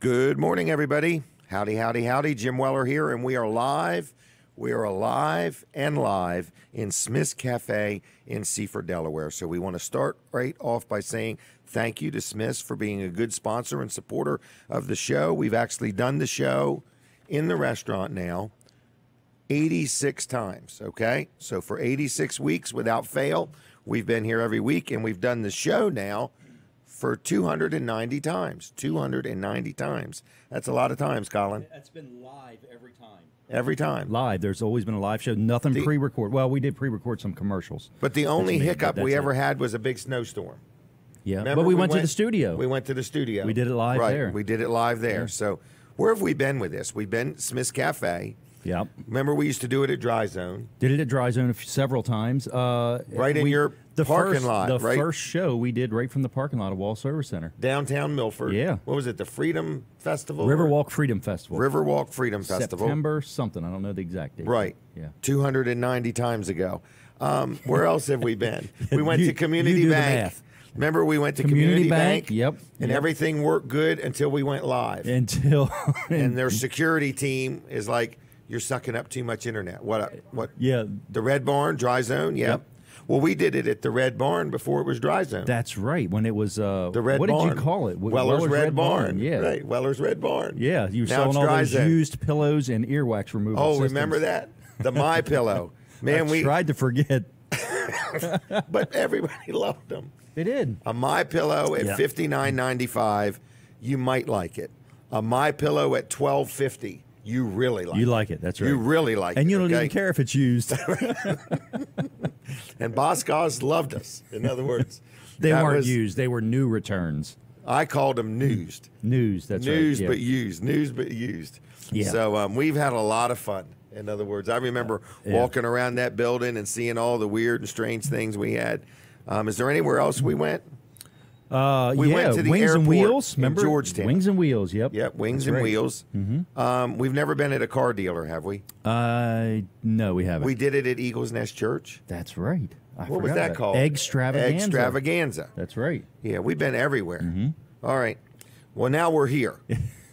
Good morning, everybody. Howdy, howdy, howdy. Jim Weller here, and we are live. We are alive and live in Smith's Cafe in Seaford, Delaware. So we want to start right off by saying thank you to Smith's for being a good sponsor and supporter of the show. We've actually done the show in the restaurant now 86 times, okay? So for 86 weeks without fail, we've been here every week, and we've done the show now for 290 times. 290 times. That's a lot of times, Colin. That's been live every time. Every time. Live. There's always been a live show. Nothing pre-record. Well, we did pre-record some commercials. But the only hiccup we ever had was a big snowstorm. Yeah, Remember, but we went to the studio. We went to the studio. We did it live right. there. We did it live there. Yeah. So where have we been with this? We've been Smith's Cafe. Yep. Remember, we used to do it at Dry Zone. Did it at Dry Zone several times. Right in your parking lot, The right? first show we did right from the parking lot of Wall Service Center. Downtown Milford. Yeah. What was it, the Freedom Festival? Riverwalk Freedom Festival. Riverwalk Freedom Festival. September something. I don't know the exact date. Right. Yeah. 290 times ago. Where else have we been? We went to Community you do Bank. The math. Remember, we went to Community Bank. Yep. And everything worked good until we went live. Until and their security team is like, you're sucking up too much internet. What? Yeah. The Red Barn, Dry Zone? Yep. Well, we did it at the Red Barn before it was Dry Zone. That's right. When it was the Red Barn. What did you call it? Weller's Red Barn. Yeah. Right. Weller's Red Barn. Yeah. You were Now selling it's all Dry those Zone. used pillows and earwax removal Oh, systems. remember that? The My Pillow. Man, I we tried to forget. but everybody loved them. They did. A My Pillow at $59.95, you might like it. A My Pillow at $12.50. You really like it. You like it. That's right. You really like it. And you don't even care if it's used. And Boscos loved us. In other words, They weren't used. They were new returns. I called them newsed. News. That's News right. but used. News but used. Yeah. So we've had a lot of fun. In other words, I remember walking around that building and seeing all the weird and strange things we had. Is there anywhere else we went? We went to the Wings airport and Wheels. in Remember Georgetown. Wings and Wheels. Yep. Yep, Wings That's and right. Wheels. Mm-hmm. We've never been at a car dealer, have we? No, we haven't. We did it at Eagles Nest Church. That's right. What was that called? Extravaganza. Extravaganza. That's right. Yeah, we've been everywhere. All right. Well, now we're here,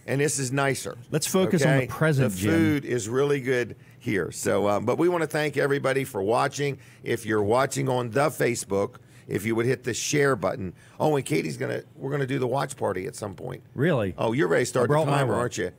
and this is nicer. Let's focus on the present, The Jim. food is really good here. So, but we want to thank everybody for watching. If you're watching on the Facebook, if you would hit the share button. Oh, and we're gonna do the watch party at some point. Really? Oh, you're ready to start the brought my timer, watch. aren't you?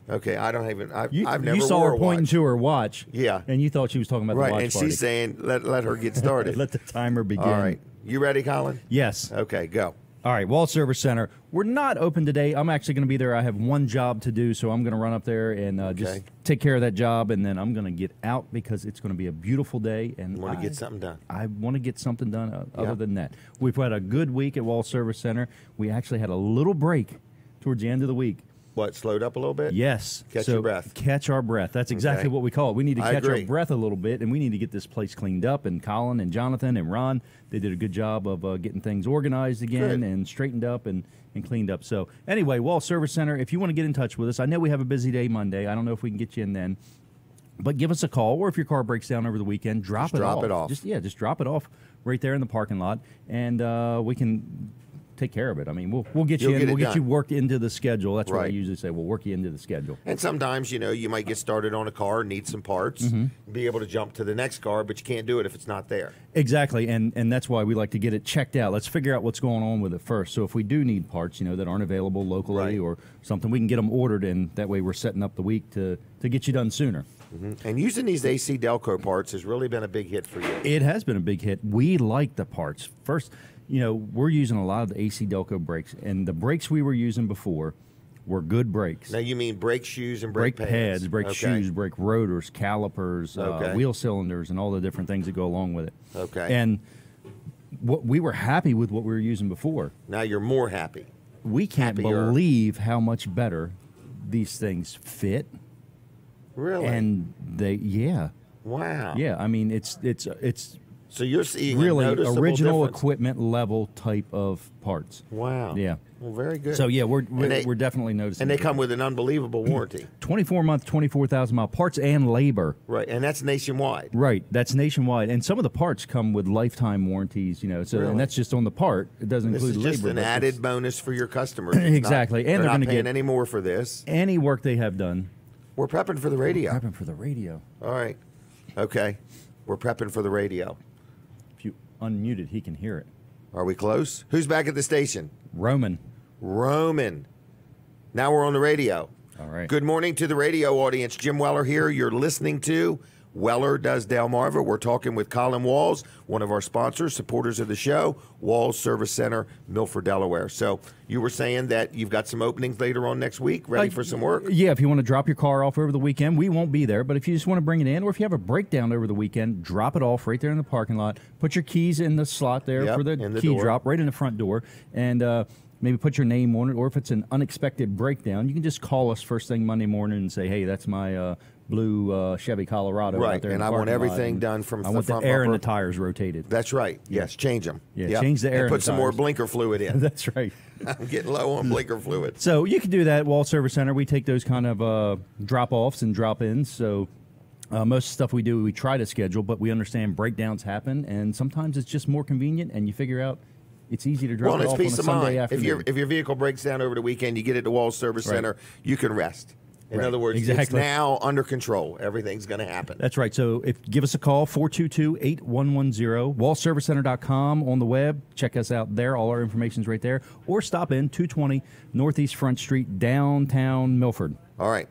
Okay, I don't even. I've You never saw wore her a pointing watch. to her watch. Yeah. And you thought she was talking about Right, the watch and party. she's saying, let her get started. Let the timer begin. All right, you ready, Colin? Yes. Okay, go. All right, Wall Service Center. We're not open today. I'm actually going to be there. I have one job to do, so I'm going to run up there and just take care of that job, and then I'm going to get out because it's going to be a beautiful day. And You want to get something done. I want to get something done other than that. We've had a good week at Wall Service Center. We actually had a little break towards the end of the week. What, slowed up a little bit? Yes. Catch your breath. Catch our breath. That's exactly Okay. what we call it. We need to I catch our agree. breath a little bit, and we need to get this place cleaned up. And Colin and Jonathan and Ron, they did a good job of getting things organized again Good. and straightened up and cleaned up. So anyway, Wall Service Center, if you want to get in touch with us, I know we have a busy day Monday. I don't know if we can get you in then. But give us a call, or if your car breaks down over the weekend, drop it off. Just drop it off right there in the parking lot, and we can take care of it. I mean, we'll get you in. We'll get you worked into the schedule. That's what I usually say. We'll work you into the schedule. And sometimes, you might get started on a car, need some parts, be able to jump to the next car, but you can't do it if it's not there. Exactly, and that's why we like to get it checked out. Let's figure out what's going on with it first. So if we do need parts, that aren't available locally or something, we can get them ordered, and that way we're setting up the week to get you done sooner. And using these AC Delco parts has really been a big hit for you. It has been a big hit. We like the parts. First, we're using a lot of the AC Delco brakes, and the brakes we were using before were good brakes. Now, you mean brake shoes and brake pads, brake shoes, brake rotors, calipers, Okay. wheel cylinders, and all the different things that go along with it. Okay. And we were happy with what we were using before. Now you're more happy. We can't Happier. believe how much better these things fit. Really? And they, Wow. yeah. I mean, it's So you're seeing really a noticeable original difference. equipment level type of parts. Wow. Yeah. Well, very good. So yeah, we're definitely noticing. And they come with an unbelievable warranty. 24-month, 24,000-mile parts and labor. Right, and that's nationwide. Right, that's nationwide, and some of the parts come with lifetime warranties. You know, so Really? and that's just on the part. It doesn't This include is labor. just an added bonus for your customers. Exactly, and they're they're not going to paying get any more for this. any work they have done. We're prepping for the radio. Prepping for the radio. All right. Okay. We're prepping for the radio. If you unmute it, he can hear it. Are we close? Who's back at the station? Roman. Now we're on the radio. All right. Good morning to the radio audience. Jim Weller here. You're listening to Weller Does Delmarva. We're talking with Colin Walls, one of our sponsors, supporters of the show, Walls Service Center, Milford, Delaware. So you were saying that you've got some openings later on next week, ready for some work? Yeah, if you want to drop your car off over the weekend, we won't be there. But if you just want to bring it in, or if you have a breakdown over the weekend, drop it off right there in the parking lot. Put your keys in the slot there for the key door. drop, right in the front door. And maybe put your name on it. Or if it's an unexpected breakdown, you can just call us first thing Monday morning and say, hey, that's my blue Chevy Colorado out there. And I want everything done from I want front the air bumper. and the tires rotated. That's right. Yes, change them. Yeah, change the air and and put the some more tires. blinker fluid in. That's right. I'm getting low on blinker fluid. So you can do that at Wall Service Center. We take those kind of drop-offs and drop-ins. So most of the stuff we do, we try to schedule, but we understand breakdowns happen, and sometimes it's just more convenient, and you figure out it's easy to drop it it's off on a peace of Sunday mind. afternoon. If your vehicle breaks down over the weekend, you get it to Walls Service Center, you can rest. In other words, it's Exactly. now under control. Everything's going to happen. That's right. So give us a call, 422-8110, wallservicecenter.com on the web. Check us out there. All our information's right there. Or stop in 220 Northeast Front Street, downtown Milford. All right.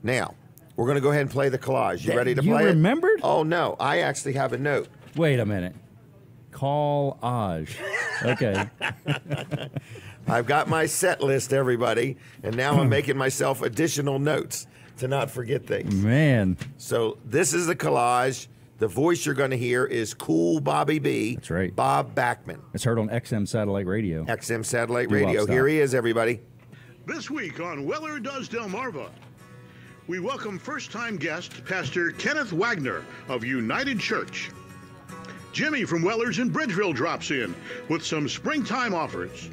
Now, we're going to go ahead and play the collage. You ready to play it? You remembered? Oh, no. I actually have a note. Wait a minute. Collage. Okay. I've got my set list, everybody, and now I'm making myself additional notes to not forget things. Man. So this is the collage. The voice you're going to hear is Cool Bobby B. That's right. Bob Bachman. It's heard on XM Satellite Radio. XM Satellite Do Radio. stop. Here he is, everybody. This week on Weller Does Delmarva, we welcome first-time guest Pastor Kenneth Wagner of United Church. Jimmy from Weller's in Bridgeville drops in with some springtime offers.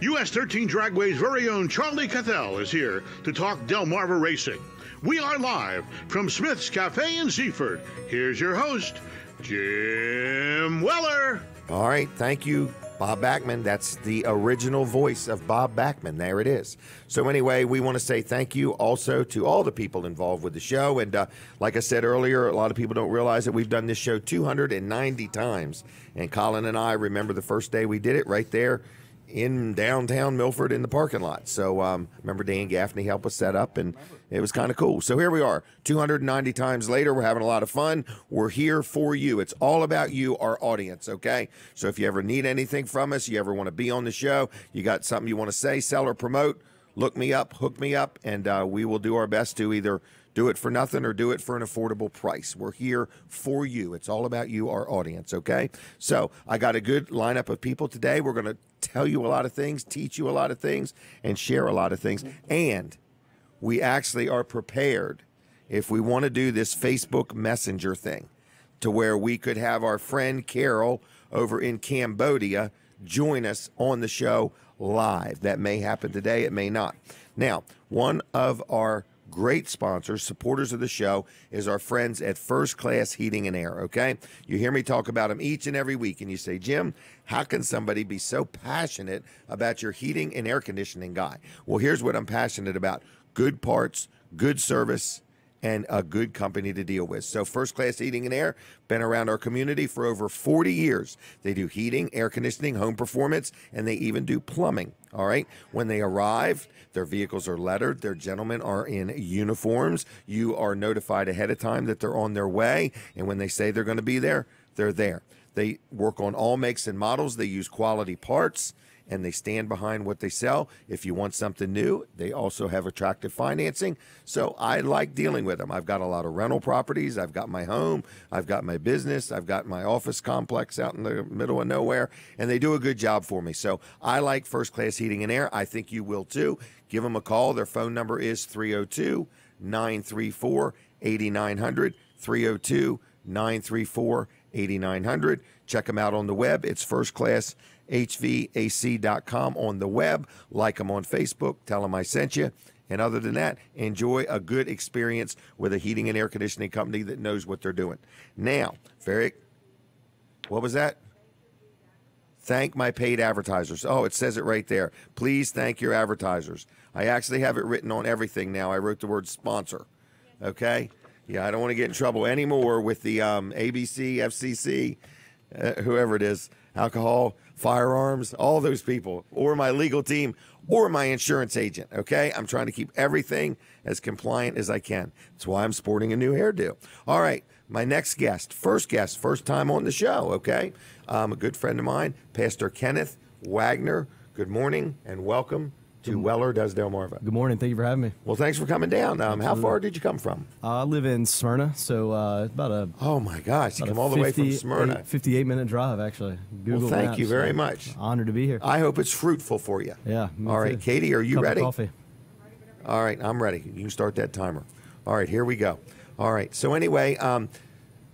US 13 Dragway's very own Charlie Cathell is here to talk Delmarva racing. We are live from Smith's Cafe in Seaford. Here's your host, Jim Weller. All right. Thank you, Bob Bachman. That's the original voice of Bob Bachman. There it is. So anyway, we want to say thank you also to all the people involved with the show. And like I said earlier, a lot of people don't realize that we've done this show 290 times. And Colin and I remember the first day we did it right there in downtown Milford in the parking lot. So remember Dan Gaffney helped us set up, and it was kind of cool. So here we are, 290 times later. We're having a lot of fun. We're here for you. It's all about you, our audience, okay? So if you ever need anything from us, you ever want to be on the show, you got something you want to say, sell, or promote, look me up, hook me up, and we will do our best to either do it for nothing or do it for an affordable price. We're here for you. It's all about you, our audience, okay? So I got a good lineup of people today. We're going to tell you a lot of things, teach you a lot of things, and share a lot of things. And we actually are prepared if we want to do this Facebook Messenger thing to where we could have our friend Carol over in Cambodia join us on the show live. That may happen today. It may not. Now, one of our great sponsors, supporters of the show, is our friends at First Class Heating and Air, okay? You hear me talk about them each and every week, and you say, Jim, how can somebody be so passionate about your heating and air conditioning guy? Well, here's what I'm passionate about. Good parts, good service, and a good company to deal with. So First Class Heating and Air, been around our community for over 40 years. They do heating, air conditioning, home performance, and they even do plumbing, all right? When they arrive, their vehicles are lettered. Their gentlemen are in uniforms. You are notified ahead of time that they're on their way, and when they say they're going to be there, they're there. They work on all makes and models. They use quality parts, and they stand behind what they sell. If you want something new, they also have attractive financing. So I like dealing with them. I've got a lot of rental properties. I've got my home. I've got my business. I've got my office complex out in the middle of nowhere, and they do a good job for me. So I like First Class Heating and Air. I think you will too. Give them a call. Their phone number is 302-934-8900, 302-934-8900. 8900. Check them out on the web. It's firstclasshvac.com on the web. Like them on Facebook. Tell them I sent you. And other than that, enjoy a good experience with a heating and air conditioning company that knows what they're doing. Now, what was that? Thank my paid advertisers. Oh, it says it right there. Please thank your advertisers. I actually have it written on everything now. I wrote the word sponsor. Okay? Yeah, I don't want to get in trouble anymore with the ABC, FCC, whoever it is, alcohol, firearms, all those people, or my legal team, or my insurance agent, okay? I'm trying to keep everything as compliant as I can. That's why I'm sporting a new hairdo. All right, my next guest, first time on the show, okay? A good friend of mine, Pastor Kenneth Wagner. Good morning and welcome to Weller Does Delmarva. Good morning. Thank you for having me. Well, thanks for coming down. How far did you come from? I live in Smyrna, so about a... Oh, my gosh. You come all the way from Smyrna. 58-minute drive, actually. Google Well, thank Maps, you very much. Honored to be here. I hope it's fruitful for you. Yeah. All right, too. Katie, are you Cup of ready? Coffee. All right, I'm ready. You can start that timer. All right, here we go. All right, so anyway, why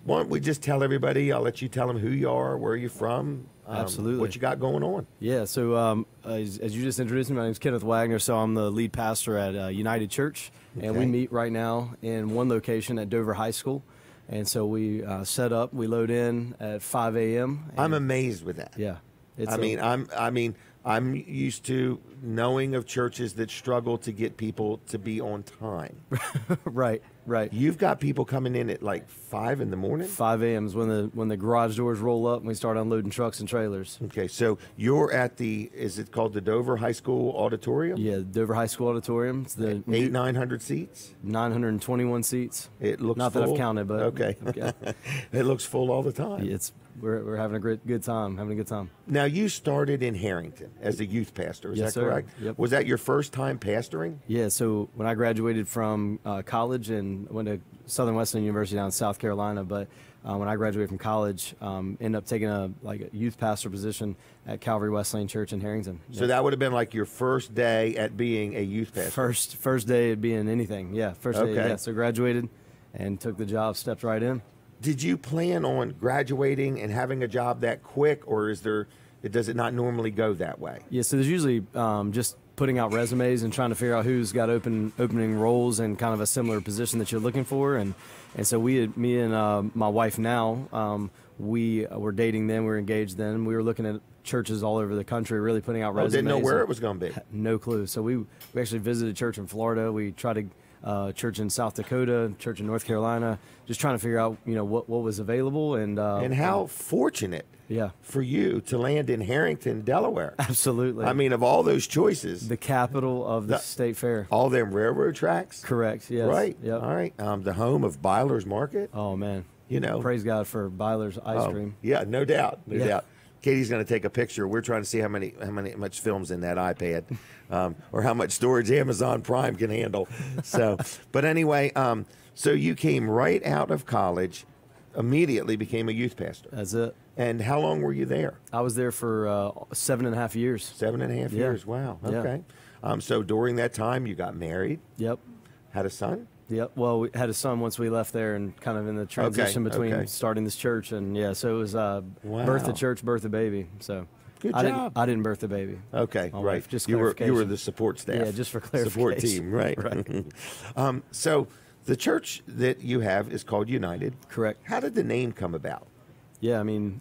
don't we just tell everybody, I'll let you tell them who you are, where you're from, Absolutely. what you got going on. Yeah, so as you just introduced me, my name's Kenneth Wagner, so I'm the lead pastor at United Church, and we meet right now in one location at Dover High School. And so we set up, we load in at 5 a.m. I'm amazed with that. Yeah. I'm used to knowing of churches that struggle to get people to be on time. Right. You've got people coming in at like 5 in the morning? 5 a.m. is when the garage doors roll up and we start unloading trucks and trailers. Okay, so you're at is it called the Dover High School Auditorium? Yeah, Dover High School Auditorium. It's the 900 seats? 921 seats. It looks not full? that I've counted, but okay. It looks full all the time. Yeah, we're having a good time. Now, you started in Harrington as a youth pastor. Is Yes, that sir. correct? Yep. Was that your first time pastoring? Yeah. So when I graduated from college and went to Southern Wesleyan University down in South Carolina, but when I graduated from college, ended up taking a youth pastor position at Calvary Wesleyan Church in Harrington. So that would have been like your first day at being a youth pastor. First day at being anything. Yeah. First day. Okay. Yeah. So graduated and took the job, stepped right in. Did you plan on graduating and having a job that quick, or does it not normally go that way? Yeah, so there's usually just putting out resumes and trying to figure out who's got opening roles in kind of a similar position that you're looking for, and so me and my wife now, we were dating then, we were engaged then, we were looking at churches all over the country, really putting out resumes. Didn't know where it was going to be. No clue. So we actually visited a church in Florida. We tried to church in South Dakota, church in North Carolina, just trying to figure out what was available and how fortunate for you to land in Harrington, Delaware. Absolutely. I mean, of all those choices, the capital of the state fair. All them railroad tracks. Correct. Yes. Right. Yep. All right. The home of Byler's Market. Oh man. Praise God for Byler's ice cream. Yeah, no doubt. Katie's going to take a picture. We're trying to see how much film's in that iPad, or how much storage Amazon Prime can handle. So, but anyway, so you came right out of college, immediately became a youth pastor. That's it. And how long were you there? I was there for 7.5 years. 7.5 years. Wow. Okay. So during that time, you got married. Yep. Had a son. Yep. Well, we had a son once we left there, and kind of in the transition between starting this church and so it was birth of church, birth of baby. So good job. I didn't birth the baby. Okay, My right. wife, just you were clarification. the support staff. Yeah, just for clarification. Support team, right? Right. So the church that you have is called United. Correct. How did the name come about? Yeah, I mean,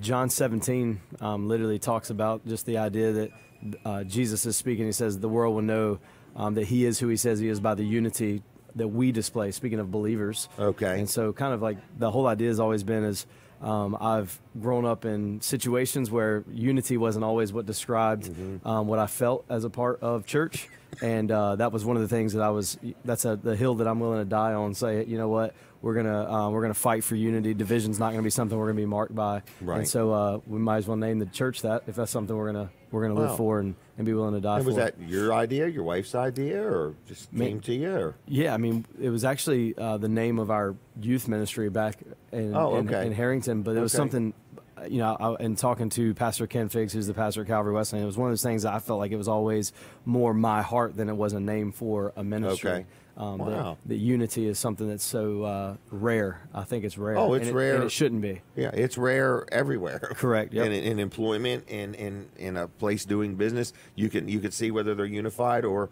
John 17 literally talks about just the idea that Jesus is speaking. He says the world will know that he is who he says he is by the unity that we display, speaking of believers. Okay. And so kind of like the whole idea has always been is I've grown up in situations where unity wasn't always what described what I felt as a part of church. And that was one of the things that that's the hill that I'm willing to die on. Say, you know what, we're gonna fight for unity. Division's not gonna be something we're gonna be marked by. Right. And so we might as well name the church that if that's something we're gonna live for and be willing to die for. Was that your idea, your wife's idea, or just came to you? Or? Yeah, I mean, it was actually the name of our youth ministry back in Harrington, but it was something and talking to Pastor Ken Figgs, who's the pastor at Calvary Wesleyan, it was one of those things that I felt like it was always more my heart than it was a name for a ministry. Okay. Wow. The unity is something that's so rare. I think it's rare. Oh, it's rare. And it shouldn't be. Yeah, it's rare everywhere. Correct. Yep. In employment, in a place doing business, you can see whether they're unified or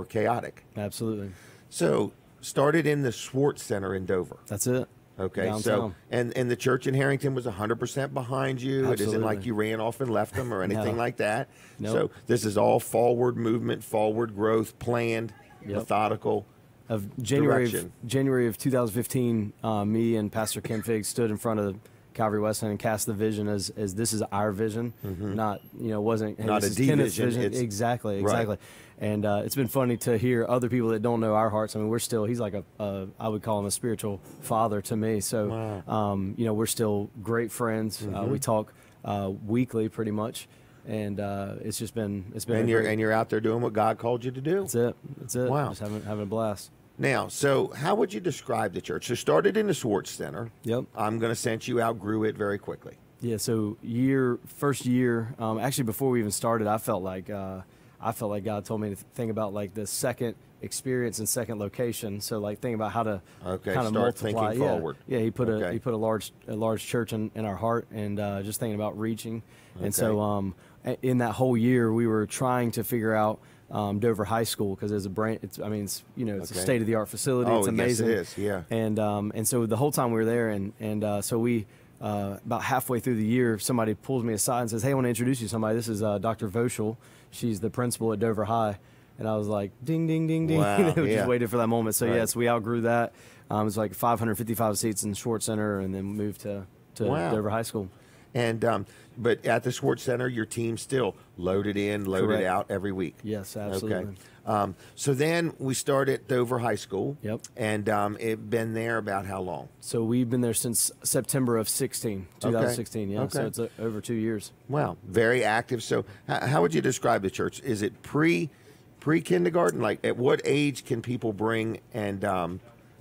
chaotic. Absolutely. So, started in the Schwartz Center in Dover. That's it. Okay, Downtown. so and the church in Harrington was 100% behind you. Absolutely. It isn't like you ran off and left them or anything No. like that. Nope. So this is all forward movement, forward growth, planned, methodical. Of direction. January of 2015, me and Pastor Ken Figgs stood in front of Calvary Wesleyan and cast the vision as this is our vision, not wasn't hey, Not this a is D Kenneth's vision. vision. Exactly. Right. And it's been funny to hear other people that don't know our hearts. I mean, he's like I would call him a spiritual father to me. So, we're still great friends. We talk weekly pretty much. And it's been. And you're out there doing what God called you to do. That's it. Wow. Just having a blast. Now, so how would you describe the church? So started in the Schwartz Center. Yep. I'm going to sense you outgrew it very quickly. Yeah. So first year, actually before we even started, I felt like God told me to think about like the second experience and second location. So like think about how to kind of multiply. Thinking forward. Yeah. He put a large church in our heart, and just thinking about reaching. And so in that whole year, we were trying to figure out Dover High School, because there's a brand. It's a state of the art facility. It's amazing. Yes, it is. Yeah. And so the whole time we were there, and so we about halfway through the year, somebody pulls me aside and says, "Hey, I want to introduce you to somebody. This is Dr. Voschel. She's the principal at Dover High." And I was like, "Ding, ding, ding, ding!" Wow, Just waited for that moment. So right. Yes, we outgrew that. It was like 555 seats in the Schwartz Center, and then moved to Dover High School. And but at the Schwartz Center, your team still loaded in, loaded Correct. out every week. Yes, absolutely. Okay. So then we started at Dover High School. Yep. And it been there about how long? So we've been there since September of 2016. Yeah. Okay. So it's over 2 years. Wow, very active. So how would you describe the church? Is it pre-kindergarten? Like at what age can people bring and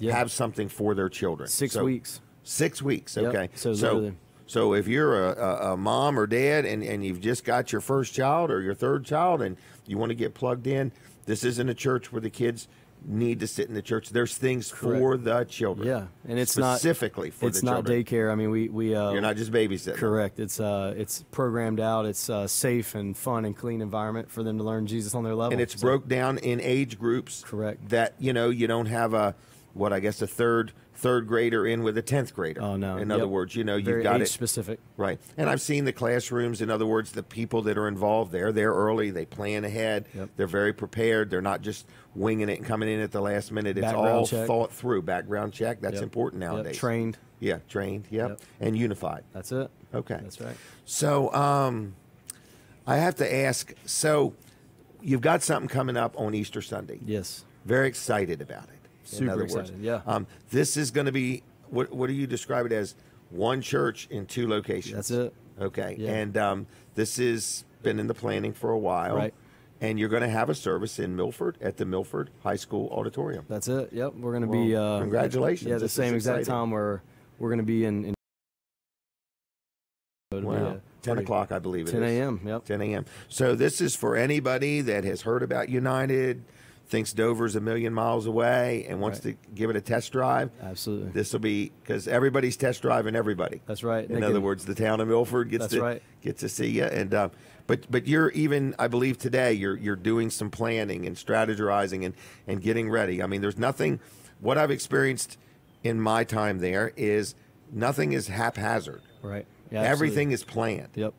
have something for their children? 6 weeks. 6 weeks. Yep. Okay. So literally. So if you're a mom or dad and you've just got your first child or your third child and you want to get plugged in, this isn't a church where the kids need to sit in the church. There's things for the children. Yeah, and it's specifically for the children. It's not daycare. I mean, we you're not just babysitting. Correct. It's programmed out. It's a safe and fun and clean environment for them to learn Jesus on their level. And it's broke down in age groups. Correct. That you don't have a third grader in with a 10th grader. Oh, no. In other words, you've Very got age it specific. Right. And I've seen the classrooms. In other words, the people that are involved they're there early. They plan ahead. Yep. They're very prepared. They're not just winging it and coming in at the last minute. It's Background all check. thought through. Background check. That's Yep. important nowadays. Yep. Trained. Yeah, trained. Yep. And unified. That's it. Okay. That's right. So I have to ask, so you've got something coming up on Easter Sunday. Yes. Very excited about it. Super excited, yeah. This is going to be, what do you describe it as? One church in 2 locations. That's it. Okay. Yeah. And this has been in the planning for a while. Right. And you're going to have a service in Milford at the Milford High School Auditorium. That's it. Yep. We're going to be. Congratulations. Yeah, the This is same exact exciting. time we're going to be in Wow. 10 o'clock, I believe it is. 10 a.m. Yep. 10 a.m. So this is for anybody that has heard about United, thinks Dover's a million miles away, and wants to give it a test drive. Absolutely. This will be, because everybody's test driving everybody. That's right. In other words, the town of Milford gets to see you. And but you're even, I believe today, you're doing some planning and strategizing and getting ready. I mean, there's nothing, what I've experienced in my time there is nothing is haphazard. Right. Yeah, everything is planned. Yep.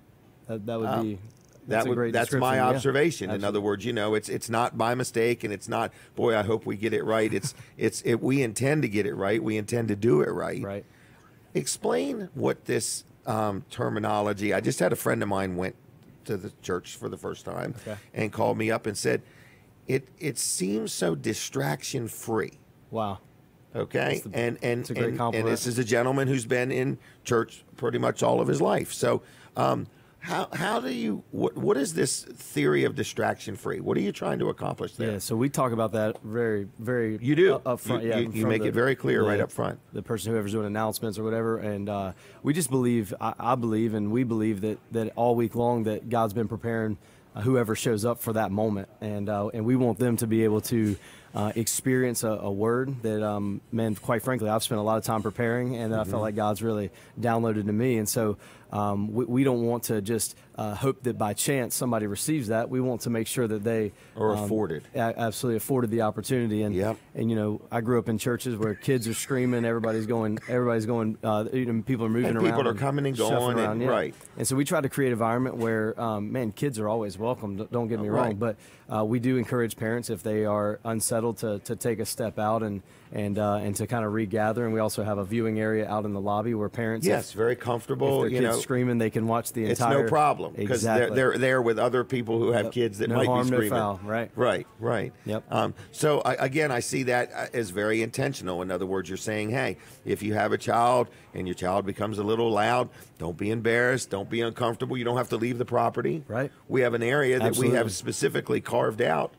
That would be. That's my observation. Yeah, in other words, it's not by mistake, and it's not, boy, I hope we get it right. We intend to get it right. We intend to do it right. Right. Explain what this terminology. I just had a friend of mine went to the church for the first time and called me up and said, it seems so distraction free. Wow. Okay, it's a great compliment. And this is a gentleman who's been in church pretty much all of his life. So, How do you what is this theory of distraction free? What are you trying to accomplish there? Yeah, so we talk about that very, very you do up front. You make it very clear right up front. The person whoever's doing announcements or whatever, and we just believe, I believe, and we believe that all week long that God's been preparing whoever shows up for that moment, and we want them to be able to experience a word that, man, quite frankly, I've spent a lot of time preparing, and I felt like God's really downloaded to me, and so we don't want to just hope that by chance somebody receives that. We want to make sure that they are afforded, absolutely afforded the opportunity. And and you know, I grew up in churches where kids are screaming, everybody's going, people are moving around, people are coming and going, around, right. And so we try to create an environment where, man, kids are always welcome. Don't get me wrong, but we do encourage parents if they are unsettled to take a step out and to kind of regather. And we also have a viewing area out in the lobby where parents, very comfortable. If their kids screaming, they can watch the entire. It's no problem because they're there with other people who have kids that might be screaming. No harm, no foul. Right. Yep. So again, I see that as very intentional. In other words, you're saying, hey, if you have a child and your child becomes a little loud, don't be embarrassed, don't be uncomfortable. You don't have to leave the property. Right. We have an area that we have specifically carved out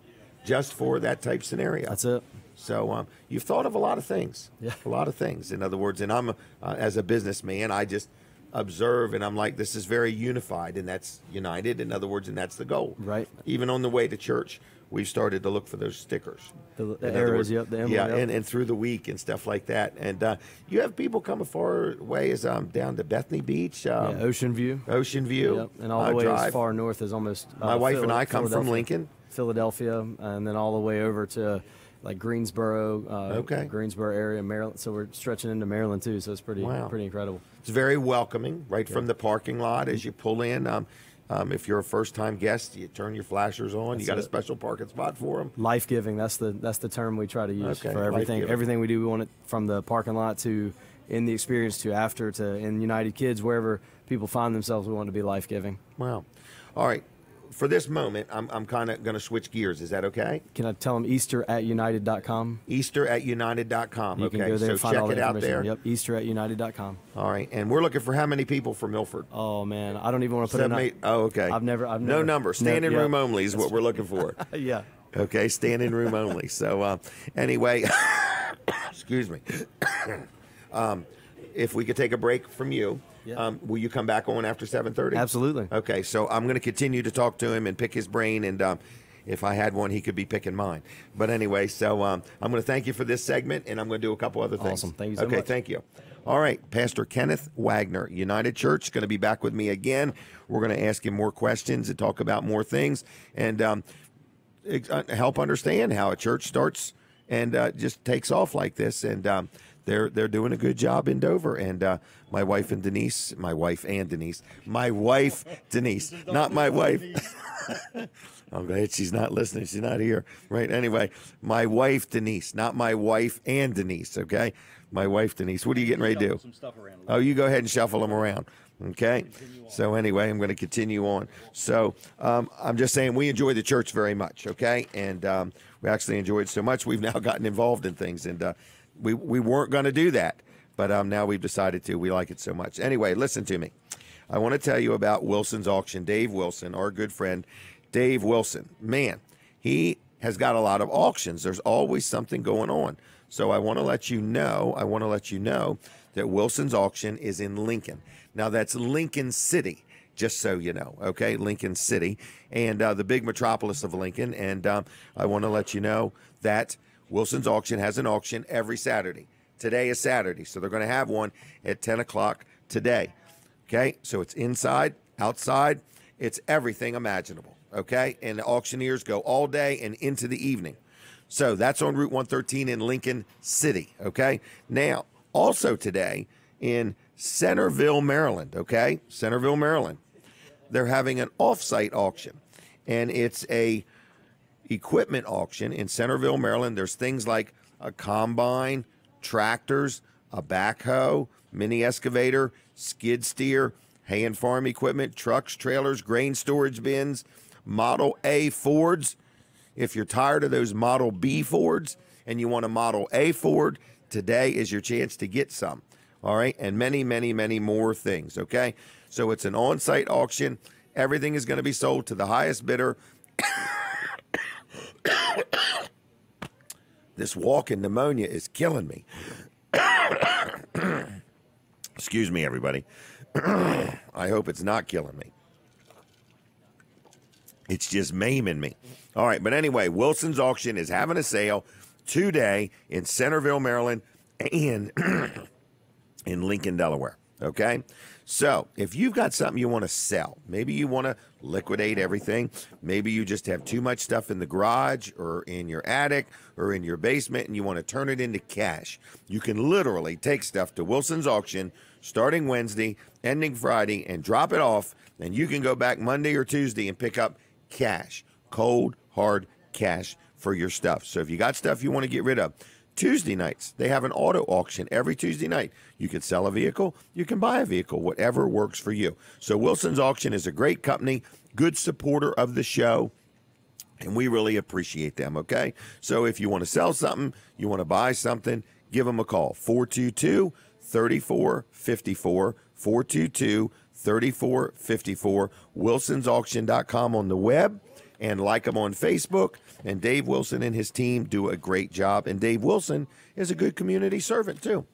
just for that type scenario. That's it. So you've thought of a lot of things. Yeah. A lot of things. In other words, and I'm as a businessman, I just observe and I'm like, this is very unified, and that's united. In other words, and that's the goal. Right. Even on the way to church, we've started to look for those stickers. The arrows, the emblem, and through the week and stuff like that. And you have people come as far away as down to Bethany Beach. Ocean View. Yep. And all the way as far north as almost. My wife and I come from Lincoln. Philadelphia, and then all the way over to like Greensboro, Greensboro area, Maryland. So we're stretching into Maryland too. So it's pretty incredible. It's very welcoming, right from the parking lot as you pull in. If you're a first-time guest, you turn your flashers on. You got a special parking spot for them. Life-giving. That's the term we try to use for everything. Everything we do, we want it from the parking lot to in the experience to after to in United Kids, wherever people find themselves. We want to be life-giving. Wow. All right. For this moment, I'm kind of going to switch gears. Is that okay? Can I tell them Easter@United.com? Easter@United.com. You can go there and find check all the it out there. Yep, Easter@United.com. All right, and we're looking for how many people for Milford? Oh man, I don't even want to put 7, 8. Oh, okay. I've never. No number. Standing room only is what we're looking for. Yeah. Okay, standing room only. So anyway, excuse me. If we could take a break from you. Yeah. Will you come back on after 7:30? Absolutely. Okay, so I'm going to continue to talk to him and pick his brain, and if I had one, he could be picking mine. But anyway, so I'm going to thank you for this segment, and I'm going to do a couple other things. Awesome. Thank you so much. Okay, thank you. All right, Pastor Kenneth Wagner, United Church, is going to be back with me again. We're going to ask him more questions and talk about more things and help understand how a church starts and just takes off like this. And they're doing a good job in Dover, and my wife Denise, not my wife. I'm glad she's not listening. She's not here, right? Anyway, my wife Denise, not my wife and Denise. Okay, my wife Denise. What are you getting ready to do? Some stuff around. Oh, you go ahead and shuffle them around. Okay. So anyway, I'm going to continue on. So I'm just saying we enjoy the church very much. Okay, and we actually enjoy it so much we've now gotten involved in things, and we weren't going to do that, but now we've decided to. We like it so much. Anyway, listen to me. I want to tell you about Wilson's Auction. Dave Wilson, our good friend, Dave Wilson. Man, he has got a lot of auctions. There's always something going on. So I want to let you know. That Wilson's Auction is in Lincoln. Now that's Lincoln City, just so you know. Okay, Lincoln City, and the big metropolis of Lincoln. And I want to let you know that Wilson's Auction has an auction every Saturday. Today is Saturday, so they're going to have one at 10 o'clock today. Okay, so it's inside, outside, it's everything imaginable. Okay, and the auctioneers go all day and into the evening. So that's on Route 113 in Lincoln City. Okay, now also today in Centerville, Maryland. Okay, Centerville, Maryland, they're having an off-site auction, and it's a equipment auction in Centerville, Maryland. There's things like a combine, tractors, a backhoe, mini excavator, skid steer, hay and farm equipment, trucks, trailers, grain storage bins, Model A Fords. If you're tired of those Model B Fords and you want a Model A Ford, today is your chance to get some. all right, and many, many, many more things, okay? So it's an on-site auction. Everything is going to be sold to the highest bidder. This walking pneumonia is killing me. Excuse me, everybody. I hope it's not killing me. It's just maiming me. All right, but anyway, Wilson's Auction is having a sale today in Centerville, Maryland, and in Lincoln, Delaware, okay? So if you've got something you want to sell, maybe you want to liquidate everything, maybe you just have too much stuff in the garage or in your attic or in your basement and you want to turn it into cash, you can literally take stuff to Wilson's Auction starting Wednesday, ending Friday, and drop it off, and you can go back Monday or Tuesday and pick up cash, cold, hard cash for your stuff. So if you got stuff you want to get rid of, Tuesday nights, they have an auto auction every Tuesday night. You can sell a vehicle, you can buy a vehicle, whatever works for you. So Wilson's Auction is a great company, good supporter of the show, and we really appreciate them, okay? So if you want to sell something, you want to buy something, give them a call, 422-3454, 422-3454, wilsonsauction.com on the web, and like them on Facebook. And Dave Wilson and his team do a great job. And Dave Wilson is a good community servant, too.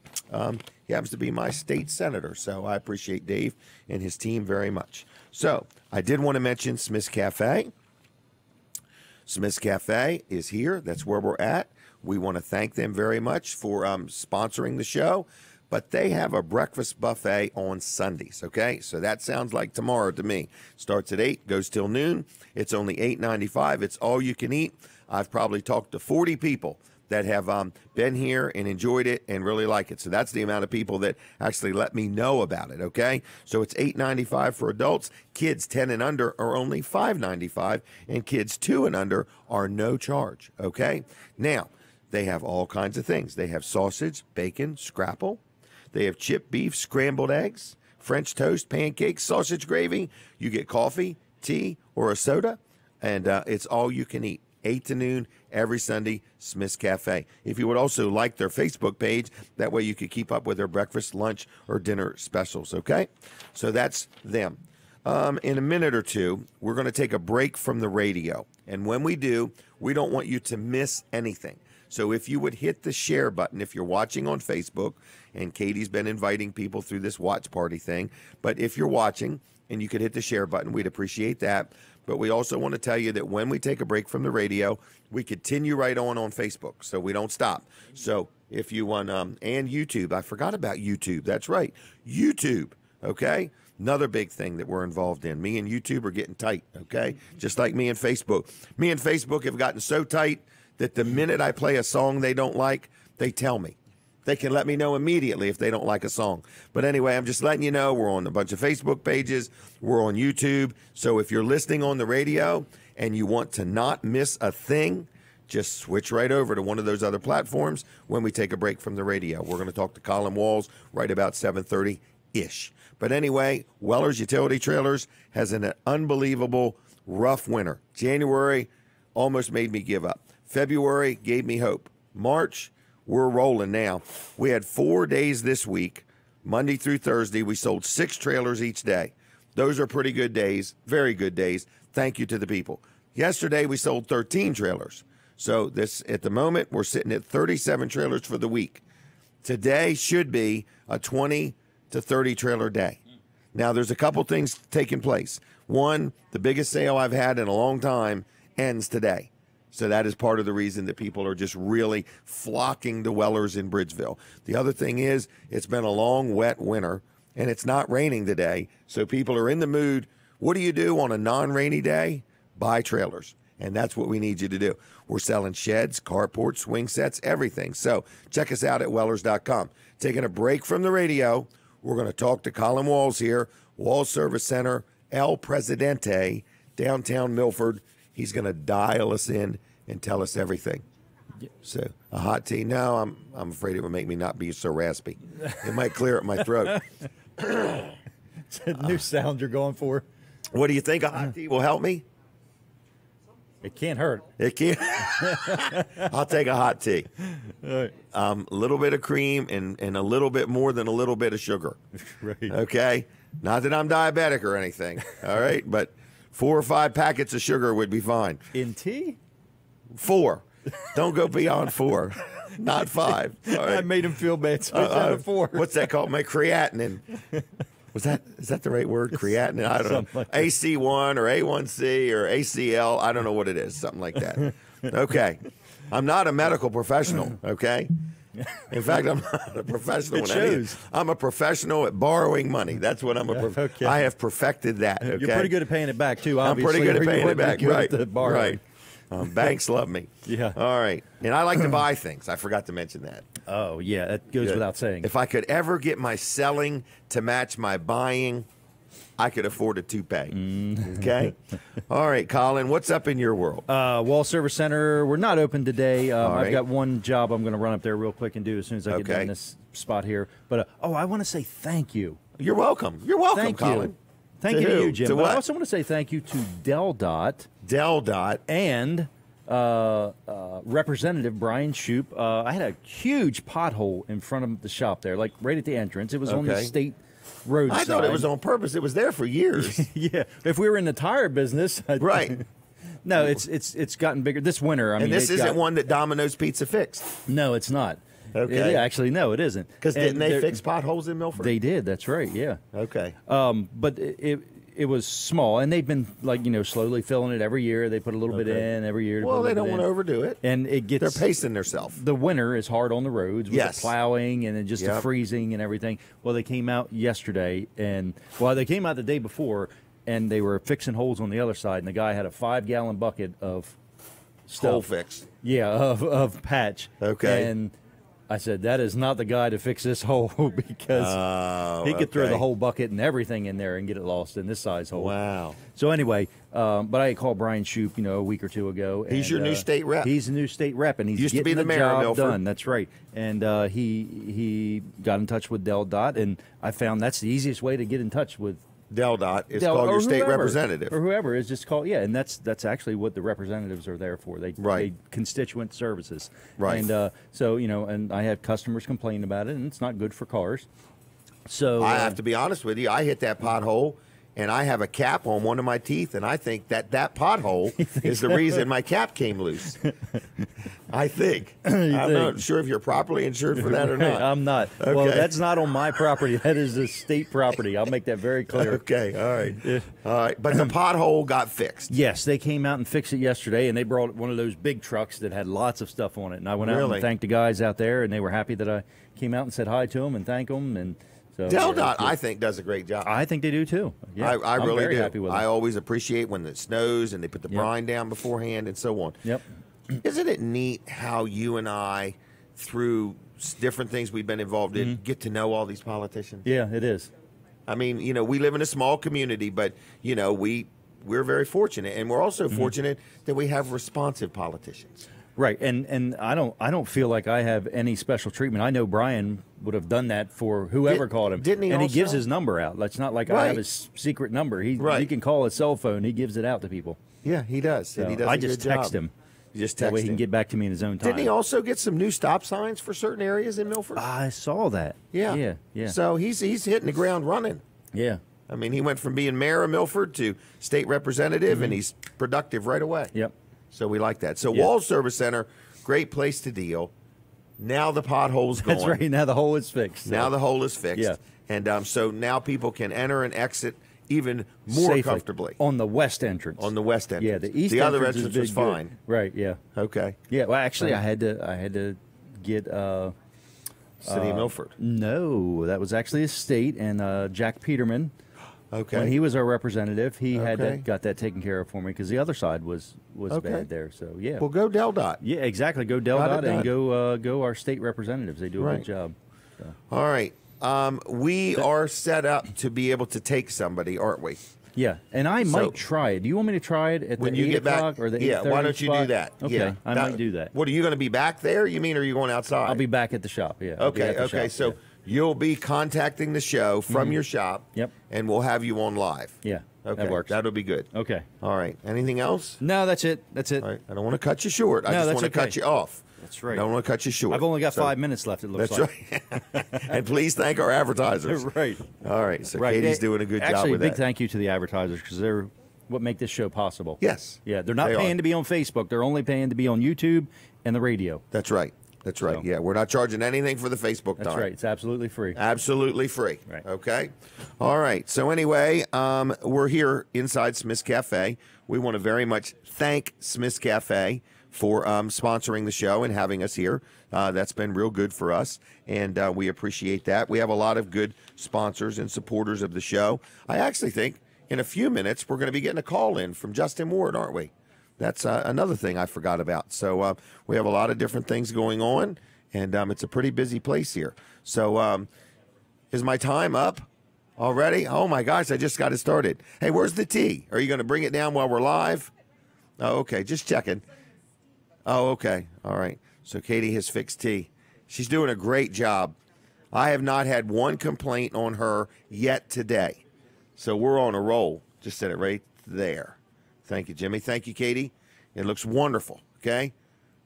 He happens to be my state senator, so I appreciate Dave and his team very much. So I did want to mention Smith's Cafe. Smith's Cafe is here. That's where we're at. We want to thank them very much for sponsoring the show. But they have a breakfast buffet on Sundays, okay? So that sounds like tomorrow to me. Starts at 8, goes till noon. It's only $8.95. It's all you can eat. I've probably talked to 40 people that have been here and enjoyed it and really like it. So that's the amount of people that actually let me know about it, okay? So it's $8.95 for adults. Kids 10 and under are only $5.95, and kids 2 and under are no charge, okay? Now, they have all kinds of things. They have sausage, bacon, scrapple. They have chipped beef, scrambled eggs, French toast, pancakes, sausage gravy. You get coffee, tea, or a soda, and it's all you can eat. 8 to noon every Sunday, Smith's Cafe. If you would also like their Facebook page, that way you could keep up with their breakfast, lunch, or dinner specials, okay? So that's them. In a minute or two, we're going to take a break from the radio. And when we do, we don't want you to miss anything. So if you would hit the share button, if you're watching on Facebook, and Katie's been inviting people through this watch party thing, but if you're watching and you could hit the share button, we'd appreciate that. But we also want to tell you that when we take a break from the radio, we continue right on Facebook, so we don't stop. So if you want, and YouTube, I forgot about YouTube. That's right, YouTube, okay? Another big thing that we're involved in. Me and YouTube are getting tight, okay? Just like me and Facebook. Me and Facebook have gotten so tight that the minute I play a song they don't like, they tell me. They can let me know immediately if they don't like a song. But anyway, I'm just letting you know we're on a bunch of Facebook pages. We're on YouTube. So if you're listening on the radio and you want to not miss a thing, just switch right over to one of those other platforms when we take a break from the radio. We're going to talk to Colin Walls right about 7:30-ish. But anyway, Weller's Utility Trailers has an unbelievable rough winter. January almost made me give up. February gave me hope. March, we're rolling now. We had 4 days this week, Monday through Thursday. We sold 6 trailers each day. Those are pretty good days, very good days. Thank you to the people. Yesterday, we sold 13 trailers. So this, at the moment, we're sitting at 37 trailers for the week. Today should be a 20 to 30 trailer day. Now, there's a couple things taking place. One, the biggest sale I've had in a long time ends today. So that is part of the reason that people are just really flocking to Weller's in Bridgeville. The other thing is it's been a long, wet winter, and it's not raining today. So people are in the mood. What do you do on a non-rainy day? Buy trailers. And that's what we need you to do. We're selling sheds, carports, swing sets, everything. So check us out at wellers.com. Taking a break from the radio, we're going to talk to Colin Walls here, Walls Service Center, El Presidente, downtown Milford. He's going to dial us in and tell us everything. So a hot tea. No, I'm afraid it would make me not be so raspy. It might clear up my throat. It's a new sound you're going for. What do you think? A hot tea will help me? It can't hurt. It can't. I'll take a hot tea. All right. A little bit of cream and a little bit more than a little bit of sugar. Right. Okay? Not that I'm diabetic or anything, all right? But 4 or 5 packets of sugar would be fine. In tea? 4. Don't go beyond 4. Not 5. All right? I made him feel bad, so it's down to 4. What's that called? My creatinine. Is that the right word? Creatinine? I don't know. Like AC1 or A1C or ACL. I don't know what it is. Something like that. Okay. I'm not a medical professional, okay? In fact, I'm not a professional. It shows. I'm a professional at borrowing money. That's what I'm Okay. I have perfected that, okay? You're pretty good at paying it back, too, I'm obviously. pretty good at paying it back, right. Right. Banks love me. Yeah. All right. And I like to buy things. I forgot to mention that. Oh, yeah, that goes without saying. If I could ever get my selling to match my buying, I could afford a toupee. Okay? All right, Colin, what's up in your world? Wall Service Center, we're not open today. right. I've got one job I'm going to run up there real quick and do as soon as I get Okay. down this spot here. But, I want to say thank you. You're welcome. You're welcome, Thank Colin. you. Thank To you to who? you, Jim. To But what? I also want to say thank you to Del Dot and Representative Brian Shoup. I had a huge pothole in front of the shop there, like right at the entrance. It was on the Okay. state road I thought it was on purpose. It was there for years. Yeah, if we were in the tire business, Right. No, it's gotten bigger this winter. I mean, And this it isn't got- one that Domino's Pizza fixed. No, it's not. Okay. Yeah, actually, no, it isn't. Because didn't And they they're- fix potholes in Milford? They did. That's right. Yeah. Okay. But it was small, and they've been slowly filling it every year. They put a little bit Okay. in every year. Well, put a they little don't bit want to in. overdo it. And it gets They're pacing themselves. the winter is hard on the roads with Yes. the plowing and then just the Yep. freezing and everything. Well, they came out yesterday, and they came out the day before, and they were fixing holes on the other side, and the guy had a 5-gallon bucket of stuff. Hole fix. Yeah, of patch. Okay. And I said, that is not the guy to fix this hole because Oh, he could throw okay. the whole bucket and everything in there and get it lost in this size hole. Wow. So anyway, but I called Brian Shoup, a week or two ago. He's your new state rep. He's the new state rep, and he's Used to getting be the mayor of job Milford. done. That's right. And he got in touch with Del Dot, and I found that's the easiest way to get in touch with Del Dot is Del- called or your state whoever, representative. or whoever is just called. Yeah, and that's actually what the representatives are there for. They constituent services. Right. And so and I had customers complain about it, and it's not good for cars. So I have to be honest with you. I hit that pothole, and I have a cap on one of my teeth, and I think that pothole is the reason my cap came loose. I think. I'm not sure if you're properly insured for that or not. I'm not. Okay. Well, that's not on my property. That is the state property. I'll make that very clear. Okay, all right. All right, but the pothole got fixed. Yes, they came out and fixed it yesterday, and they brought one of those big trucks that had lots of stuff on it. And I went out Really? and thanked the guys out there, and they were happy that I came out and said hi to them and thanked them. And so Del yeah, Dot, it was I think, does a great job. good. I think they do too. Yeah, I I'm really very do. happy with them. I always appreciate when it snows and they put the brine down beforehand and so on. Yep. Isn't it neat how you and I, through different things we've been involved in, get to know all these politicians? Yeah, it is. I mean, we live in a small community, but we're very fortunate, and we're also fortunate that we have responsive politicians. Right, and I don't feel like I have any special treatment. I know Brian would have done that for whoever called him. Didn't he And he also? gives his number out. It's not like I Right. have his secret number. He Right. can call his cell phone. He gives it out to people. Yeah, he does. So and he does I a just good text job. him. You just That text way he him. can get back to me in his own time. Didn't he also get some new stop signs for certain areas in Milford? I saw that. Yeah. Yeah. So he's hitting the ground running. Yeah. I mean, he went from being mayor of Milford to state representative, and he's productive right away. Yep. So we like that. So Yeah. Wall Service Center, great place to deal. Now the pothole's gone. That's right. Now the hole is fixed. Now the hole is fixed. Yeah. And so now people can enter and exit even more Safely. comfortably On the west entrance. on the west entrance. Yeah, the east the other entrance entrance is was big, good. fine. Right, yeah. Okay. Yeah, well actually I had to get City of Milford. no, that was actually a state, and Jack Peterman, Okay. when he was our representative, he had Okay. got that taken care of for me because the other side was Okay. bad there. So yeah, Well, go Del Dot. yeah, exactly. Go Del Got it Dot and done. go our state representatives. They do a Right. good job. All right. We are set up to be able to take somebody, aren't we? Yeah, and I So- might try it. Do you want me to try it at When the you 8 get back, o'clock or the 8:30 yeah. Why don't you do spot? that? Okay, Yeah. I might do that. What are you going to be back there? You mean, or are you going outside? I'll be back at the shop. Yeah. I'll be Okay. at the Okay. shop, So yeah. you'll be contacting the show from your shop. Yep. And we'll have you on live. Yeah. Okay. That works. That'll be good. Okay. All right. Anything else? No, that's it. That's it. All right. I don't want to cut you short. I just want to cut you off. That's right. I don't want to cut you short. I've only got 5 minutes left, it looks like. That's right. And please thank our advertisers. Right. All right. So Katie's doing a good job with that. Actually, a big thank you to the advertisers because they're what make this show possible. Yes. Yeah, they're not paying to be on Facebook. They're only paying to be on YouTube and the radio. That's right. That's right. So, yeah, we're not charging anything for the Facebook time. That's right. It's absolutely free. Absolutely free. Right. Okay. All right. So anyway, we're here inside Smith's Cafe. We want to very much thank Smith's Cafe for sponsoring the show and having us here. That's been real good for us, and we appreciate that. We have a lot of good sponsors and supporters of the show. I actually think in a few minutes we're going to be getting a call in from Justin Ward, aren't we? That's another thing I forgot about. So we have a lot of different things going on, and it's a pretty busy place here. So is my time up already? Oh, my gosh, I just got it started. Hey, where's the tea? Are you going to bring it down while we're live? Oh, okay, just checking. Oh, okay, all right. So Katie has fixed tea. She's doing a great job. I have not had one complaint on her yet today. So we're on a roll. Just set it right there. Thank you, Jimmy. Thank you, Katie. It looks wonderful, okay?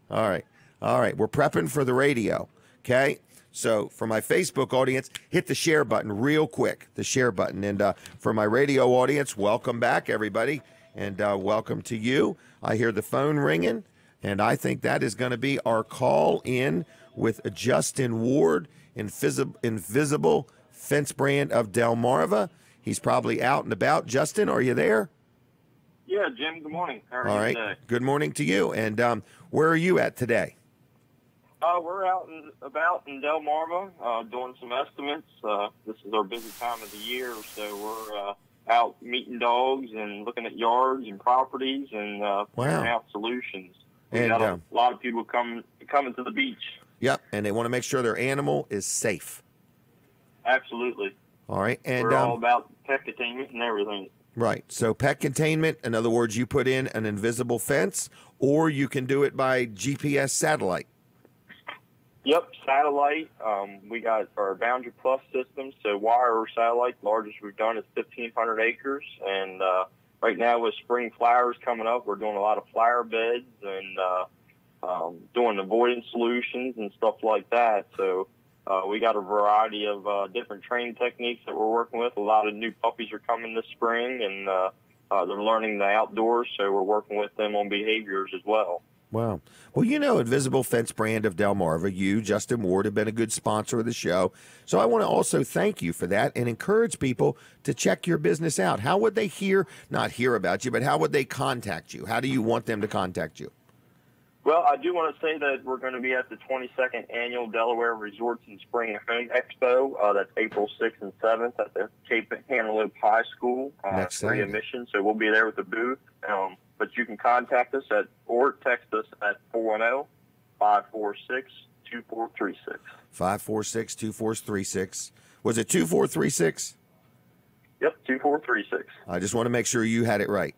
All right. All right, we're prepping for the radio, okay? So for my Facebook audience, hit the share button real quick, the share button. And for my radio audience, welcome back, everybody, and welcome to you. I hear the phone ringing, and I think that is going to be our call in with Justin Ward, Invisible Fence Brand of Delmarva. He's probably out and about. Justin, are you there? Yeah, Jim, good morning. How are you today? Good morning to you. And where are you at today? We're out and about in Delmarva doing some estimates. This is our busy time of the year, so we're out meeting dogs and looking at yards and properties and figuring out solutions. We've got a lot of people coming to the beach. Yep, and they want to make sure their animal is safe. Absolutely. All right. And we're all about pet containment and everything. Right. So pet containment, in other words, you put in an invisible fence, or you can do it by GPS satellite. Yep, satellite. We got our Boundary Plus system, so wire or satellite. Largest we've done is 1,500 acres. And right now with spring flowers coming up, we're doing a lot of flower beds and doing avoidance solutions and stuff like that. So we got a variety of different training techniques that we're working with. A lot of new puppies are coming this spring, and they're learning the outdoors, so we're working with them on behaviors as well. Wow. Well, you know, Invisible Fence Brand of Delmarva, you, Justin Ward, have been a good sponsor of the show. So I want to also thank you for that and encourage people to check your business out. How would they not hear about you, but how would they contact you? How do you want them to contact you? Well, I do want to say that we're going to be at the 22nd Annual Delaware Resorts and Spring Home Expo. That's April 6th and 7th at the Cape Antelope High School. Free admission, so we'll be there with the booth. But you can contact us or text us at 410-546-2436. 546-2436. Was it 2436? Yep, 2436. I just want to make sure you had it right.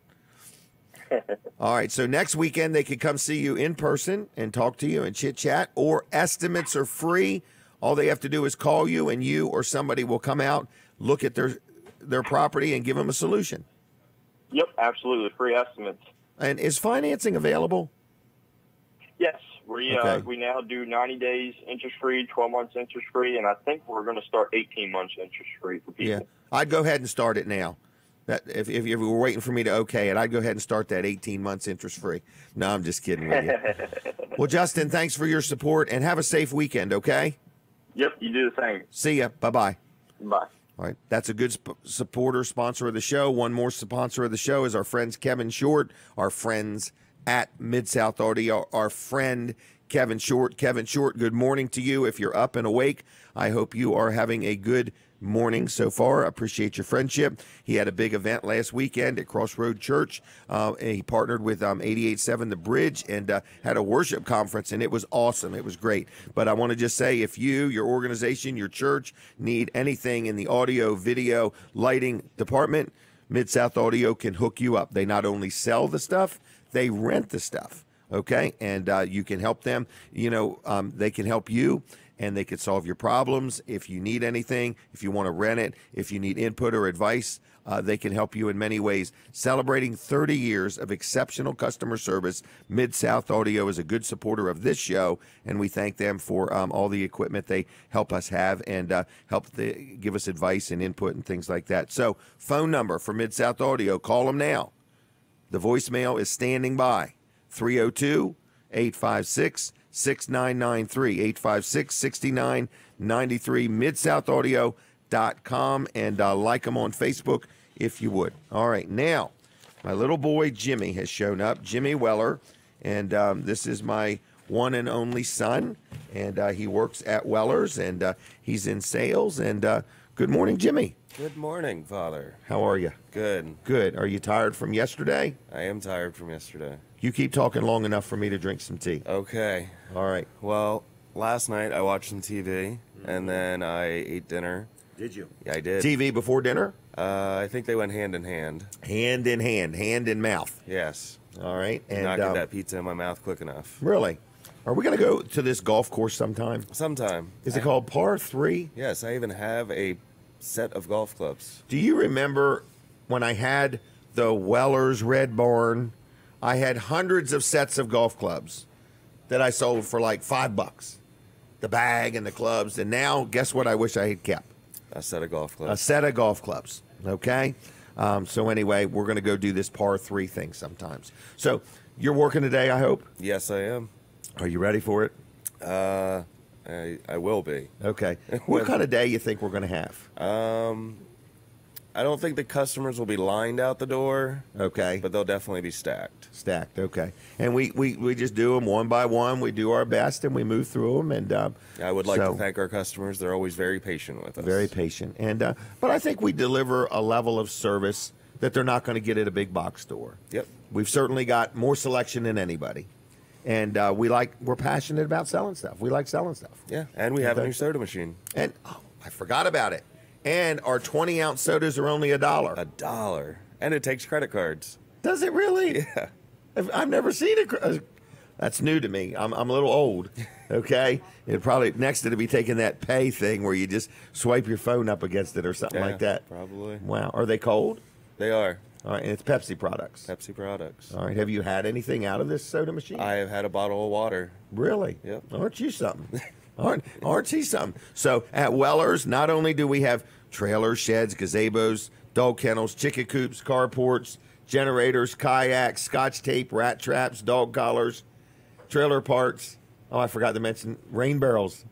All right, so next weekend they could come see you in person and talk to you and chit-chat, or estimates are free. All they have to do is call you, and you or somebody will come out, look at their property, and give them a solution. Yep, absolutely, free estimates. And is financing available? Yes, we now do 90 days interest-free, 12 months interest-free, and I think we're going to start 18 months interest-free for people. Yeah, I'd go ahead and start it now. That if you were waiting for me to okay it, I'd go ahead and start that 18 months interest-free. No, I'm just kidding with you. Well, Justin, thanks for your support, and have a safe weekend, okay? Yep, you do the same. See ya. Bye-bye. Bye. All right, that's a good sponsor of the show. One more sponsor of the show is our friends Kevin Short, our friends at Mid-South Audio, our friend Kevin Short. Kevin Short, good morning to you. If you're up and awake, I hope you are having a good morning so far. I appreciate your friendship. He had a big event last weekend at Crossroad Church. And he partnered with 88.7 The Bridge and had a worship conference, and it was awesome. It was great. But I want to just say, if you, your organization, your church need anything in the audio, video, lighting department, Mid-South Audio can hook you up. They not only sell the stuff, they rent the stuff. Okay, and you can help them. You know, they can help you. and they could solve your problems. If you need anything, if you want to rent it, if you need input or advice, they can help you in many ways. Celebrating 30 years of exceptional customer service, Mid-South Audio is a good supporter of this show, and we thank them for all the equipment they help us have and give us advice and input and things like that. So, phone number for Mid-South Audio, call them now. The voicemail is standing by, 302-856-6993, 856-6993, midsouthaudeo.com, and like them on Facebook if you would. All right, now, my little boy Jimmy has shown up, Jimmy Weller, and this is my one and only son, and he works at Weller's, and he's in sales, and good morning, Jimmy. Good morning, Father. How are you? Good. Good. Are you tired from yesterday? I am tired from yesterday. You keep talking long enough for me to drink some tea. Okay. All right. Well, last night I watched some TV, and then I ate dinner. Did you? Yeah, I did. TV before dinner? I think they went hand in hand. Hand in hand, hand in mouth. Yes. All right. Did not get that pizza in my mouth quick enough. Really? Are we going to go to this golf course sometime? Sometime. Is it called Par 3? Yes, I even have a set of golf clubs. Do you remember when I had the Weller's Red Barn? I had hundreds of sets of golf clubs that I sold for like $5. The bag and the clubs. And now, guess what I wish I had kept? A set of golf clubs. A set of golf clubs. Okay? So anyway, we're going to go do this Par 3 thing sometimes. So you're working today, I hope? Yes, I am. Are you ready for it? I will be. Okay. What kind of day you think we're going to have? I don't think the customers will be lined out the door. Okay. But they'll definitely be stacked. Stacked, okay. And we just do them one by one. We do our best, and we move through them. And I would like to thank our customers. They're always very patient with us. Very patient. And but I think we deliver a level of service that they're not going to get at a big box store. Yep. We've certainly got more selection than anybody. And we're passionate about selling stuff. We like selling stuff. Yeah, and we have a new soda machine. And I forgot about it. And our 20-ounce sodas are only $1. $1. And it takes credit cards. Does it really? Yeah. I've never seen it. That's new to me. I'm a little old. Okay? It probably next it'll be taking that pay thing where you just swipe your phone up against it or something like that. Probably. Wow. Are they cold? They are. All right, and it's Pepsi products. Pepsi products. All right. Have you had anything out of this soda machine? I have had a bottle of water. Really? Yep. Aren't you something? Aren't he something? So at Weller's, not only do we have trailers, sheds, gazebos, dog kennels, chicken coops, carports, generators, kayaks, scotch tape, rat traps, dog collars, trailer parks. Oh, I forgot to mention rain barrels.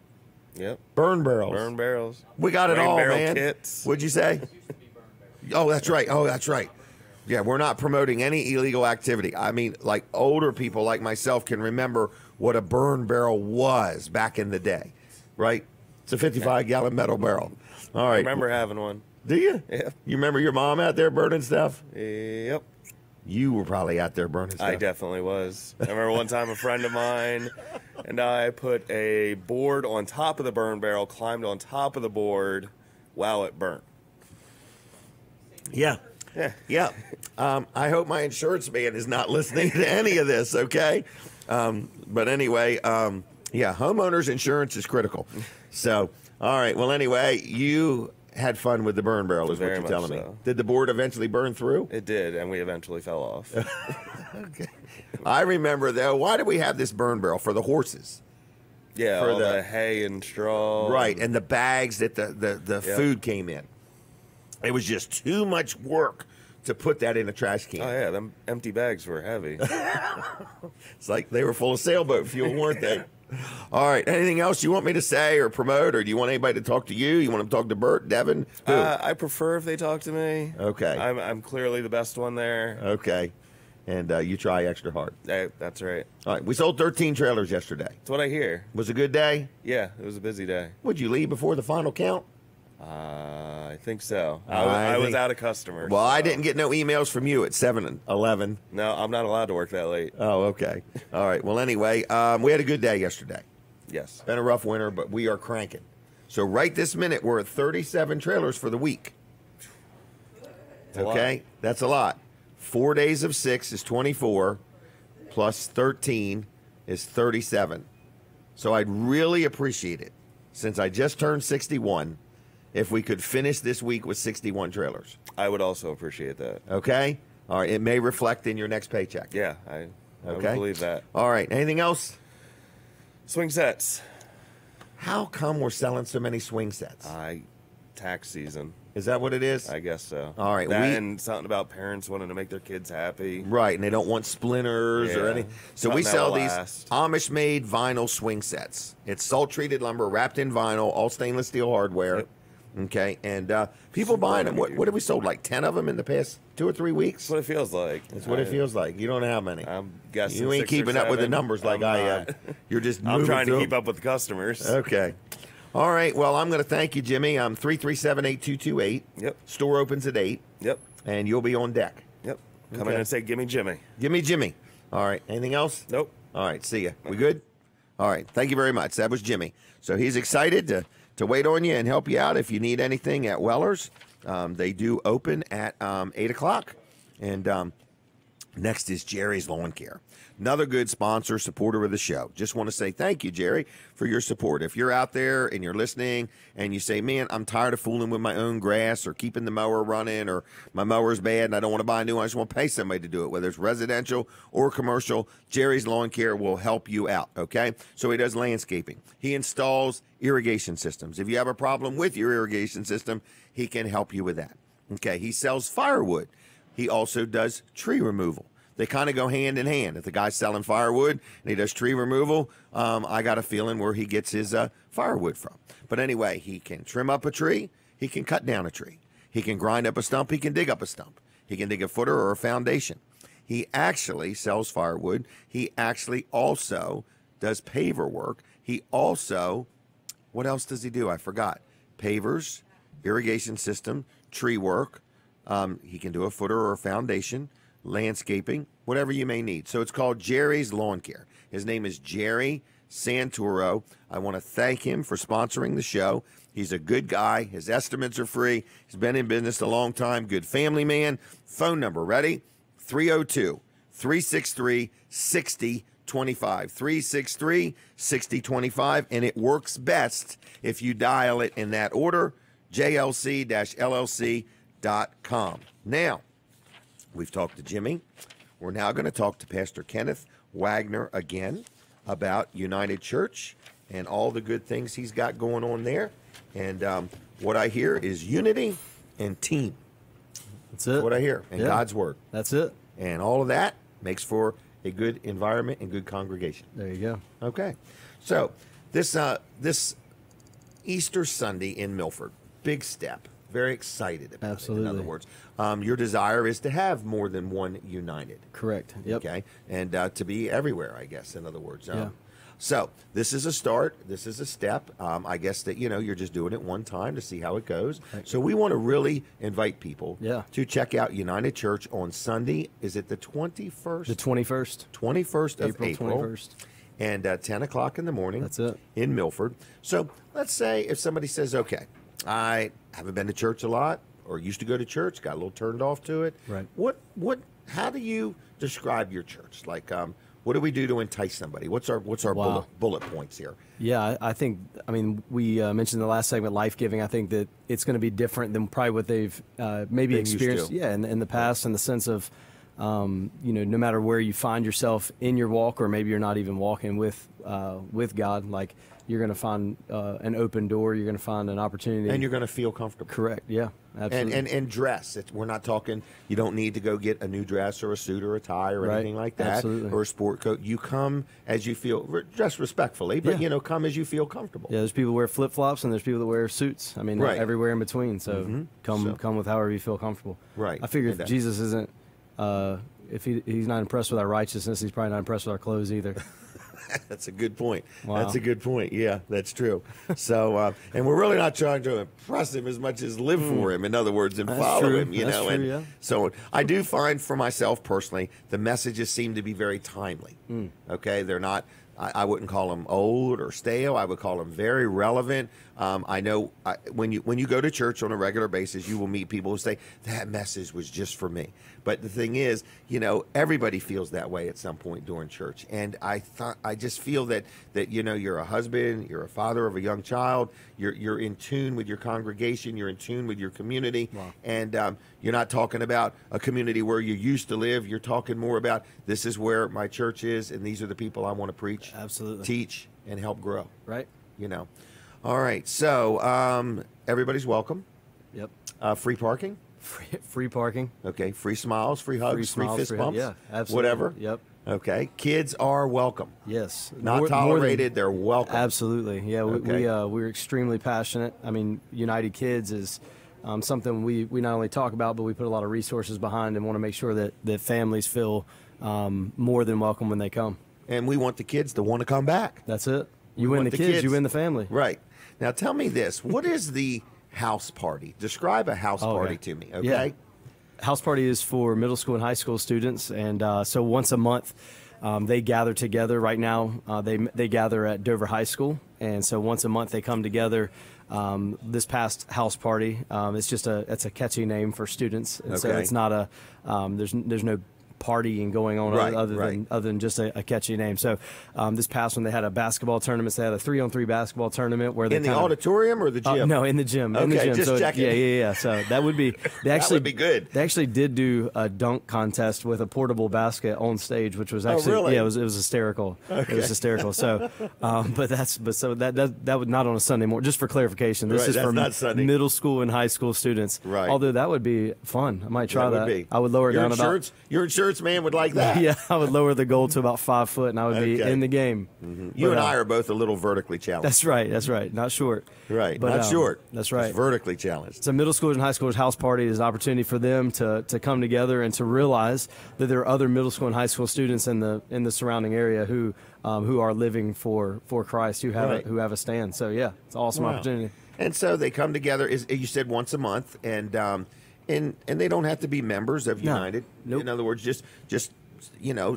Yep. Burn barrels. Burn barrels. We got it rain all, barrel man. Kits. What'd you say? Oh, that's right. Oh, that's right. Yeah, we're not promoting any illegal activity. I mean, like older people like myself can remember what a burn barrel was back in the day, right? It's a 55-gallon metal barrel. All right. I remember having one. Do you? Yeah. You remember your mom out there burning stuff? Yep. You were probably out there burning stuff. I definitely was. I remember one time a friend of mine and I put a board on top of the burn barrel, climbed on top of the board while it burnt. Yeah. Yeah. I hope my insurance man is not listening to any of this, okay? But anyway, yeah, homeowners insurance is critical. So, all right. Well, anyway, you had fun with the burn barrel is what you're telling me. Did the board eventually burn through? It did, and we eventually fell off. Okay. I remember, though, why did we have this burn barrel? For the horses. Yeah, for all the hay and straw. Right, and the bags that the food came in. It was just too much work to put that in a trash can. Oh, yeah, them empty bags were heavy. It's like they were full of sailboat fuel, weren't they? All right, anything else you want me to say or promote, or do you want anybody to talk to you? You want them to talk to Bert, Devin? Who? I prefer if they talk to me. Okay. I'm clearly the best one there. Okay. And you try extra hard. That's right. All right, we sold 13 trailers yesterday. That's what I hear. Was it a good day? Yeah, it was a busy day. Would you leave before the final count? I think so. I was out of customers. Well, so. I didn't get no emails from you at 7:11. No, I'm not allowed to work that late. Oh, okay. All right. Well, anyway, we had a good day yesterday. Yes. Been a rough winter, but we are cranking. So right this minute, we're at 37 trailers for the week. Okay? That's a lot. 4 days of 6 is 24, plus 13 is 37. So I'd really appreciate it since I just turned 61, if we could finish this week with 61 trailers. I would also appreciate that. Okay? All right. It may reflect in your next paycheck. Yeah, I would believe that. All right. Anything else? Swing sets. How come we're selling so many swing sets? Tax season. Is that what it is? I guess so. All right. And something about parents wanting to make their kids happy. Right, and they don't want splinters or anything. So we sell these Amish-made vinyl swing sets. It's salt-treated lumber wrapped in vinyl, all stainless steel hardware. Yep. Okay, and people buying them. What have we sold? Like 10 of them in the past 2 or 3 weeks? That's what it feels like. That's what it feels like. You don't know how many. I'm guessing you ain't keeping up with the numbers like I am. You're just I'm trying to keep up up with the customers. Okay. All right. Well, I'm going to thank you, Jimmy. 337-8228. Yep. Store opens at 8. Yep. And you'll be on deck. Yep. Come in and say, "Gimme Jimmy." Gimme Jimmy. All right. Anything else? Nope. All right. See ya. We good? All right. Thank you very much. That was Jimmy. So he's excited to wait on you and help you out if you need anything at Weller's. They do open at 8 o'clock. And next is Jerry's Lawn Care. Another good sponsor, supporter of the show. Just want to say thank you, Jerry, for your support. If you're out there and you're listening and you say, man, I'm tired of fooling with my own grass or keeping the mower running or my mower's bad and I don't want to buy a new one, I just want to pay somebody to do it, whether it's residential or commercial, Jerry's Lawn Care will help you out, okay? So he does landscaping. He installs irrigation systems. If you have a problem with your irrigation system, he can help you with that, okay? He sells firewood. He also does tree removal. They kind of go hand in hand. If the guy's selling firewood and he does tree removal, I got a feeling where he gets his firewood from. But anyway, he can trim up a tree. He can cut down a tree. He can grind up a stump. He can dig up a stump. He can dig a footer or a foundation. He actually sells firewood. He actually also does paver work. He also, what else does he do? I forgot. Pavers, irrigation system, tree work. He can do a footer or a foundation, landscaping, whatever you may need. So it's called Jerry's Lawn Care. His name is Jerry Santoro. I want to thank him for sponsoring the show. He's a good guy. His estimates are free. He's been in business a long time. Good family man. Phone number, ready? 302-363-6025. 363-6025. And it works best if you dial it in that order, jlc-llc.com. Now, we've talked to Jimmy. We're now going to talk to Pastor Kenneth Wagner again about United Church and all the good things he's got going on there. And what I hear is unity and team. That's it. That's what I hear. And God's Word. That's it. And all of that makes for a good environment and good congregation. There you go. Okay. So this Easter Sunday in Milford, big step. Very excited about Absolutely. it, in other words. Your desire is to have more than one United. Correct. Yep. Okay. And to be everywhere, I guess, in other words. Yeah. So this is a start. This is a step. I guess that, you're just doing it one time to see how it goes. Right. So we want to really invite people Yeah. to check out United Church on Sunday. Is it the 21st? The 21st. 21st of April. 21st. And 10 o'clock in the morning. That's it. In Milford. So let's say if somebody says, okay, I haven't been to church a lot or used to go to church, got a little turned off to it. Right. How do you describe your church? Like, what do we do to entice somebody? What's our Wow. bullet points here? Yeah, I think, we mentioned in the last segment, life-giving. I think that it's going to be different than probably what they've maybe Been used experienced to. in the past, in the sense of, no matter where you find yourself in your walk, or maybe you're not even walking with God, like, you're going to find an open door. You're going to find an opportunity. And you're going to feel comfortable. Correct, yeah, absolutely. And dress. We're not talking, you don't need to go get a new dress or a suit or a tie or Right. anything like that. Absolutely. Or a sport coat. You come as you feel, dress respectfully, but, Yeah. come as you feel comfortable. Yeah, there's people who wear flip-flops and there's people that wear suits. I mean, Right. everywhere in between. So come with however you feel comfortable. Right. I figure And if Jesus isn't, if he's not impressed with our righteousness, he's probably not impressed with our clothes either. That's a good point. Wow. That's a good point. Yeah, that's true. So, and we're really not trying to impress him as much as live for him, in other words, and That's follow true. him, That's know. true, And yeah. so I do find for myself personally, the messages seem to be very timely. Okay, they're not I wouldn't call them old or stale. I would call them very relevant. I know when you go to church on a regular basis, you will meet people who say, that message was just for me. But the thing is, everybody feels that way at some point during church. And I just feel that you're a husband, you're a father of a young child, you're in tune with your congregation, you're in tune with your community. Wow. And you're not talking about a community where you used to live. You're talking more about, this is where my church is, and these are the people I want to preach, absolutely, teach, and help grow. Right. All right. So everybody's welcome. Yep. Free parking. Free parking. Okay. Free smiles, free hugs, free fist bumps. Yeah, absolutely. Whatever. Yep. Okay. Kids are welcome. Yes. Not tolerated. They're welcome. Absolutely. Yeah. Okay. We're extremely passionate. I mean, United Kids is something we not only talk about, but we put a lot of resources behind and want to make sure that families feel more than welcome when they come. And we want the kids to want to come back. That's it. You win the kids, you win the family. Right. Now tell me this. What is the house party? Describe a house party to me, okay? Yeah. House party is for middle school and high school students, and so once a month they gather together. Right now they gather at Dover High School, and so once a month they come together. This past house party, it's a catchy name for students, and so it's not a there's no partying going on other than just a catchy name. So this past one, they had a basketball tournament. So they had a 3-on-3 basketball tournament where they in the auditorium or the gym? No, in the gym. Okay, in the gym. just so checking. Yeah. So that would be that would be good. They actually did do a dunk contest with a portable basket on stage, which was actually really? it was hysterical. Okay. It was hysterical. So that would not on a Sunday morning. Just for clarification, this is for middle school and high school students. Right. Although that would be fun. I might try that. I would lower it down about. Your insurance man would like that. Yeah, I would lower the goal to about 5 foot, and I would be in the game. Mm-hmm. You and I are both a little vertically challenged. That's right. Not short. Right, but, not short. That's right. Just vertically challenged. So middle schoolers and high schoolers house party is an opportunity for them to come together and to realize that there are other middle school and high school students in the surrounding area who are living for Christ, who have a stand. So yeah, it's an awesome opportunity. And so they come together. You said once a month, and they don't have to be members of United. Nope. In other words, just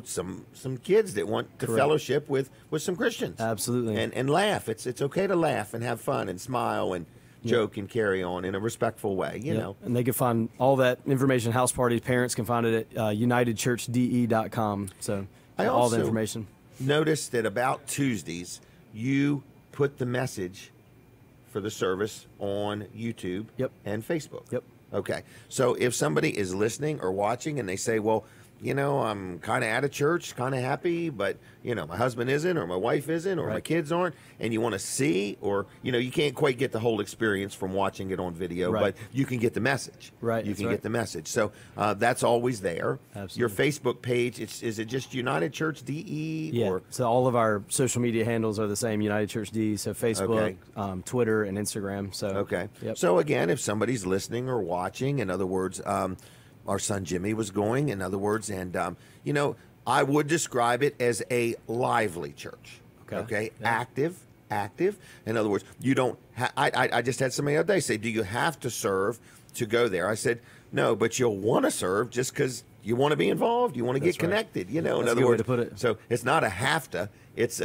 some kids that want to fellowship with some Christians. Absolutely. And laugh. It's okay to laugh and have fun and smile and joke and carry on in a respectful way, you know. And they can find all that information, house parties, parents can find it at unitedchurchde.com. So all the information. Notice that about Tuesdays, you put the message for the service on YouTube and Facebook. Yep. Okay. So if somebody is listening or watching and they say, well, I'm kind of out of church, kind of happy, but, my husband isn't, or my wife isn't, or my kids aren't, and you want to see, or, you can't quite get the whole experience from watching it on video, but you can get the message. Right. You can get the message. So that's always there. Absolutely. Your Facebook page, is it just United Church DE? Yeah. Or? So all of our social media handles are the same, United Church DE, so Facebook, Twitter, and Instagram. So okay. So again, if somebody's listening or watching, in other words, our son Jimmy was going, in other words, and I would describe it as a lively church. Okay. Yeah. Active. In other words, you don't. I just had somebody the other day say, "Do you have to serve to go there?" I said, "No, but you'll want to serve just because you want to be involved. You want to get connected. In other words, to put it. So it's not a have to. It's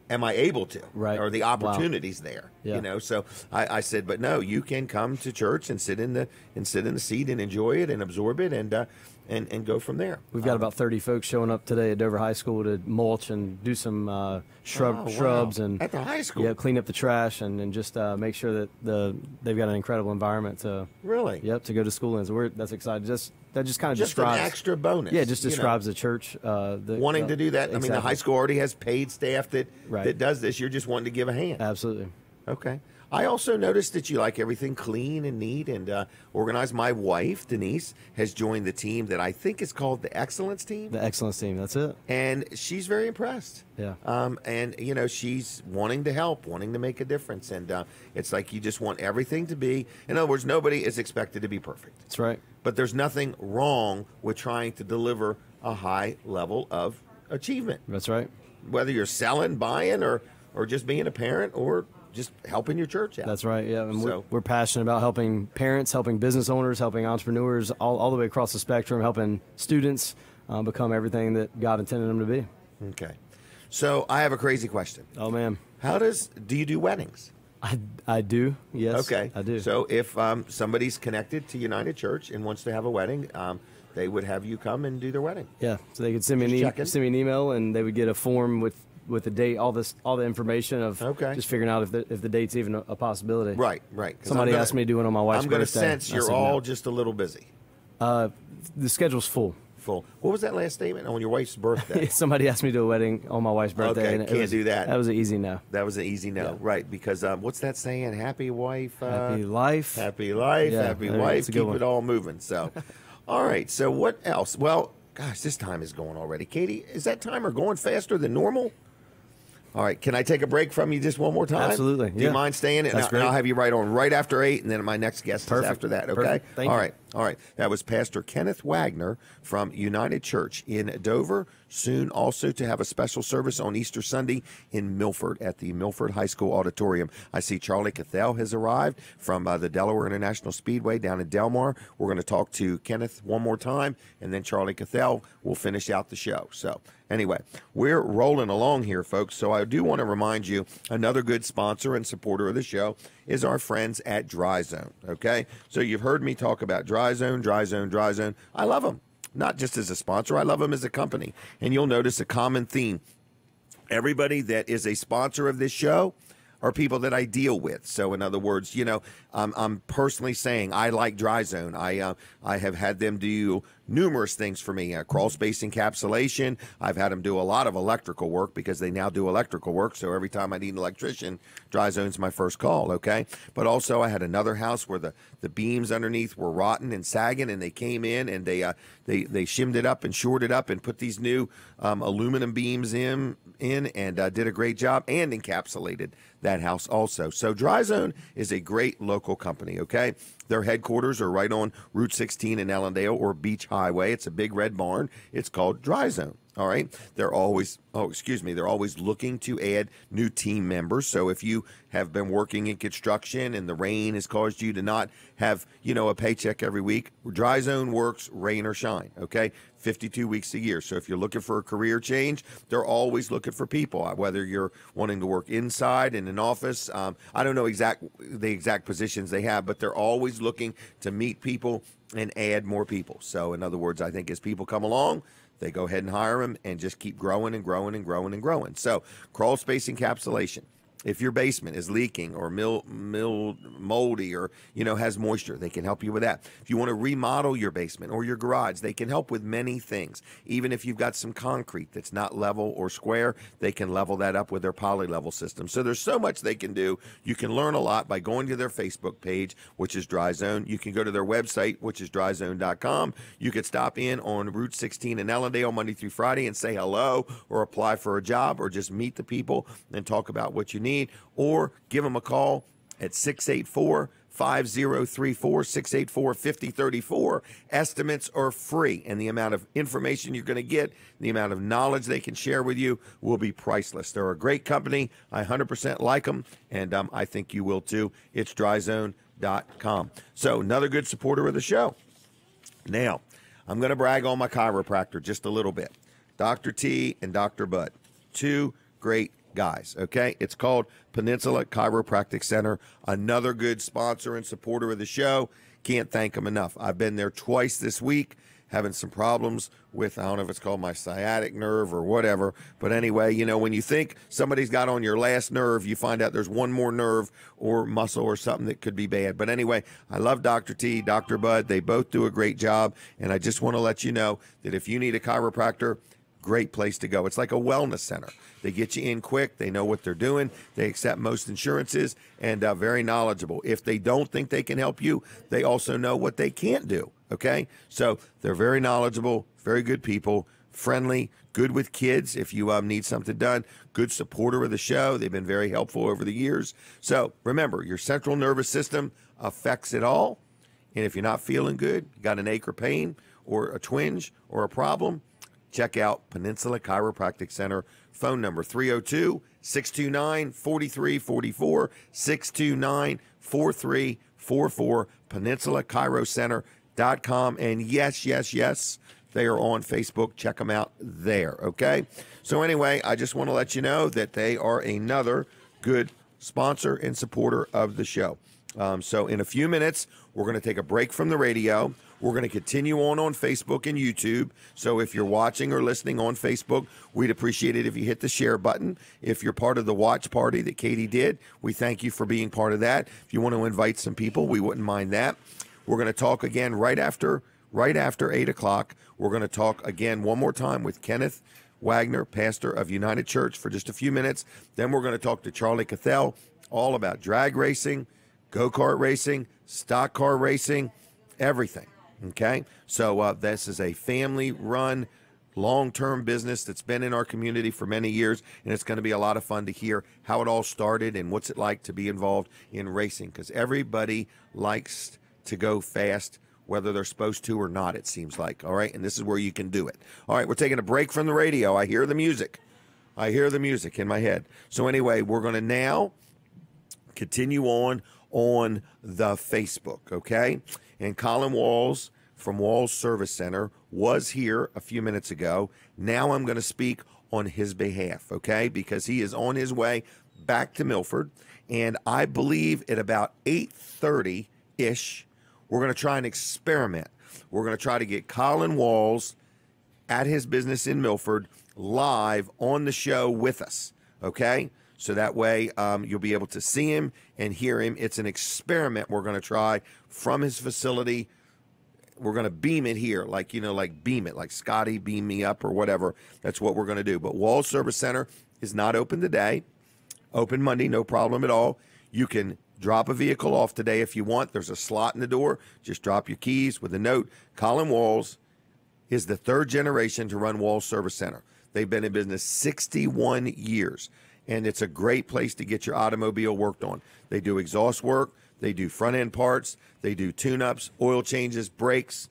am I able to? Right. Or the opportunities there? Yeah. So I said, but no, you can come to church and sit in the seat and enjoy it and absorb it and go from there. We've got about 30 folks showing up today at Dover High School to mulch and do some shrubs and at the high school. Yeah, clean up the trash and just make sure that they've got an incredible environment to really. Yep, to go to school in. So that's excited. That just kind of just describes an extra bonus. Yeah, just describes the church wanting to do that. Exactly. I mean, the high school already has paid staff that does this. You're just wanting to give a hand. Absolutely. Okay. I also noticed that you like everything clean and neat and organized. My wife, Denise, has joined the team that I think is called the Excellence Team. The Excellence Team, that's it. And she's very impressed. Yeah. And, she's wanting to help, wanting to make a difference. And it's like you just want everything to be, in other words, nobody is expected to be perfect. That's right. But there's nothing wrong with trying to deliver a high level of achievement. That's right. Whether you're selling, buying, or just being a parent or just helping your church out. That's right, yeah. And we're passionate about helping parents, helping business owners, helping entrepreneurs, all the way across the spectrum, helping students become everything that God intended them to be. Okay. So I have a crazy question. Oh, man. Do you do weddings? I do, yes. Okay. I do. So if somebody's connected to United Church and wants to have a wedding, they would have you come and do their wedding. Yeah, so they could send me an email, and they would get a form with the date, all the information of just figuring out if the date's even a possibility. Right. Somebody asked me to do it on my wife's birthday. I'm going to sense you're all just a little busy. The schedule's full. What was that last statement? On your wife's birthday? Somebody asked me to do a wedding on my wife's birthday. Okay, can't do that. That was an easy no. That was an easy no, Yeah. Right? Because what's that saying? Happy wife, happy life, happy life, yeah, happy wife. Keep one. it all moving. So, all right. So what else? Well, gosh, this time is going already. Katie, is that timer going faster than normal? All right, can I take a break from you just one more time? Absolutely. Do you mind staying? That's great. And I'll have you right on right after 8, and then my next guest is after that, okay? Perfect. Thank you. All right. That was Pastor Kenneth Wagner from United Church in Dover. Soon also to have a special service on Easter Sunday in Milford at the Milford High School Auditorium. I see Charlie Cathell has arrived from the Delaware International Speedway down in Delmarva. We're going to talk to Kenneth one more time, and then Charlie Cathell will finish out the show. So anyway, we're rolling along here, folks. So I do want to remind you, another good sponsor and supporter of the show is our friends at Dry Zone, okay? So you've heard me talk about Dry Zone. I love them. Not just as a sponsor, I love them as a company. And you'll notice a common theme. Everybody that is a sponsor of this show are people that I deal with. So in other words, I'm personally saying I like Dry Zone. I have had them do numerous things for me. Crawl space encapsulation. I've had them do a lot of electrical work because they now do electrical work. So every time I need an electrician, Dry Zone's my first call, okay? But also I had another house where the beams underneath were rotten and sagging, and they came in and they shimmed it up and shored it up and put these new aluminum beams in and did a great job and encapsulated that house also. So Dry Zone is a great local company, okay? Their headquarters are right on Route 16 in Ellendale or Beach Highway. It's a big red barn. It's called Dry Zone. All right. They're always looking to add new team members. So if you have been working in construction and the rain has caused you to not have, a paycheck every week, Dry Zone works rain or shine. Okay. 52 weeks a year. So if you're looking for a career change, they're always looking for people, whether you're wanting to work inside in an office. I don't know the exact positions they have, but they're always looking to meet people and add more people. So in other words, I think as people come along, they go ahead and hire them and just keep growing and growing and growing and growing. So crawl space encapsulation. If your basement is leaking or moldy or, has moisture, they can help you with that. If you want to remodel your basement or your garage, they can help with many things. Even if you've got some concrete that's not level or square, they can level that up with their poly-level system. So there's so much they can do. You can learn a lot by going to their Facebook page, which is Dry Zone. You can go to their website, which is dryzone.com. You could stop in on Route 16 in Ellendale Monday through Friday and say hello or apply for a job or just meet the people and talk about what you need, or give them a call at 684-5034, 684-5034. Estimates are free, and the amount of information you're going to get, the amount of knowledge they can share with you will be priceless. They're a great company. I 100% like them, and I think you will too. It's dryzone.com. So another good supporter of the show. Now, I'm going to brag on my chiropractor just a little bit. Dr. T and Dr. Bud, two great guys, okay? It's called Peninsula Chiropractic Center, another good sponsor and supporter of the show. Can't thank them enough. I've been there twice this week, having some problems with, I don't know if it's called my sciatic nerve or whatever, but anyway, when you think somebody's got on your last nerve, you find out there's one more nerve or muscle or something that could be bad. But anyway, I love Dr. T, Dr. Bud. They both do a great job, and I just want to let you know that if you need a chiropractor, great place to go. It's like a wellness center. They get you in quick. They know what they're doing. They accept most insurances and very knowledgeable. If they don't think they can help you, they also know what they can't do. Okay? So they're very knowledgeable, very good people, friendly, good with kids if you need something done, good supporter of the show. They've been very helpful over the years. So remember, your central nervous system affects it all. And if you're not feeling good, you got an ache or pain or a twinge or a problem, check out Peninsula Chiropractic Center. Phone number 302-629-4344, 629-4344, PeninsulaChiroCenter.com. And yes, They are on Facebook. Check them out there, okay? So anyway, I just want to let you know that they are another good sponsor and supporter of the show. So in a few minutes, we're going to take a break from the radio. We're going to continue on Facebook and YouTube. So if you're watching or listening on Facebook, we'd appreciate it if you hit the share button. If you're part of the watch party that Katie did, we thank you for being part of that. If you want to invite some people, we wouldn't mind that. We're going to talk again right after 8 o'clock. We're going to talk again one more time with Kenneth Wagner, pastor of United Church, for just a few minutes. Then we're going to talk to Charlie Cathell all about drag racing, go-kart racing, stock car racing, everything. Okay, so this is a family-run, long-term business that's been in our community for many years, and it's going to be a lot of fun to hear how it all started and what's it like to be involved in racing, because everybody likes to go fast, whether they're supposed to or not, it seems like. All right, and this is where you can do it. All right, we're taking a break from the radio. I hear the music. I hear the music in my head. So anyway, we're going to now continue on the Facebook, okay? And Colin Walls from Walls Service Center was here a few minutes ago. Now I'm going to speak on his behalf, okay? Because he is on his way back to Milford. And I believe at about 8:30-ish, we're going to try an experiment. We're going to try to get Colin Walls at his business in Milford live on the show with us, okay? So that way you'll be able to see him and hear him. It's an experiment we're going to try from his facility. We're going to beam it here, like beam it, like Scotty beam me up or whatever. That's what we're going to do. But Walls Service Center is not open today. Open Monday, no problem at all. You can drop a vehicle off today if you want. There's a slot in the door. Just drop your keys with a note. Colin Walls is the third generation to run Walls Service Center. They've been in business 61 years. And it's a great place to get your automobile worked on. They do exhaust work. They do front-end parts. They do tune-ups, oil changes, brakes,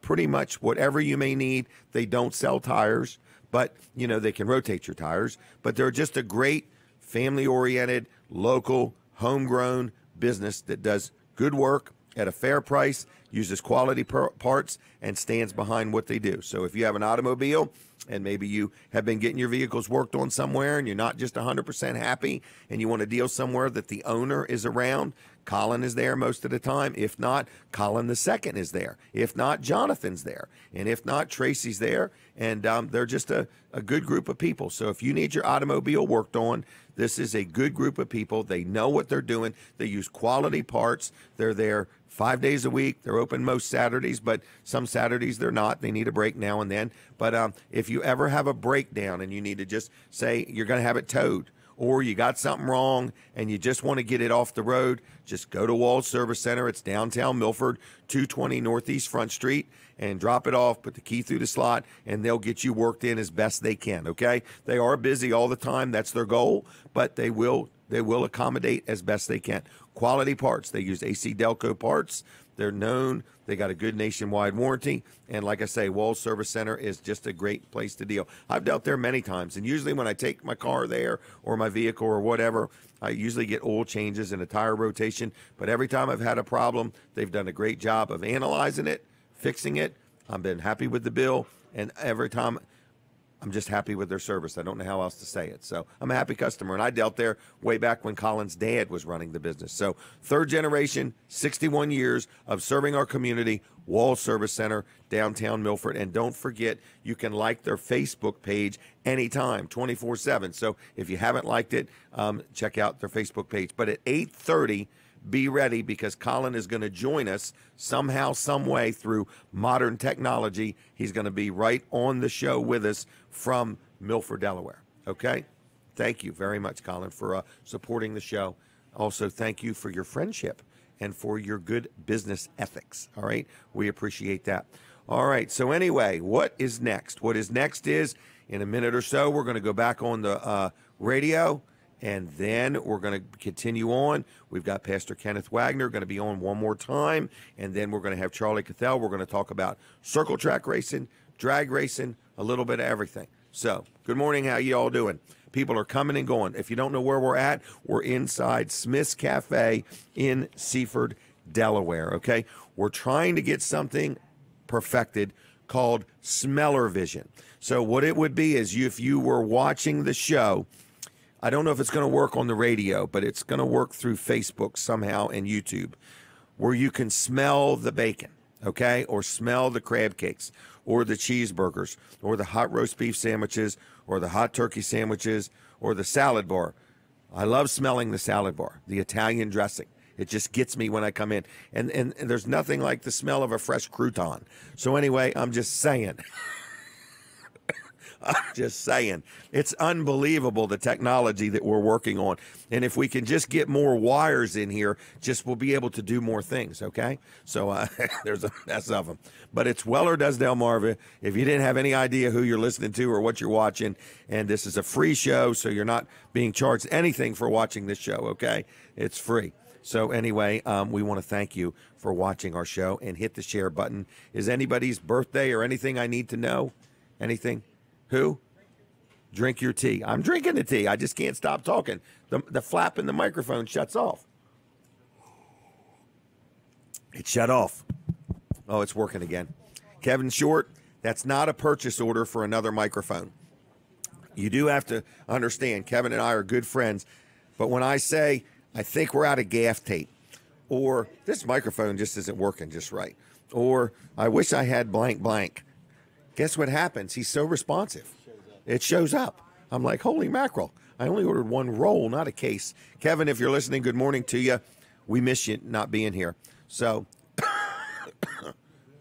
pretty much whatever you may need. They don't sell tires, but, they can rotate your tires. But they're just a great family-oriented, local, homegrown business that does good work at a fair price, uses quality parts, and stands behind what they do. So if you have an automobile and maybe you have been getting your vehicles worked on somewhere and you're not just 100% happy and you want to deal somewhere that the owner is around, Colin is there most of the time. If not, Colin the second is there. If not, Jonathan's there. And if not, Tracy's there. And they're just a good group of people. So if you need your automobile worked on, this is a good group of people. They know what they're doing. They use quality parts. They're there 5 days a week. They're open most Saturdays, but some Saturdays they're not. They need a break now and then. But if you ever have a breakdown and you need to just say you're going to have it towed, or you got something wrong and you just want to get it off the road, just go to Walls Service Center. It's downtown Milford, 220 Northeast Front Street, and drop it off, put the key through the slot, and they'll get you worked in as best they can, okay? They are busy all the time. That's their goal, but they will accommodate as best they can. Quality parts. They use AC Delco parts. They're known. They got a good nationwide warranty. And like I say, Walls Service Center is just a great place to deal. I've dealt there many times. And usually when I take my car there or my vehicle or whatever, I usually get oil changes and a tire rotation. But every time I've had a problem, they've done a great job of analyzing it, fixing it. I've been happy with the bill. And every time I'm just happy with their service. I don't know how else to say it. So I'm a happy customer. And I dealt there way back when Colin's dad was running the business. So third generation, 61 years of serving our community, Walls Service Center, downtown Milford. And don't forget, you can like their Facebook page anytime, 24/7. So if you haven't liked it, check out their Facebook page. But at 8:30, be ready, because Colin is going to join us somehow, some way through modern technology. He's going to be right on the show with us from Milford, Delaware. Okay? Thank you very much, Colin, for supporting the show. Also, thank you for your friendship and for your good business ethics. All right? We appreciate that. All right. So anyway, what is next? What is next is, in a minute or so, we're going to go back on the radio. And then we're going to continue on. We've got Pastor Kenneth Wagner going to be on one more time. And then we're going to have Charlie Cathell. We're going to talk about circle track racing, drag racing, a little bit of everything. So, good morning. How you all doing? People are coming and going. If you don't know where we're at, we're inside Smith's Cafe in Seaford, Delaware, okay? We're trying to get something perfected called Smeller Vision. So what it would be is if you were watching the show, I don't know if it's going to work on the radio, but it's going to work through Facebook somehow and YouTube, where you can smell the bacon, okay, or smell the crab cakes, or the cheeseburgers, or the hot roast beef sandwiches, or the hot turkey sandwiches, or the salad bar. I love smelling the salad bar, the Italian dressing. It just gets me when I come in. And there's nothing like the smell of a fresh crouton. So anyway, I'm just saying. I'm just saying. It's unbelievable, the technology that we're working on. And if we can just get more wires in here, we'll be able to do more things, okay? So there's a mess of them. But it's Weller Does Delmarva. If you didn't have any idea who you're listening to or what you're watching, and this is a free show, so you're not being charged anything for watching this show, okay? It's free. So anyway, we want to thank you for watching our show, and hit the share button. Is anybody's birthday or anything I need to know? Anything? Who? Drink your tea. I'm drinking the tea. I just can't stop talking. The flap in the microphone shuts off. It shut off. Oh, it's working again. Kevin Short, that's not a purchase order for another microphone. You do have to understand, Kevin and I are good friends, but when I say I think we're out of gaff tape, or this microphone just isn't working just right, or I wish I had blank blank, guess what happens? He's so responsive. It shows up. I'm like, holy mackerel. I only ordered one roll, not a case. Kevin, if you're listening, good morning to you. We miss you not being here. So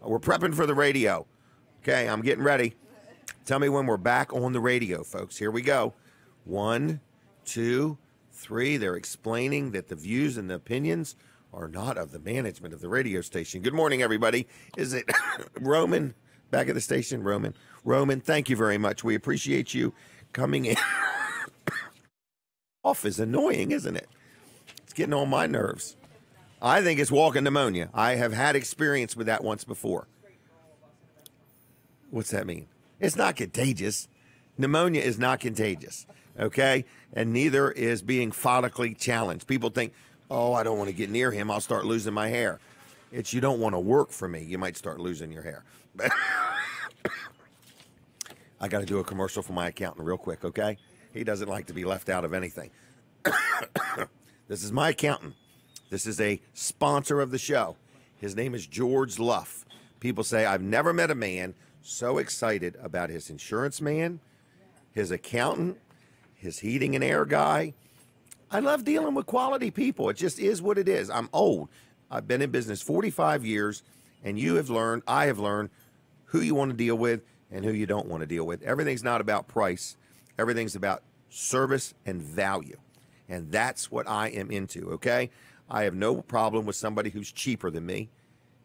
we're prepping for the radio. Okay, I'm getting ready. Tell me when we're back on the radio, folks. Here we go. 1, 2, 3. They're explaining that the views and the opinions are not of the management of the radio station. Good morning, everybody. Is it Roman? Back at the station, Roman. Roman, thank you very much. We appreciate you coming in. Off is annoying, isn't it? It's getting on my nerves. I think it's walking pneumonia. I have had experience with that once before. What's that mean? It's not contagious. Pneumonia is not contagious, okay? And neither is being follically challenged. People think, oh, I don't want to get near him. I'll start losing my hair. It's you don't want to work for me. You might start losing your hair. I got to do a commercial for my accountant real quick, okay? He doesn't like to be left out of anything. This is my accountant. This is a sponsor of the show. His name is George Luff. People say, I've never met a man so excited about his insurance man, his accountant, his heating and air guy. I love dealing with quality people. It just is what it is. I'm old. I've been in business 45 years, and I have learned who you want to deal with and who you don't want to deal with. Everything's not about price. Everything's about service and value. And that's what I am into, okay? I have no problem with somebody who's cheaper than me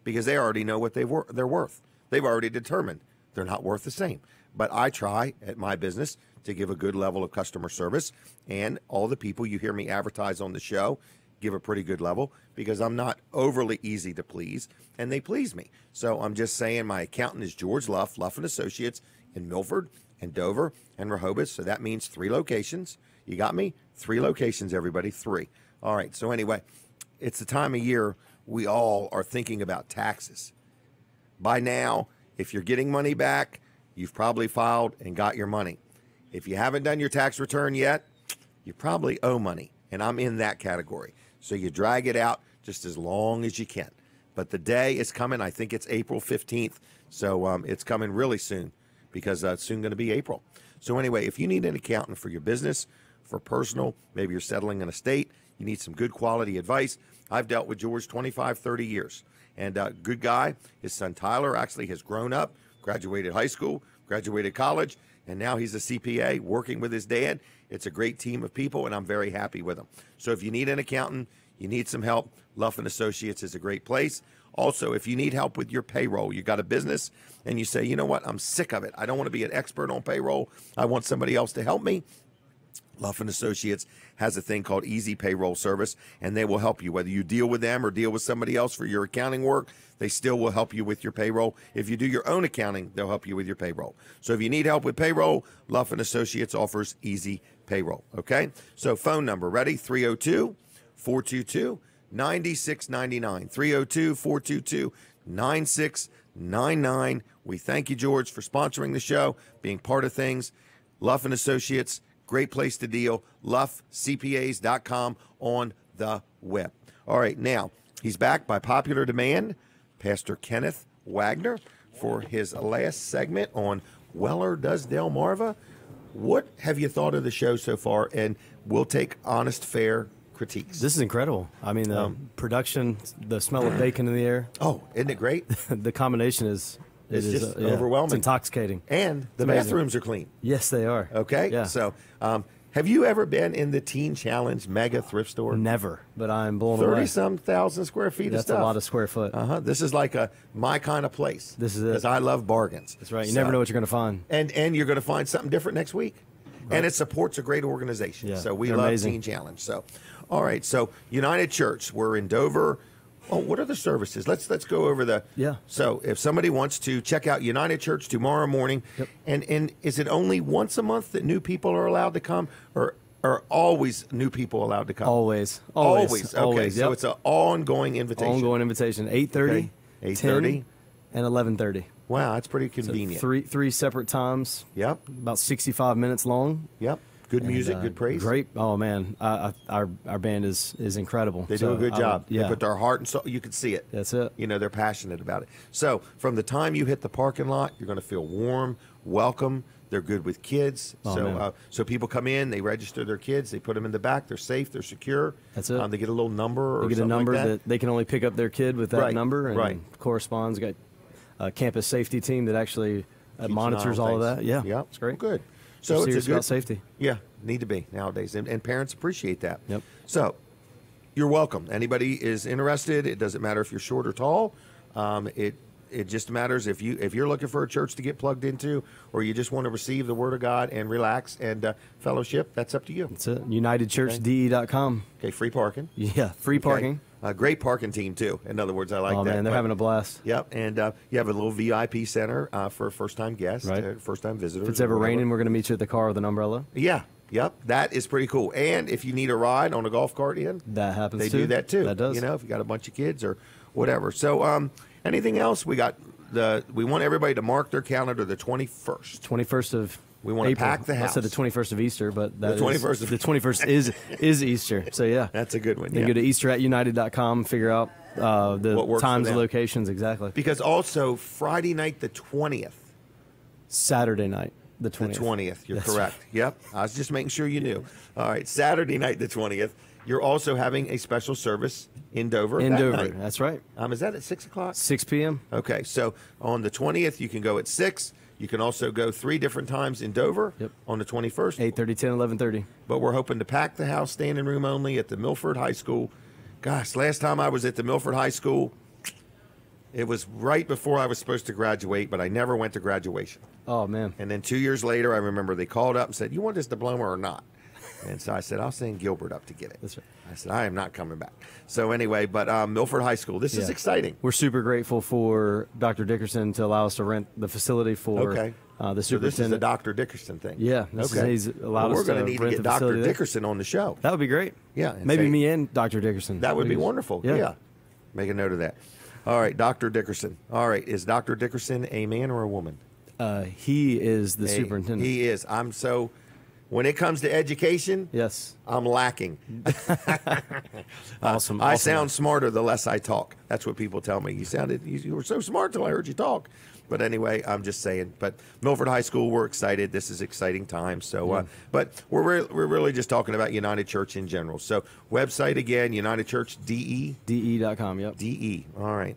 because they already know what they're worth. They've already determined they're not worth the same. But I try at my business to give a good level of customer service, and all the people you hear me advertise on the show give a pretty good level because I'm not overly easy to please, and they please me. So I'm just saying my accountant is George Luff, Luff & Associates in Milford and Dover and Rehoboth. So that means 3 locations. You got me? 3 locations, everybody, 3. All right, so anyway, it's the time of year we all are thinking about taxes. By now, if you're getting money back, you've probably filed and got your money. If you haven't done your tax return yet, you probably owe money, and I'm in that category. So you drag it out just as long as you can. But the day is coming. I think it's April 15th. So it's coming really soon because it's soon going to be April. So anyway, if you need an accountant for your business, for personal, maybe you're settling an estate, you need some good quality advice. I've dealt with George 25, 30 years. And good guy. His son Tyler actually has grown up, graduated high school, graduated college, and now he's a CPA working with his dad. It's a great team of people, and I'm very happy with them. So if you need an accountant, you need some help, Luff & Associates is a great place. Also, if you need help with your payroll, you got a business, and you say, you know what, I'm sick of it. I don't want to be an expert on payroll. I want somebody else to help me. Luff & Associates has a thing called Easy Payroll Service, and they will help you. Whether you deal with them or deal with somebody else for your accounting work, they still will help you with your payroll. If you do your own accounting, they'll help you with your payroll. So if you need help with payroll, Luff & Associates offers Easy Payroll, okay? So phone number, ready? 302-422-9699. 302-422-9699. 99. We thank you, George, for sponsoring the show, being part of things. Luff & Associates, great place to deal. LuffCPAs.com on the web. All right, now, he's back by popular demand, Pastor Kenneth Wagner, for his last segment on Weller Does Delmarva. What have you thought of the show so far? And we'll take honest, fair critiques. This is incredible. I mean, the production, the smell of bacon in the air. Oh, isn't it great? The combination is just overwhelming. It's intoxicating. And the bathrooms are clean. Yes, they are. Okay. Yeah. So, have you ever been in the Teen Challenge mega thrift store? Never, but I'm blown away. 30-some thousand square feet of stuff. That's a lot of square foot. This is like my kind of place. This is it. Because I love bargains. That's right. You never know what you're going to find. And you're going to find something different next week. Right. And it supports a great organization. Yeah, so we love amazing. Teen Challenge. So, all right. So United Church, we're in Dover. Oh, what are the services? Let's go over the. Yeah. So if somebody wants to check out United Church tomorrow morning, yep. and is it only once a month that new people are allowed to come, or are always new people allowed to come? Always. Okay. Yep. So it's an ongoing invitation. Ongoing invitation. 8:30, Okay. 8:30, and 11:30. Wow, that's pretty convenient. So three separate times. Yep. About 65 minutes long. Yep. Good music, good praise. Great. Oh man, our band is incredible. They do a good job. Yeah. They put their heart and soul. You can see it. That's it. You know, they're passionate about it. So from the time you hit the parking lot, you're going to feel warm, welcome. They're good with kids. So people come in, they register their kids, they put them in the back. They're safe, they're secure. That's it. They get a little number or they get a number like that. they can only pick up their kid with that number, and right. corresponds. Got a campus safety team that actually monitors all of that. Yeah, Yep. it's great. Good. So So serious it's a good about safety. Yeah, need to be nowadays, and parents appreciate that. Yep. So you're welcome. Anybody is interested. It doesn't matter if you're short or tall. It just matters if you're looking for a church to get plugged into, or you just want to receive the Word of God and relax and fellowship. That's up to you. That's it. UnitedChurchDE.com. Okay, free parking. Yeah, free parking. Great parking team too. In other words, I like that. Oh man, they're having a blast. Yep, and you have a little VIP center for first-time guests, Right. First-time visitors. If it's ever raining, we're going to meet you at the car with an umbrella. Yeah. Yep, that is pretty cool. And if you need a ride on a golf cart in, That happens they too. do that too. That does. You know, if you got a bunch of kids or whatever. So, anything else? We want everybody to mark their calendar the 21st. 21st of We want to April. pack the house. I said the 21st of Easter, but that The 21st of- the 21st is Easter. So yeah, That's a good one. then Yeah. go to Easter@united.com, figure out the What works for times and them. locations exactly. Because also Friday night the 20th. Saturday night, the The 20th. 20th. You're That's correct. Yep. I was just making sure you knew. All right. Saturday night the 20th. You're also having a special service in Dover. In that Dover, night. that's right. Is that at 6 o'clock? 6 p.m. Okay, so on the 20th, you can go at 6. You can also go 3 different times in Dover. Yep. On the 21st. 8:30, 10, 11:30. But we're hoping to pack the house, standing room only, at the Milford High School. Gosh, last time I was at the Milford High School, it was right before I was supposed to graduate, but I never went to graduation. Oh man, And then 2 years later, I remember they called up and said, "You want this diploma or not?" And so I said, "I'll send Gilbert up to get it." That's right. I said, "I am not coming back." So anyway, but Milford High School, this is Yeah. exciting. We're super grateful for Dr. Dickerson to allow us to rent the facility for Okay. The So this is superintendent. the Dr. Dickerson thing. Yeah, he's allowed Well, us we're going to to need to rent get the Dr. facility there. Dickerson on the show. That would be great. Yeah, and maybe say- me and Dr. Dickerson. That would be wonderful. Yeah. Make a note of that. All right, Dr. Dickerson. All right, is Dr. Dickerson a man or a woman? He is the superintendent. He is. When it comes to education, Yes. I'm lacking. Awesome. I awesome. sound smarter the less I talk. That's what people tell me. You were so smart till I heard you talk. But anyway, I'm just saying. But Milford High School, we're excited. This is exciting time. So, but we're really just talking about United Church in general. So, website again, United Church DE. DE.com. Yep. DE. All right.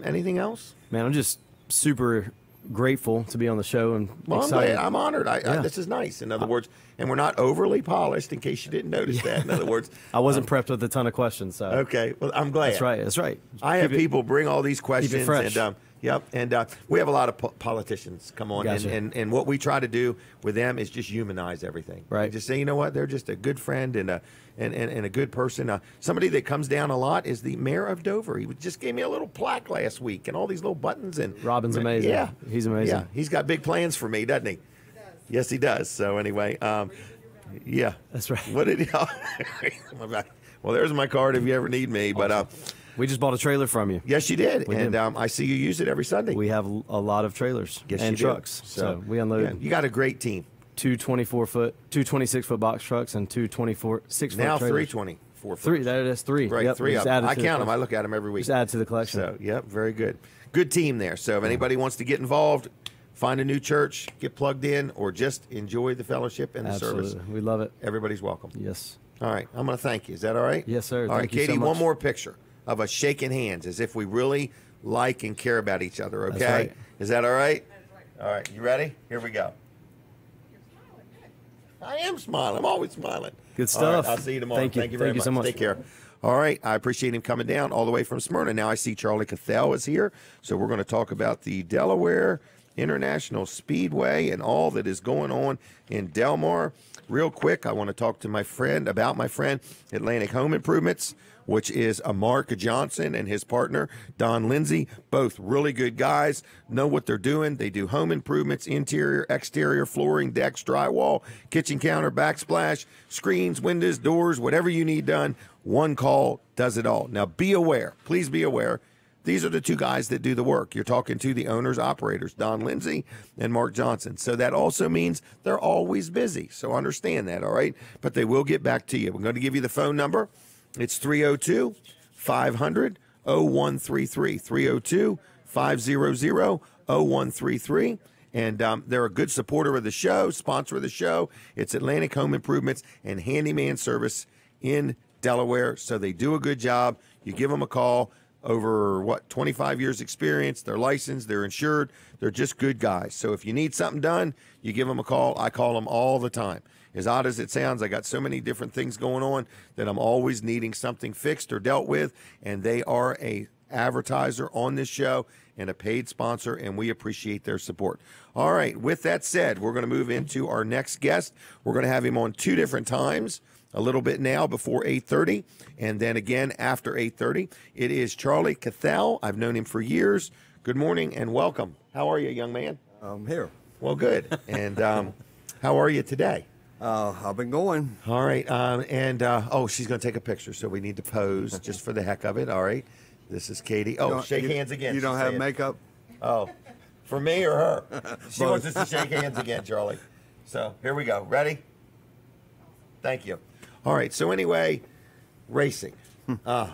Anything else? Man, I'm just super grateful to be on the show and Well, excited. I'm honored. This is nice. In other words, and we're not overly polished. In case you didn't notice that. In other words, I wasn't prepped with a ton of questions. So. okay. Well, I'm glad. That's right. That's right. I have Keep it- people bring all these questions, fresh. and we have a lot of politicians come on, Gotcha. and what we try to do with them is just humanize everything. Right. And just say, you know what, they're just a good friend and a good person. Somebody that comes down a lot is the mayor of Dover. He just gave me a little plaque last week and all these little buttons. And Robin's amazing. Yeah, He's amazing. Yeah, he's got big plans for me, doesn't he? Yes, he does. So anyway, yeah, That's right. What did he? Well, there's my card if you ever need me. But We just bought a trailer from you. Yes, you did. I see you use it every Sunday. We have a lot of trailers and trucks. So we unload. Yeah, you got a great team. Two 26-foot box trucks and two 6-foot now trailers. 3 24-foot. That's three. Right, yep, 3 of them. I count them. I look at them every week. Just add to the collection. So, yep, very good. Good team there. So if anybody wants to get involved, find a new church, get plugged in, or just enjoy the fellowship and the service. We love it. Everybody's welcome. Yes. All right. I'm going to thank you. Is that all right? Yes, sir. All right, Thank you Katie, so much. one more picture of us shaking hands as if we really like and care about each other, okay? That's right. Is that all right? All right. You ready? Here we go. I am smiling. I'm always smiling. Good stuff. All right, I'll see you tomorrow. Thank you very much. so much. Take care. All right. I appreciate him coming down all the way from Smyrna. Now I see Charlie Cathell is here. So we're going to talk about the Delaware International Speedway and all that is going on in Delmar. Real quick, I want to talk to my friend, Atlantic Home Improvements, which is Mark Johnson and his partner, Don Lindsay. Both really good guys, know what they're doing. They do home improvements, interior, exterior, flooring, decks, drywall, kitchen counter, backsplash, screens, windows, doors, whatever you need done. One call does it all. Now, be aware. Please be aware. These are the two guys that do the work. You're talking to the owners, operators, Don Lindsay and Mark Johnson. So that also means they're always busy. So understand that, all right? But they will get back to you. We're going to give you the phone number. It's 302-500-0133, 302-500-0133. And they're a good supporter of the show, sponsor of the show. It's Atlantic Home Improvements and Handyman Service in Delaware. So they do a good job. You give them a call. Over 25 years experience. They're licensed, they're insured, they're just good guys. So if you need something done, you give them a call. I call them all the time. As odd as it sounds, I got so many different things going on that I'm always needing something fixed or dealt with, and they are a advertiser on this show and a paid sponsor, and we appreciate their support. All right, with that said, we're going to move into our next guest. We're going to have him on 2 different times. A little bit now before 8:30, and then again after 8:30. It is Charlie Cathell. I've known him for years. Good morning and welcome. How are you, young man? I'm here. Well, good. And how are you today? I've been going. All right. She's going to take a picture, so we need to pose just for the heck of it. All right. This is Katie. Oh, shake hands again. You don't have makeup? Oh, for me or her? She wants us to shake hands again, Charlie. So here we go. Ready? Thank you. All right, so anyway, racing.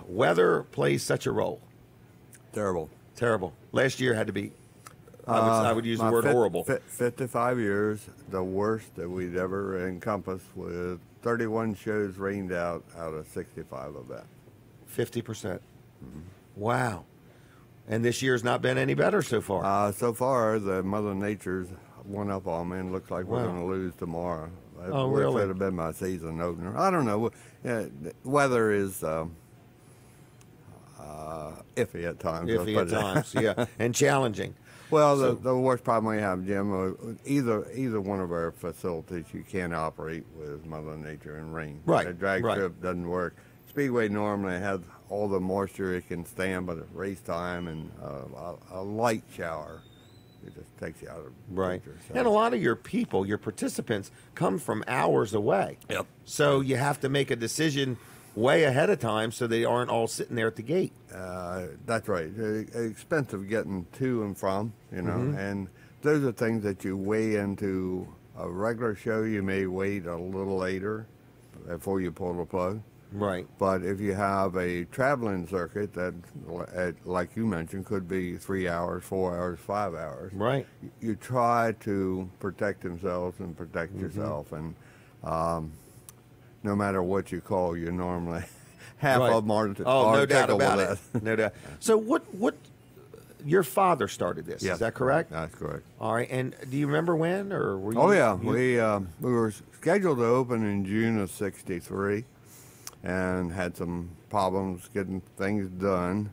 Weather plays such a role. Terrible. Last year had to be, I would use the word horrible. 55 years, the worst that we'd ever encompassed, with 31 shows rained out of 65 of that. 50%. Mm-hmm. Wow. And this year's not been any better so far. So far, the Mother Nature's one up on me, and looks like we're going to lose tomorrow. Oh, really? That would have been my season opener. I don't know. The weather is iffy at times. Yeah, and challenging. Well, the worst problem we have, Jim, either one of our facilities, you can't operate with Mother Nature and rain. Right. The drag strip doesn't work. Speedway normally has all the moisture it can stand, but at race time and a light shower, it just takes you out of picture. So. And a lot of your people, your participants, come from hours away. Yep. So you have to make a decision way ahead of time so they aren't all sitting there at the gate. That's right. Expensive getting to and from, and those are things that you weigh into a regular show. You may wait a little later before you pull the plug. Right. But if you have a traveling circuit that, like you mentioned, could be 3 hours, 4 hours, 5 hours. Right. You try to protect themselves and protect yourself. And no matter what you call, you normally half of them are no doubt about it. That. No doubt. So what your father started this, yes, is that correct? That's correct. All right. And do you remember when, or were you? Oh, yeah. We were scheduled to open in June of '63. And had some problems getting things done,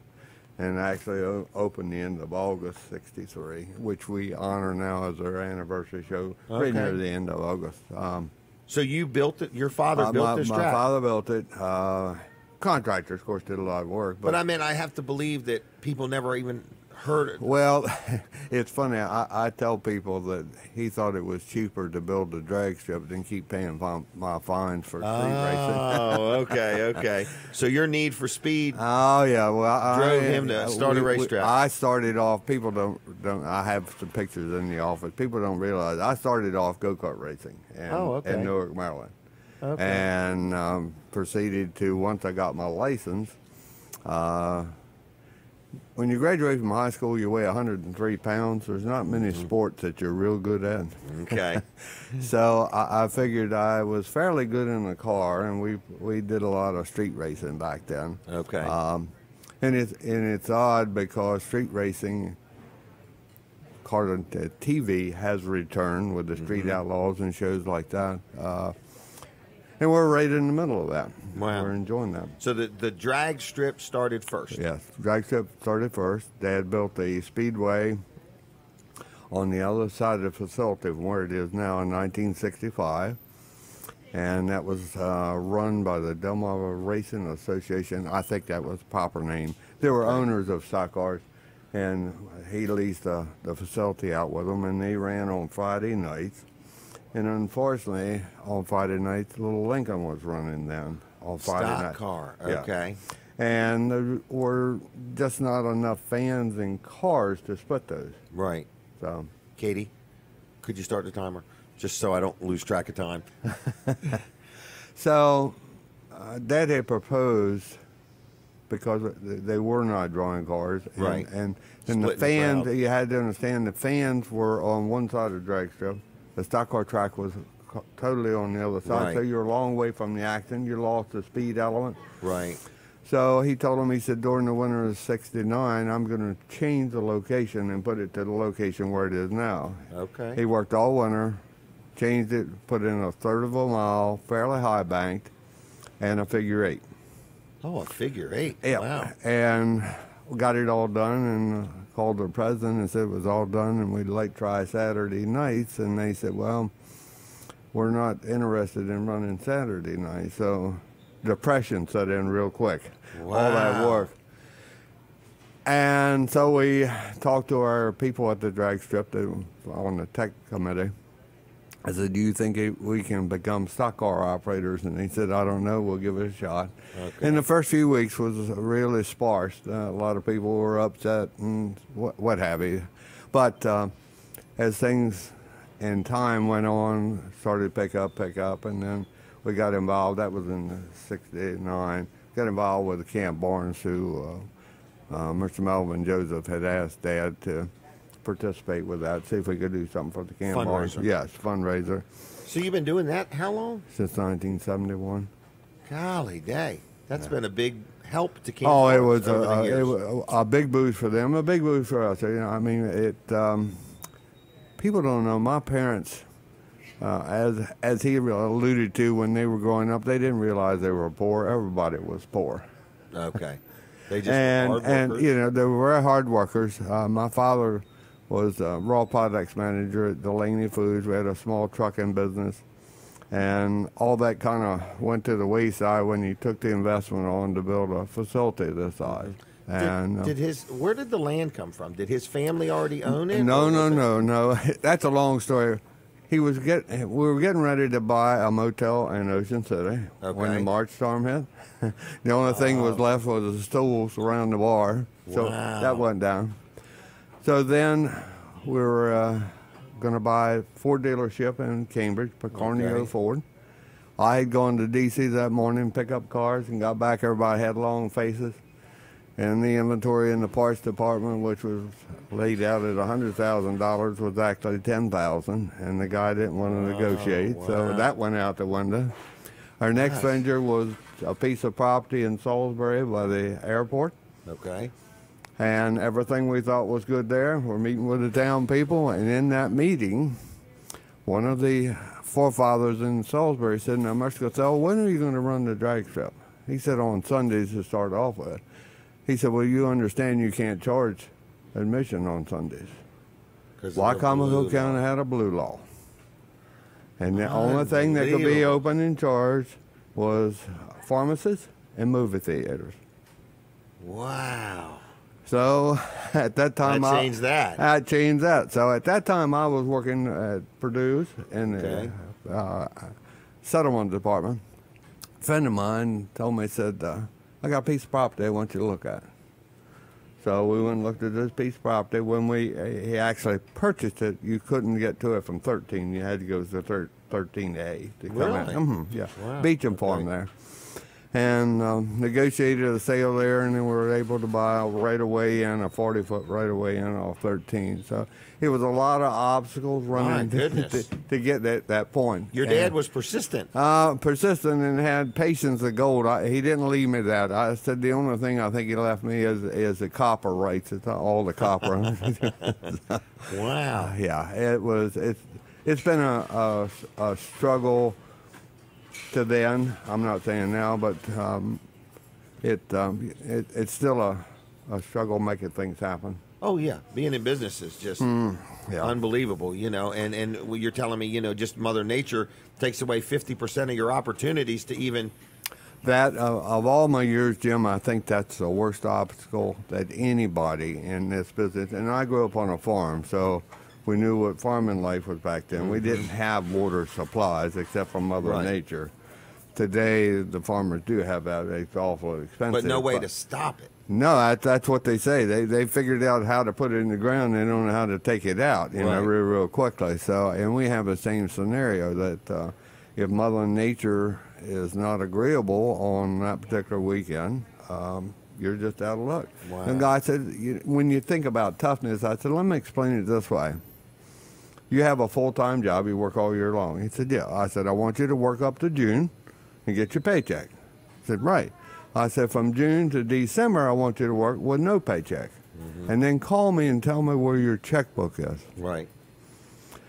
and actually opened the end of August '63, which we honor now as our anniversary show, right near the end of August. So you built it? Your father built this track? My father built it. Contractors, of course, did a lot of work. But I mean, I have to believe that people never even heard it. Well, it's funny. I tell people that he thought it was cheaper to build a drag strip than keep paying my fines for street racing. Oh, okay. So your need for speed Oh yeah, well, drove him to start a racetrack. I started off. People don't. I have some pictures in the office. People don't realize I started off go-kart racing in Newark, Maryland, and proceeded to, once I got my license. When you graduate from high school, you weigh 103 pounds. There's not many sports that you're real good at. Okay. So I figured I was fairly good in the car, and we did a lot of street racing back then. Okay. And it's odd because street racing, according to TV, has returned with the Street Outlaws and shows like that. And we're right in the middle of that. Wow. We're enjoying that. So the drag strip started first. Yes, drag strip started first. Dad built the speedway on the other side of the facility from where it is now in 1965. And that was run by the Delmarva Racing Association. I think that was the proper name. They were owners of stock cars, and he leased the facility out with them, and they ran on Friday nights. And unfortunately, on Friday nights, Little Lincoln was running then on Friday night. Stock car, Yeah. okay. And there were just not enough fans and cars to split those. Right. So, Katie, could you start the timer? Just so I don't lose track of time. so Dad had proposed, because they were not drawing cars. And, Right. And Splitting the the fans, crowd. you had to understand, the fans were on one side of the drag strip. The stock car track was totally on the other side. Right. So you're a long way from the action. You lost the speed element. Right. So he told him, he said, during the winter of '69, I'm going to change the location and put it to the location where it is now. Okay. He worked all winter, changed it, put in a third of a mile, fairly high banked, and a figure eight. Oh, a figure eight. Yeah. Wow. And we got it all done, and called the president and said it was all done, and we'd like to try Saturday nights. And they said, well, we're not interested in running Saturday nights. So depression set in real quick. Wow. All that work. And so we talked to our people at the drag strip on the tech committee. I said, do you think we can become stock car operators? And he said, I don't know, we'll give it a shot. Okay. And the first few weeks was really sparse. A lot of people were upset and what have you. But as things and time went on, started to pick up, and then we got involved. That was in '69. Got involved with the Camp Barnes, who Mr. Melvin Joseph had asked Dad to participate with that, see if we could do something for the Camp Barnes. Fundraiser. Yes, fundraiser. So you've been doing that how long? Since 1971. Golly day. That's been a big help to Camp Oh, it Barnes was over the years. it was a big boost for them, a big boost for us. You know, I mean, people don't know. My parents, as he alluded to, when they were growing up, they didn't realize they were poor. Everybody was poor. Okay. They just were hard and workers. you know, they were very hard workers. My father was raw products manager at Delaney Foods. We had a small trucking business, and all that kind of went to the wayside when he took the investment on to build a facility this size. And Where did the land come from? Did his family already own it? No. That's a long story. We were getting ready to buy a motel in Ocean City when the March storm hit. The only thing was left was the stools around the bar, so that went down. So then we were going to buy a Ford dealership in Cambridge, Picornio Ford. I had gone to D.C. that morning, pick up cars, and got back. Everybody had long faces. And the inventory in the parts department, which was laid out at $100,000, was actually $10,000, and the guy didn't want to negotiate, so that went out the window. Our next venture was a piece of property in Salisbury by the airport. Okay. And everything we thought was good there. We're meeting with the town people, and in that meeting, one of the forefathers in Salisbury said, now, Mr. Cassell, when are you going to run the drag strip? He said, on Sundays to start off with. He said, well, you understand you can't charge admission on Sundays. Wycomico County had a blue law. And the only thing that could be open and charged was pharmacies and movie theaters. Wow. So at that time, I changed that. I changed that. So at that time, I was working at Purdue's in the settlement department. A friend of mine told me, said, I got a piece of property I want you to look at. So we went and looked at this piece of property. When he actually purchased it, you couldn't get to it from 13. You had to go to 13A to come Really? in. Mm-hmm, yeah, Wow. Beecham Farm there. And negotiated a sale there, and then we were able to buy right away in a 40-foot right away in off 13. So it was a lot of obstacles running to get that point. Your dad was persistent. Persistent and had patience of gold. He didn't leave me that. I said the only thing I think he left me is the copper rights. It's all the copper. Wow. Yeah, it's been a struggle to then. I'm not saying now, but it's still a struggle making things happen. Oh yeah, being in business is just unbelievable, you know. And you're telling me, you know, just Mother Nature takes away 50% of your opportunities to even. That of all my years, Jim, I think that's the worst obstacle that anybody in this business. And I grew up on a farm, so we knew what farming life was back then. We didn't have water supplies except from Mother Nature. Today, the farmers do have that. It's awful expensive. But no way to stop it. No, that's what they say. They figured out how to put it in the ground. They don't know how to take it out, you know, real quickly. So, and we have the same scenario that if Mother Nature is not agreeable on that particular weekend, you're just out of luck. Wow. And God said, when you think about toughness, I said, let me explain it this way. You have a full-time job. You work all year long. He said, yeah. I said, I want you to work up to June and get your paycheck. He said, right. I said, from June to December, I want you to work with no paycheck. Mm-hmm. And then call me and tell me where your checkbook is. Right.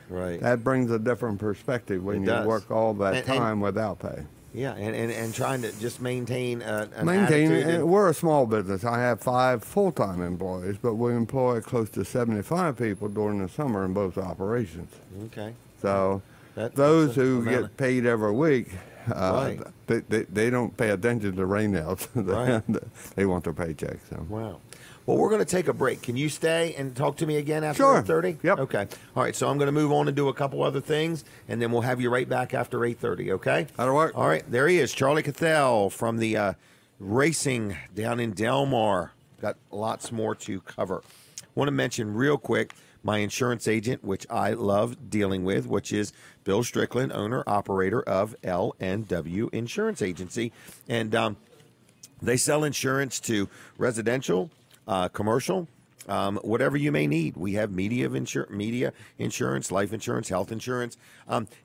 Right. That brings a different perspective when you work all that time without pay. Yeah, and trying to just maintain an attitude. We're a small business. I have 5 full-time employees, but we employ close to 75 people during the summer in both operations. Okay. So those who get paid every week, they don't pay attention to rainouts. They want their paycheck. So. Wow. Well, we're going to take a break. Can you stay and talk to me again after 8:30? Yep. Okay. All right, so I'm going to move on and do a couple other things, and then we'll have you right back after 8:30, okay? That'll work. All right, there he is, Charlie Cathell from the racing down in Delmarva. Got lots more to cover. Want to mention real quick my insurance agent, which I love dealing with, which is Bill Strickland, owner-operator of L&W Insurance Agency. And they sell insurance to residential, commercial, whatever you may need. We have media insurance, life insurance, health insurance.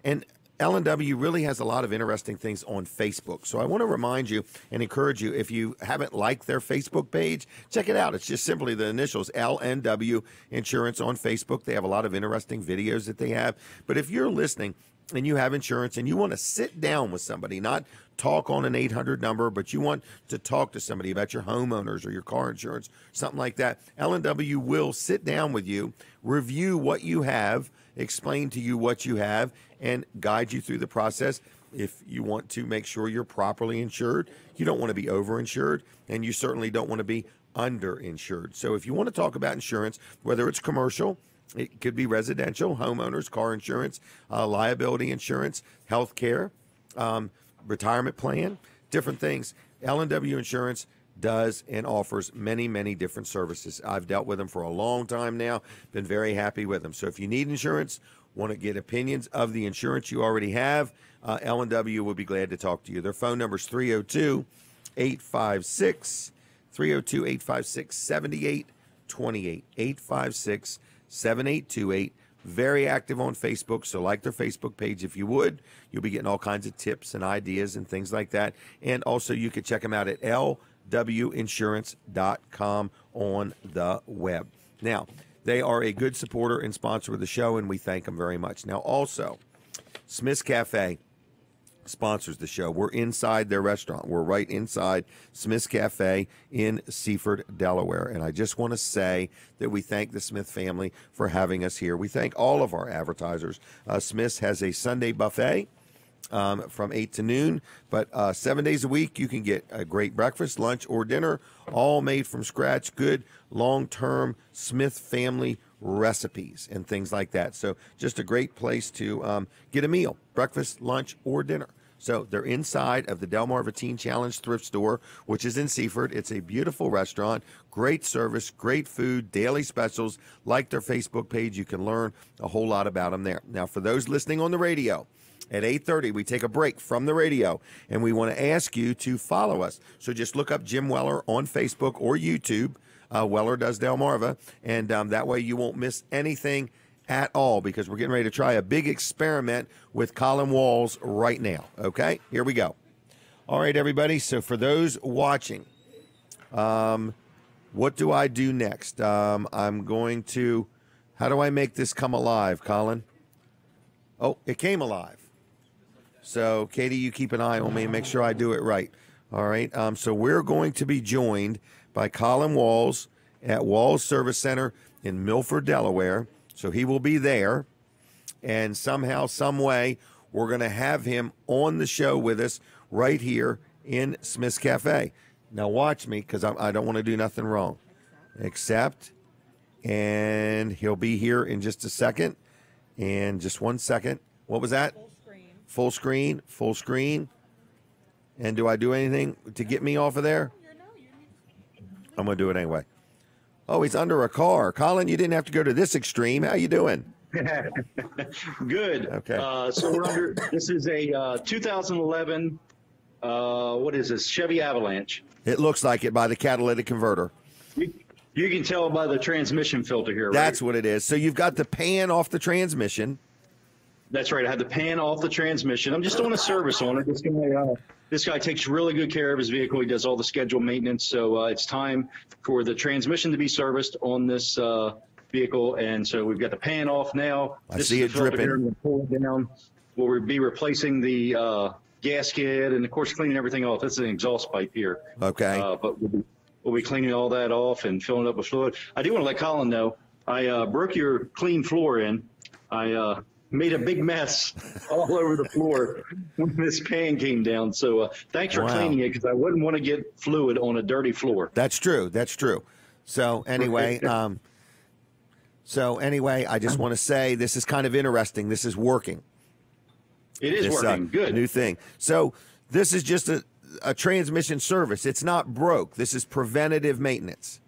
And L&W really has a lot of interesting things on Facebook. So I want to remind you and encourage you, if you haven't liked their Facebook page, check it out. It's just simply the initials, L&W Insurance on Facebook. They have a lot of interesting videos that they have. But if you're listening and you have insurance and you want to sit down with somebody, not talk on an 800 number, but you want to talk to somebody about your homeowners or your car insurance, something like that, L&W will sit down with you, review what you have, explain to you what you have, and guide you through the process. If you want to make sure you're properly insured, you don't want to be overinsured, and you certainly don't want to be underinsured. So if you want to talk about insurance, whether it's commercial, it could be residential, homeowners, car insurance, liability insurance, health care, retirement plan, different things, L&W Insurance does and offers many, many different services. I've dealt with them for a long time now, been very happy with them. So if you need insurance, want to get opinions of the insurance you already have, L&W will be glad to talk to you. Their phone number is 302-856-7828, 856-7828. Very active on Facebook, so like their Facebook page if you would. You'll be getting all kinds of tips and ideas and things like that. And also you can check them out at lwinsurance.com on the web. Now, they are a good supporter and sponsor of the show, and we thank them very much. Now, also, Smith's Cafe sponsors the show. We're inside their restaurant. We're right inside Smith's Cafe in Seaford, Delaware. And I just want to say that we thank the Smith family for having us here. We thank all of our advertisers. Smith's has a Sunday buffet from 8 to noon. But 7 days a week, you can get a great breakfast, lunch, or dinner, all made from scratch. Good long-term Smith family recipes and things like that. So just a great place to get a meal, breakfast, lunch, or dinner. So they're inside of the Delmarva Teen Challenge thrift store, which is in Seaford. It's a beautiful restaurant, great service, great food, daily specials. Like their Facebook page. You can learn a whole lot about them there. Now, for those listening on the radio, at 8:30, we take a break from the radio, and we want to ask you to follow us. So just look up Jim Weller on Facebook or YouTube. Weller Does Delmarva, and that way you won't miss anything at all, because we're getting ready to try a big experiment with Colin Walls right now. Okay, here we go. All right, everybody. So for those watching, what do I do next? I'm going to, how do I make this come alive, Colin? Oh, it came alive. So, Katie, you keep an eye on me and make sure I do it right. All right. So we're going to be joined by Colin Walls at Walls Service Center in Milford, Delaware. So he will be there. And somehow, some way, we're going to have him on the show with us right here in Smith's Cafe. Now watch me, because I don't want to do nothing wrong. Accept. And he'll be here in just a second. And just 1 second. What was that? Full screen. Full screen. And do I do anything to get me off of there? I'm going to do it anyway. Oh, he's under a car. Colin, you didn't have to go to this extreme. How you doing? Good. Okay. So we're under, this is a 2011, what is this, Chevy Avalanche. It looks like it by the catalytic converter. You can tell by the transmission filter here, right? That's what it is. So you've got the pan off the transmission. That's right. I had the pan off the transmission. I'm just doing a service on it. This guy takes really good care of his vehicle. He does all the scheduled maintenance. So it's time for the transmission to be serviced on this vehicle. And so we've got the pan off now. I see it dripping. Here. We'll pull it down. We'll be replacing the gasket and, of course, cleaning everything off. That's an exhaust pipe here. Okay. But we'll be cleaning all that off and filling it up with fluid. I do want to let Colin know, I broke your clean floor in. I made a big mess all over the floor when this pan came down. So thanks for cleaning it, because I wouldn't want to get fluid on a dirty floor. That's true. That's true. So anyway, I just want to say this is kind of interesting. This is working. It is working. Good. New thing. So this is just a transmission service. It's not broke. This is preventative maintenance.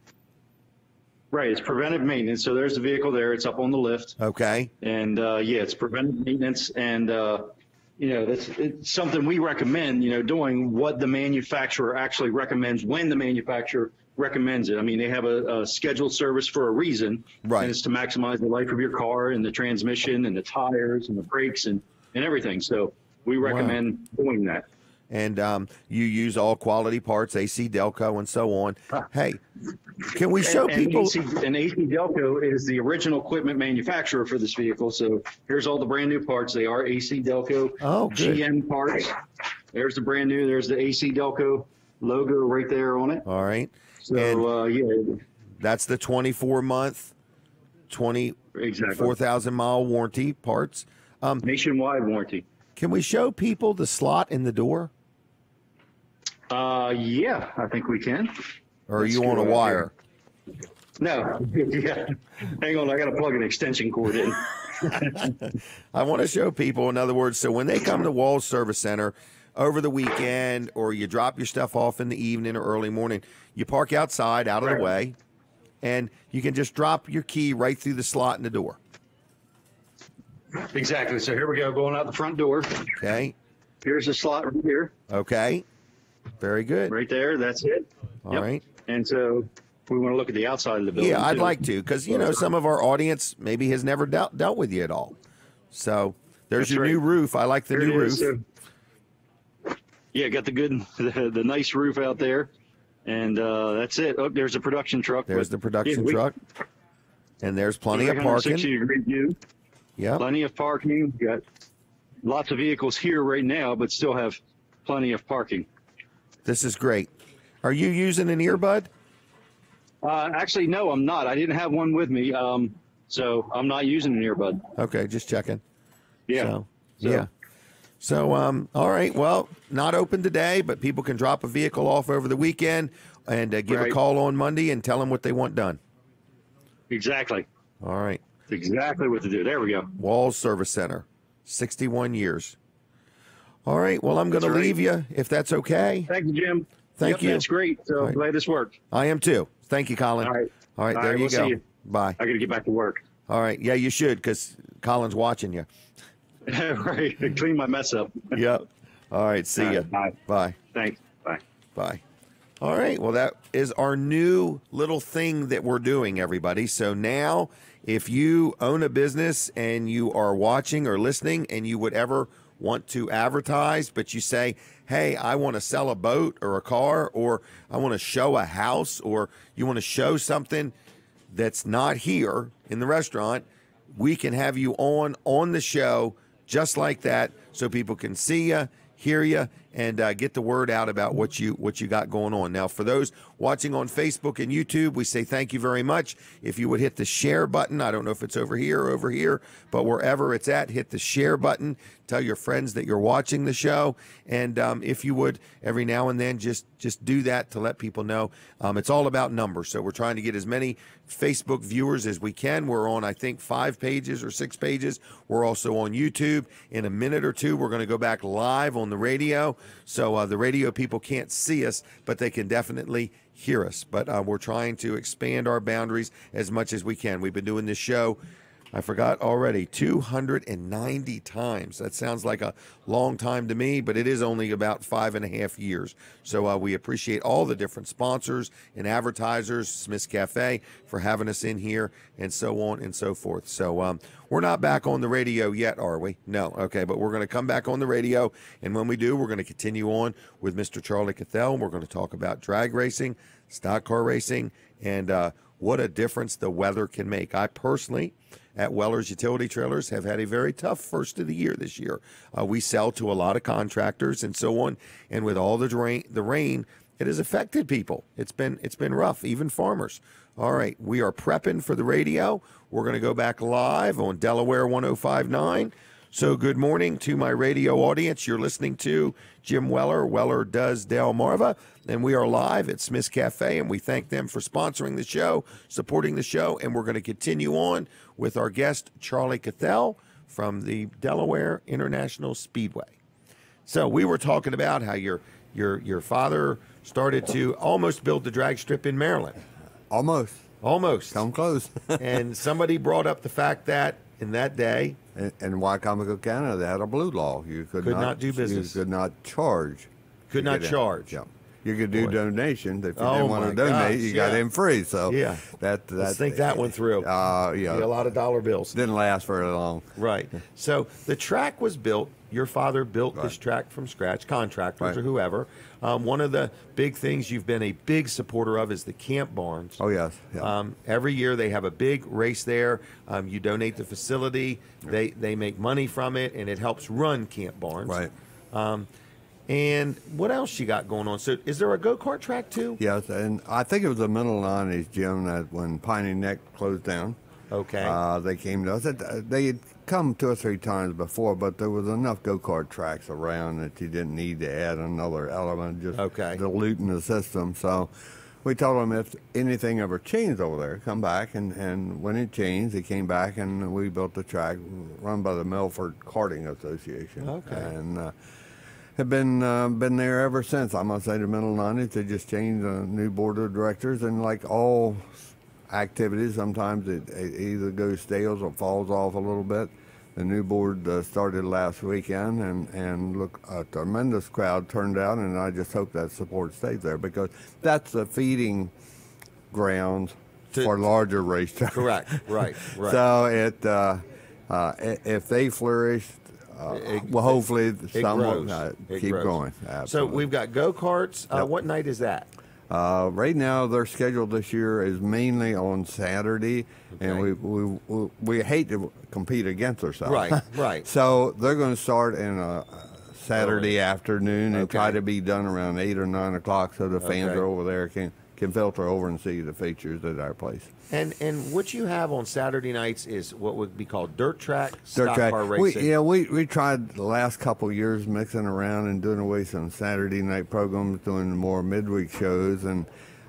Right, it's preventive maintenance. So there's the vehicle there. It's up on the lift. Okay. And it's preventive maintenance, and it's something we recommend. Doing what the manufacturer actually recommends when the manufacturer recommends it. I mean, they have a scheduled service for a reason, right? And it's to maximize the life of your car and the transmission and the tires and the brakes and everything. So we recommend doing that. And you use all quality parts, AC Delco and so on. Hey, can we show people? And AC Delco is the original equipment manufacturer for this vehicle. So here's all the brand new parts. They are AC Delco GM parts. There's the brand new. There's the AC Delco logo right there on it. All right. So, that's the 24-month, 24,000 mile warranty parts. Nationwide warranty. Can we show people the slot in the door? Yeah, I think we can. Or are you on a wire? No. Yeah. Hang on, I got to plug an extension cord in. I want to show people, in other words, so when they come to Walls Service Center over the weekend, or you drop your stuff off in the evening or early morning, you park outside, out of the way, and you can just drop your key right through the slot in the door. Exactly. So here we go, going out the front door. Okay. Here's the slot right here. Okay. Very good. Right there. That's it. All right. And so we want to look at the outside of the building. Yeah, I'd like to, because, some of our audience maybe has never dealt with you at all. So there's your new roof. I like the new roof. Yeah, got the nice roof out there. And that's it. Oh, there's a production truck. There's the production truck. And there's plenty of parking. 360-degree view. Yeah. Plenty of parking. Got lots of vehicles here right now, but still have plenty of parking. This is great. Are you using an earbud? Actually, no, I'm not. I didn't have one with me, so I'm not using an earbud. Okay, just checking. Yeah. So, all right. Well, not open today, but people can drop a vehicle off over the weekend and give a call on Monday and tell them what they want done. Exactly. All right. That's exactly what to do. There we go. Walls Service Center, 61 years. All right. Well, I'm going to leave you if that's okay. Thank you, Jim. Thank you. That's great. So glad this worked. I am too. Thank you, Colin. All right. All right. There you go. See you. Bye. I got to get back to work. All right. Yeah, you should, because Colin's watching you. Right. Clean my mess up. Yep. All right. See ya. Bye. Bye. Thanks. Bye. Bye. All right. Well, that is our new little thing that we're doing, everybody. So now, if you own a business and you are watching or listening and you would ever want to advertise, but you say, hey, I want to sell a boat or a car, or I want to show a house, or you want to show something that's not here in the restaurant, we can have you on the show just like that, so people can see you, hear you, and get the word out about what you got going on. Now, for those watching on Facebook and YouTube, we say thank you very much. If you would hit the share button, I don't know if it's over here, but wherever it's at, hit the share button. Tell your friends that you're watching the show, and if you would, every now and then, just do that to let people know. It's all about numbers, so we're trying to get as many Facebook viewers as we can. We're on, I think, 5 pages or 6 pages. We're also on YouTube. In a minute or two, we're going to go back live on the radio. So the radio people can't see us, but they can definitely hear us. But we're trying to expand our boundaries as much as we can. We've been doing this show, I forgot already, 290 times. That sounds like a long time to me, but it is only about 5.5 years. So we appreciate all the different sponsors and advertisers, Smith's Cafe, for having us in here, and so on and so forth. So we're not back on the radio yet, are we? No. Okay, but we're going to come back on the radio, and when we do, we're going to continue on with Mr. Charlie Cathell, and we're going to talk about drag racing, stock car racing, and what a difference the weather can make. I personally, at Weller's Utility Trailers, have had a very tough first of the year this year. We sell to a lot of contractors and so on, and with all the rain, it has affected people. It's been rough, even farmers. All right, we are prepping for the radio. We're going to go back live on Delaware 105.9. So good morning to my radio audience. You're listening to Jim Weller. Weller does Delmarva, and we are live at Smith's Cafe, and we thank them for sponsoring the show, supporting the show, and we're going to continue on with our guest, Charlie Cathell from the Delaware International Speedway. So we were talking about how your father started to almost build the drag strip in Maryland. Almost. Come close. And somebody brought up the fact that in that day, in Wycomico, Canada, they had a blue law. You could not do business. You could not charge. Could not charge. Yeah. You could do donations. If you didn't want to donate, you got in free. So yeah, let's think that one through. Yeah, a lot of dollar bills. Didn't last very long. Right. So the track was built. Your father built this track from scratch, contractors or whoever. One of the big things you've been a big supporter of is the camp barns. Oh, yes. Yeah. Every year they have a big race there. You donate the facility. They make money from it, and it helps run camp barns. Right. And what else you got going on? So is there a go-kart track too? Yes, and I think it was the middle 90s, Jim, that when Piney Neck closed down. Okay. They came to us. They had come 2 or 3 times before, but there was enough go-kart tracks around that you didn't need to add another element, just diluting the system. So we told them if anything ever changed over there, come back. And when it changed, they came back, and we built the track run by the Milford Karting Association. Okay. And have been there ever since. I must say the middle 90s, they just changed the new board of directors, and like all activities, sometimes it either goes stale or falls off a little bit. The new board started last weekend, and look, a tremendous crowd turned out, and I just hope that support stays there, because that's the feeding grounds for larger racetracks. Correct. Right. So if they flourish, well, hopefully some will keep going. Absolutely. So we've got go-karts. What night is that? Right now, their schedule this year is mainly on Saturday, and we hate to compete against ourselves. Right. So they're going to start in a Saturday afternoon and try to be done around 8 or 9 o'clock, so the fans are over there can can filter over and see the features at our place. And what you have on Saturday nights is what would be called dirt track, stock car racing. We tried the last couple of years mixing around and doing away some Saturday night programs, doing more midweek shows, and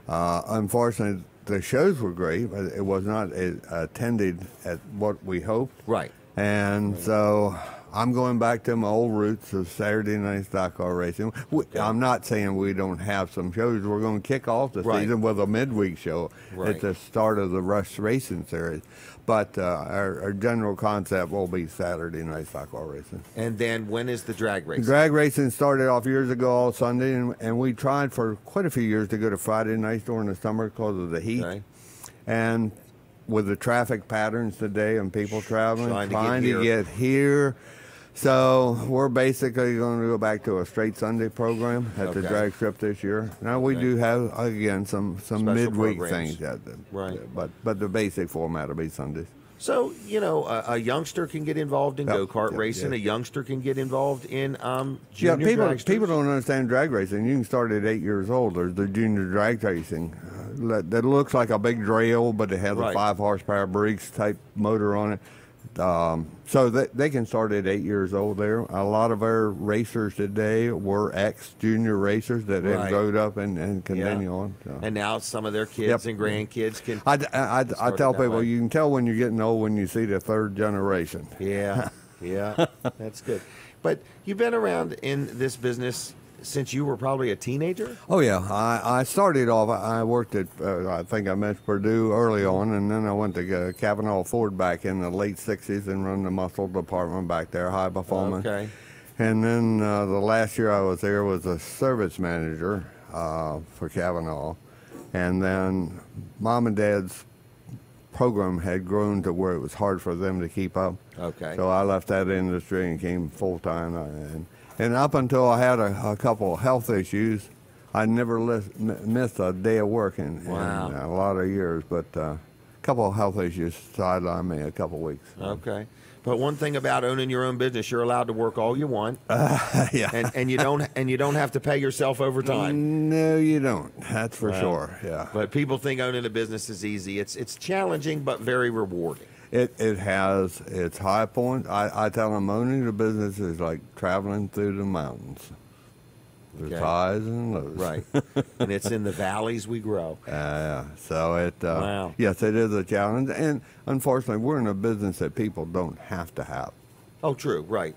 unfortunately the shows were great, but it was not attended at what we hoped. Right. And so I'm going back to my old roots of Saturday night stock car racing. I'm not saying we don't have some shows. We're going to kick off the season with a midweek show at the start of the Rush Racing Series. But our general concept will be Saturday night stock car racing. And then when is the drag racing? Drag racing started off years ago all Sunday, and we tried for quite a few years to go to Friday nights during the summer because of the heat. Okay. And with the traffic patterns today and people traveling, trying to get here. So we're basically going to go back to a straight Sunday program at the drag strip this year. Now we do have, again, some midweek things. But the basic format will be Sundays. So, a youngster can get involved in go-kart racing. A youngster can get involved in junior dragsters. People don't understand drag racing. You can start at 8 years old. There's the junior drag racing. That looks like a big drill, but it has a 5 horsepower Briggs type motor on it. So they can start at 8 years old there. A lot of our racers today were ex-junior racers that have grown up and continue on. So. And now some of their kids and grandkids can. I tell people, you can tell when you're getting old when you see the third generation. Yeah, that's good. But you've been around in this business since you were probably a teenager? Oh, yeah. I started off, I worked at, I think I mentioned Purdue early on, and then I went to Kavanaugh Ford back in the late 60s and run the muscle department back there, high performance. Okay. And then the last year I was there was a service manager for Kavanaugh. And then Mom and Dad's program had grown to where it was hard for them to keep up. Okay. So I left that industry and came full-time. And up until I had a couple of health issues, I never missed a day of work in a lot of years. But a couple of health issues sidelined me a couple of weeks. Okay. But one thing about owning your own business, you're allowed to work all you want. Yeah. And you don't have to pay yourself overtime. No, you don't. That's for sure. Yeah. But people think owning a business is easy. It's challenging but very rewarding. It has its high point. I tell them owning the business is like traveling through the mountains. There's highs and lows. Right. And it's in the valleys we grow. Yeah. So yes, it is a challenge. And unfortunately, we're in a business that people don't have to have. Oh, true. Right.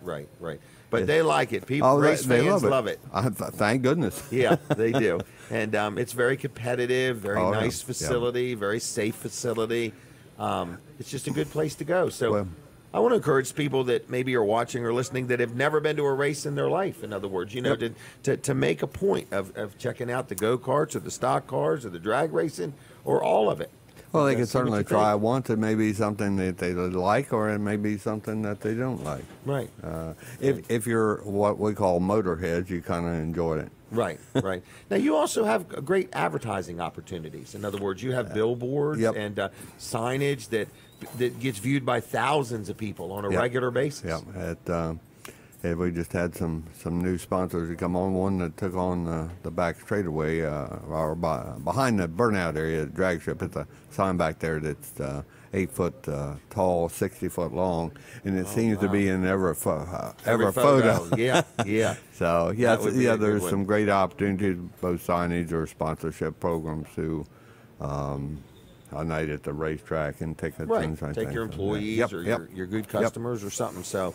But they like it. People, race fans love it. Thank goodness. Yeah, they do. And it's very competitive, very nice facility, very safe facility. It's just a good place to go. So I want to encourage people that maybe are watching or listening that have never been to a race in their life. In other words, to make a point of checking out the go-karts or the stock cars or the drag racing or all of it. Well, they can certainly try once. It may be something that they like, or it may be something that they don't like. Right. If you're what we call motorheads, you kind of enjoy it. Right. Now, you also have great advertising opportunities. In other words, you have billboards and signage that gets viewed by thousands of people on a regular basis. We just had some new sponsors that come on. One that took on the back straightaway or behind the burnout area, the drag strip. It's a sign back there that's 8 foot tall, 60 foot long, and it seems to be in every photo. Yeah. So there's some great opportunities, both signage or sponsorship programs to a night at the racetrack and tickets and things. Take your employees or your good customers or something. So.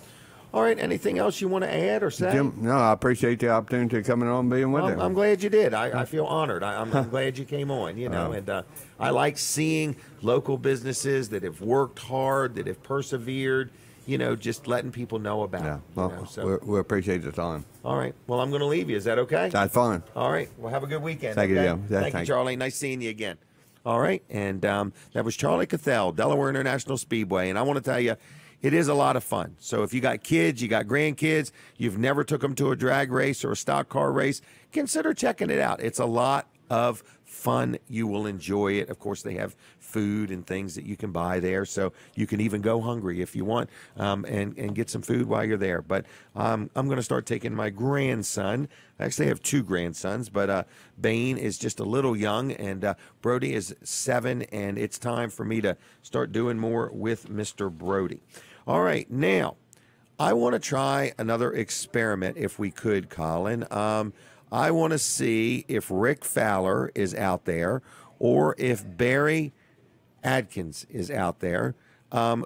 All right, anything else you want to add or say? Jim, no, I appreciate the opportunity of coming on and being with you. I'm glad you did. I feel honored. I'm glad you came on, and I like seeing local businesses that have worked hard, that have persevered, just letting people know about it. Well, we appreciate the time. All right. Well, I'm going to leave you. Is that okay? That's fine. All right. Well, have a good weekend. Thank you, Jim. Thank you, Charlie. Nice seeing you again. All right. And that was Charlie Cathell, Delaware International Speedway. And I want to tell you, it is a lot of fun. So if you got kids, you got grandkids, you've never took them to a drag race or a stock car race, consider checking it out. It's a lot of fun. You will enjoy it. Of course, they have food and things that you can buy there, so you can even go hungry if you want, and get some food while you're there. But I'm going to start taking my grandson. I actually have two grandsons, but Bane is just a little young, and Brody is 7, and it's time for me to start doing more with Mr. Brody. All right, now I want to try another experiment if we could, Colin. I want to see if Rick Fowler is out there or if Barry Adkins is out there.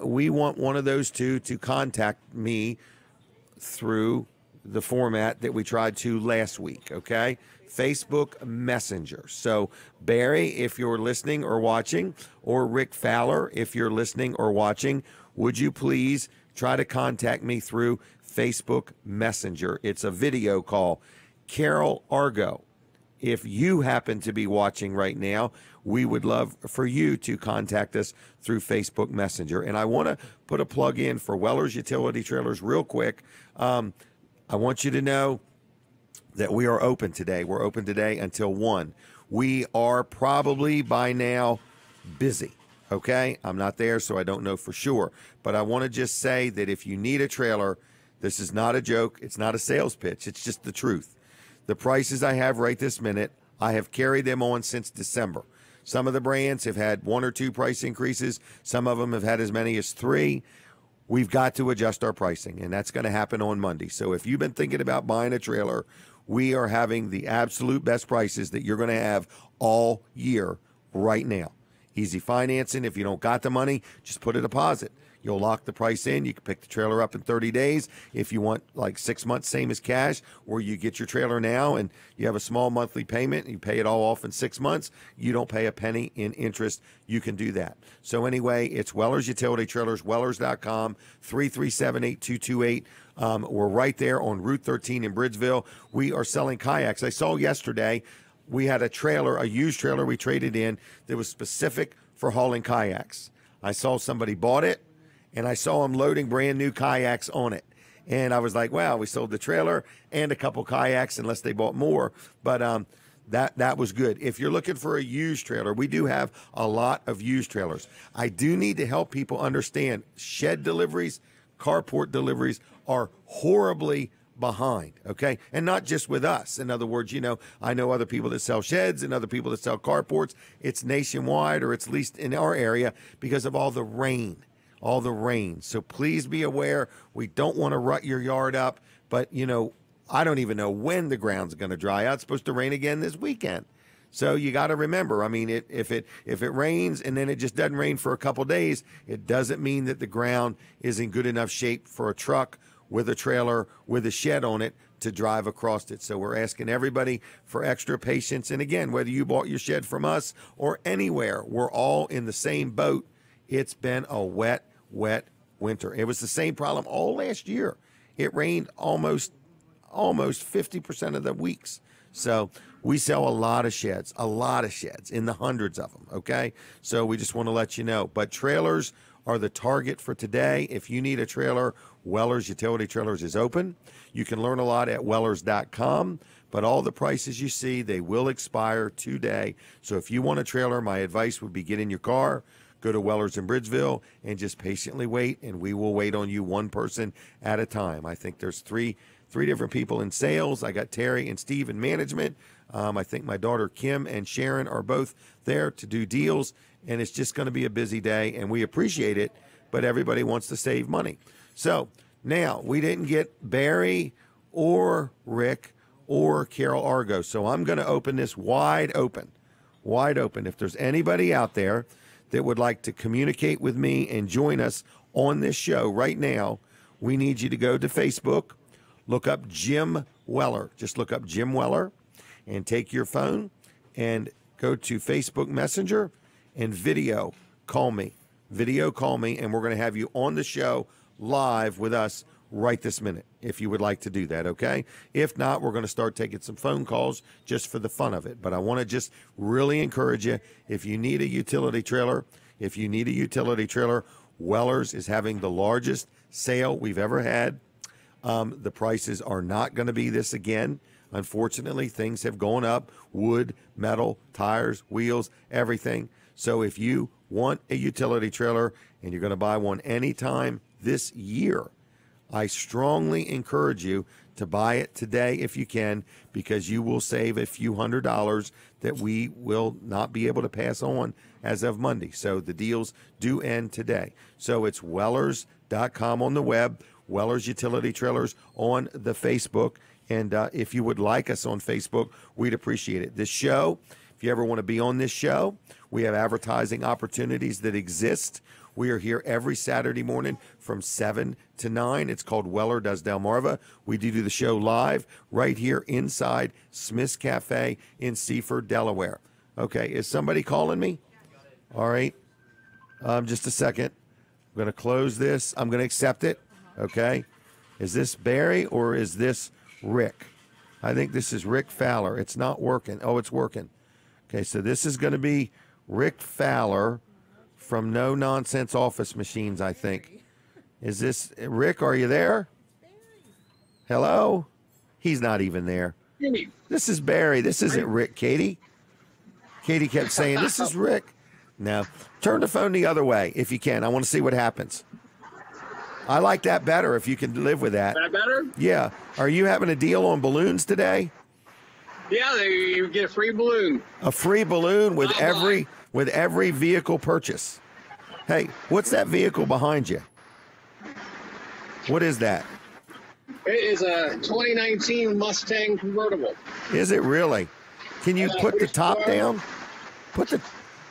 We want one of those two to contact me through the format that we tried to last week, okay? Facebook Messenger. So, Barry, if you're listening or watching, or Rick Fowler, if you're listening or watching, would you please try to contact me through Facebook Messenger? It's a video call. Carol Argo, if you happen to be watching right now, we would love for you to contact us through Facebook Messenger. And I want to put a plug in for Weller's Utility Trailers real quick. I want you to know that we are open today. We're open today until 1. We are probably by now busy, okay? I'm not there, so I don't know for sure. But I want to just say that if you need a trailer, this is not a joke. It's not a sales pitch. It's just the truth. The prices I have right this minute, I have carried them on since December. Some of the brands have had 1 or 2 price increases. Some of them have had as many as 3. We've got to adjust our pricing, and that's going to happen on Monday. So if you've been thinking about buying a trailer, we are having the absolute best prices that you're going to have all year right now. Easy financing. If you don't got the money, just put a deposit. You'll lock the price in. You can pick the trailer up in 30 days. If you want like 6 months, same as cash, or you get your trailer now and you have a small monthly payment and you pay it all off in 6 months, you don't pay a penny in interest. You can do that. So anyway, it's Weller's Utility Trailers, Wellers.com, 337-8228. We're right there on Route 13 in Bridgeville. We are selling kayaks. I saw yesterday we had a trailer, a used trailer we traded in that was specific for hauling kayaks. I saw somebody bought it, and I saw them loading brand new kayaks on it. And I was like, wow, we sold the trailer and a couple kayaks unless they bought more. But that was good. If you're looking for a used trailer, we do have a lot of used trailers. I do need to help people understand shed deliveries, carport deliveries are horribly behind, okay? And not just with us. In other words, I know other people that sell sheds and other people that sell carports. It's nationwide, or it's at least in our area, because of all the rain. So please be aware, we don't want to rut your yard up, but I don't even know when the ground's going to dry out. It's supposed to rain again this weekend. So you got to remember, I mean, if it rains and then it just doesn't rain for a couple days, it doesn't mean that the ground is in good enough shape for a truck with a trailer with a shed on it to drive across it. So we're asking everybody for extra patience. And again, whether you bought your shed from us or anywhere, we're all in the same boat. It's been a wet winter. It was the same problem all last year. It rained almost 50% of the weeks. So we sell a lot of sheds in the hundreds of them. Okay. So we just want to let you know, but trailers are the target for today. If you need a trailer, Weller's Utility Trailers is open. You can learn a lot at Wellers.com, but all the prices you see, they will expire today. So if you want a trailer, my advice would be get in your car, go to Weller's in Bridgeville, and just patiently wait, and we will wait on you one person at a time. I think there's three different people in sales. I got Terry and Steve in management. I think my daughter Kim and Sharon are both there to do deals, and it's just going to be a busy day, and we appreciate it, but everybody wants to save money. So now we didn't get Barry or Rick or Carol Argo, so I'm going to open this wide open. If there's anybody out there that would like to communicate with me and join us on this show right now, we need you to go to Facebook, look up Jim Weller. Just look up Jim Weller and take your phone and go to Facebook Messenger and video call me, and we're going to have you on the show live with us right this minute if you would like to do that, okay? If not, we're going to start taking some phone calls just for the fun of it. But I want to just really encourage you, if you need a utility trailer, Weller's is having the largest sale we've ever had. The prices are not going to be this again. Unfortunately, things have gone up. Wood, metal, tires, wheels, everything. So if you want a utility trailer and you're going to buy one anytime this year, I strongly encourage you to buy it today if you can, because you will save a few $100s that we will not be able to pass on as of Monday. So the deals do end today. So it's Wellers.com on the web, Wellers Utility Trailers on the Facebook. And if you would like us on Facebook, we'd appreciate it. This show, if you ever want to be on this show, we have advertising opportunities that exist. We are here every Saturday morning from 7 to 9. It's called Weller Does Delmarva. We do the show live right here inside Smith's Cafe in Seaford, Delaware. Okay, is somebody calling me? All right. Just a second. I'm going to close this. I'm going to accept it. Okay. Is this Barry or is this Rick? I think this is Rick Fowler. It's not working. Oh, it's working. Okay, so this is going to be Rick Fowler from No Nonsense Office Machines, I think. Is this Rick? Are you there? Hello? He's not even there. This is Barry. This isn't Rick, Katie. Katie kept saying, this is Rick. No. Turn the phone the other way if you can. I want to see what happens. I like that better if you can live with that. That better? Yeah. Are you having a deal on balloons today? Yeah, you get a free balloon. A free balloon with every vehicle purchase. Hey, what's that vehicle behind you? What is that? It is a 2019 Mustang convertible. Is it really? Can you put the top down? It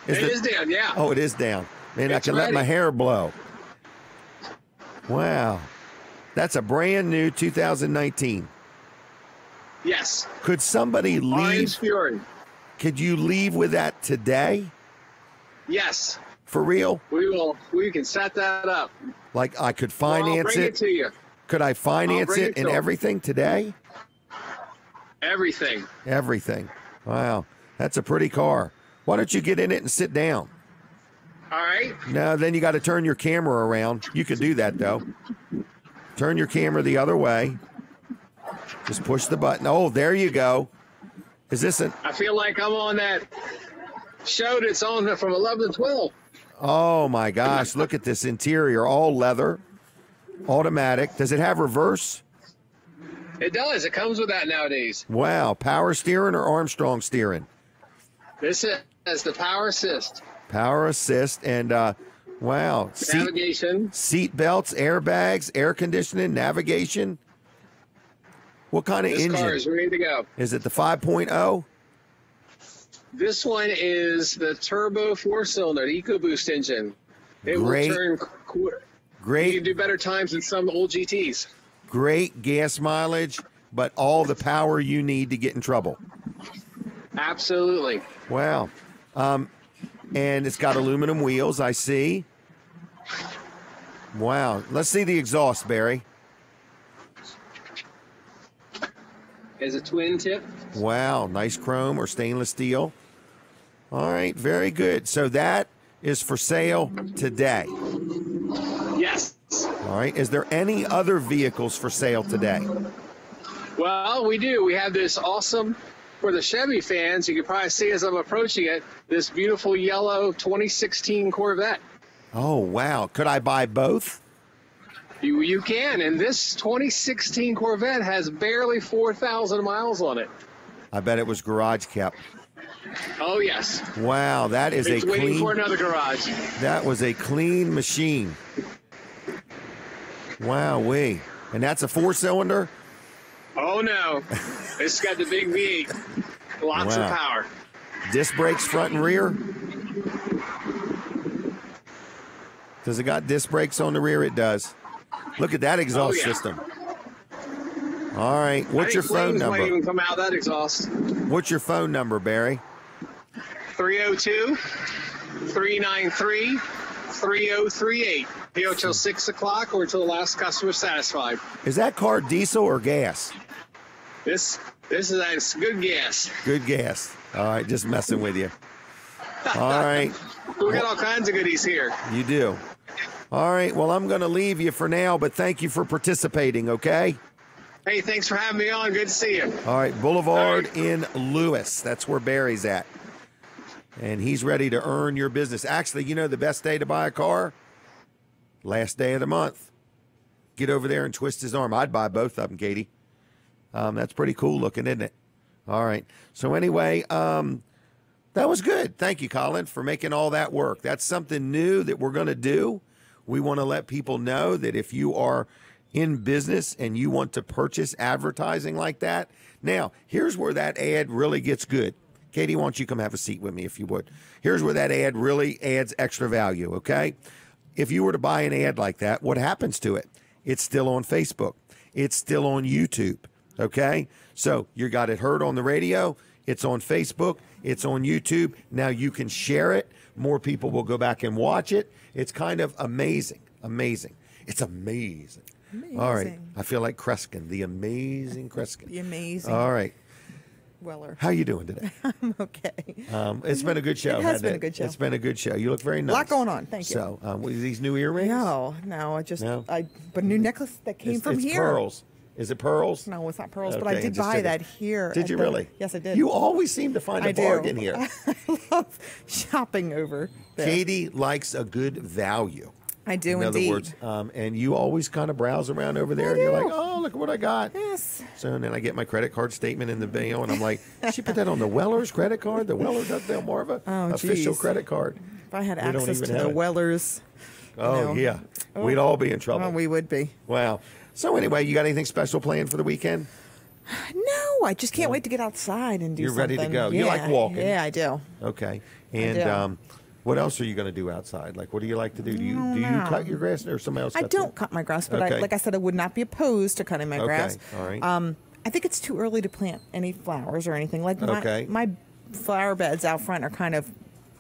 is down, yeah. Oh, it is down. Man, I can let my hair blow. Wow. That's a brand new 2019. Yes. Could somebody leave? Orange Fury. Could you leave with that today? Yes. For real? We can set that up. Like I could finance I'll bring it to you. Could I finance it and everything today? Everything. Everything. Wow. That's a pretty car. Why don't you get in it and sit down? All right. No, then you got to turn your camera around. You could do that, though. Turn your camera the other way. Just push the button. Oh, there you go. Is this I feel like I'm on that show that's on from 11 to 12. Oh, my gosh. Look at this interior. All leather. Automatic. Does it have reverse? It does. It comes with that nowadays. Wow. Power steering or Armstrong steering? This is the power assist. Power assist and wow. Navigation. Seat belts, airbags, air conditioning, navigation. What kind of engine? This car is ready to go. Is it the 5.0? This one is the turbo 4-cylinder, the EcoBoost engine. It will turn great. You can do better times than some old GTs. Great gas mileage, but all the power you need to get in trouble. Absolutely. Wow. And it's got aluminum wheels, I see. Wow. Let's see the exhaust, Barry. Is a twin tip. Wow. Nice chrome or stainless steel. All right. Very good. So that is for sale today. Yes. All right. Is there any other vehicles for sale today? Well, we do. We have this awesome, for the Chevy fans, you can probably see as I'm approaching it, this beautiful yellow 2016 Corvette. Oh, wow. Could I buy both? You can, and this 2016 Corvette has barely 4,000 miles on it. I bet it was garage kept. Oh, yes. Wow, that is it's waiting for another garage. That was a clean machine. Wow-wee. And that's a 4-cylinder? Oh, no. It's got the big V8. Lots of power. Disc brakes front and rear? Does it got disc brakes on the rear? It does. Look at that exhaust system. All right. What's your phone number? Might even come out of that exhaust. What's your phone number, Barry? 302-393-3038. Here until 6 o'clock or until the last customer is satisfied. Is that car diesel or gas? This is good gas. Good gas. All right, just messing with you. All right. We got all kinds of goodies here. You do. All right. Well, I'm going to leave you for now, but thank you for participating, okay? Hey, thanks for having me on. Good to see you. All right. Boulevard in Lewis. That's where Barry's at. And he's ready to earn your business. Actually, you know the best day to buy a car? Last day of the month. Get over there and twist his arm. I'd buy both of them, Katie. That's pretty cool looking, isn't it? All right. So anyway, that was good. Thank you, Colin, for making all that work. That's something new that we're going to do. We want to let people know that if you are in business and you want to purchase advertising like that. Now, here's where that ad really gets good. Katie, why don't you come have a seat with me if you would? Here's where that ad really adds extra value, okay? If you were to buy an ad like that, what happens to it? It's still on Facebook. It's still on YouTube, okay? So you got it heard on the radio. It's on Facebook. It's on YouTube. Now you can share it. More people will go back and watch it. It's kind of amazing. Amazing. It's amazing. All right. I feel like Kreskin, the amazing Kreskin. The amazing. All right. Weller. How you doing today? I'm okay. It's been a good show. It has been a good show. It's been a good show. You look very nice. A lot going on. Thank you. So, what are these new earrings? No, but a new necklace that came from it's here. Pearls. Is it pearls? No, it's not pearls, but Okay, I did buy that here. Did you really? Yes, I did. You always seem to find a bargain here. I love shopping over there. Katie likes a good value. I do in indeed. other words, and you always kind of browse around over there, and you're like, "Oh, look at what I got!" Yes. So then I get my credit card statement in the mail, and I'm like, "She put that on the Weller's credit card, the Weller's Delmarva official geez. credit card." If I had We don't access to even have the it. Wellers. Oh yeah, we'd all be in trouble. Oh, we would be. Wow. So anyway, you got anything special planned for the weekend? No, I just can't wait to get outside and do You're something. ready to go. Yeah, You like walking. Yeah, I do. Okay. I And do. what else are you going to do outside? Like, what do you like to do? Do you cut your grass, or somebody else? I cuts it? don't cut my grass, but Okay. like I said, I would not be opposed to cutting my grass. All right. I think it's too early to plant any flowers or anything. Like Okay. my flower beds out front are kind of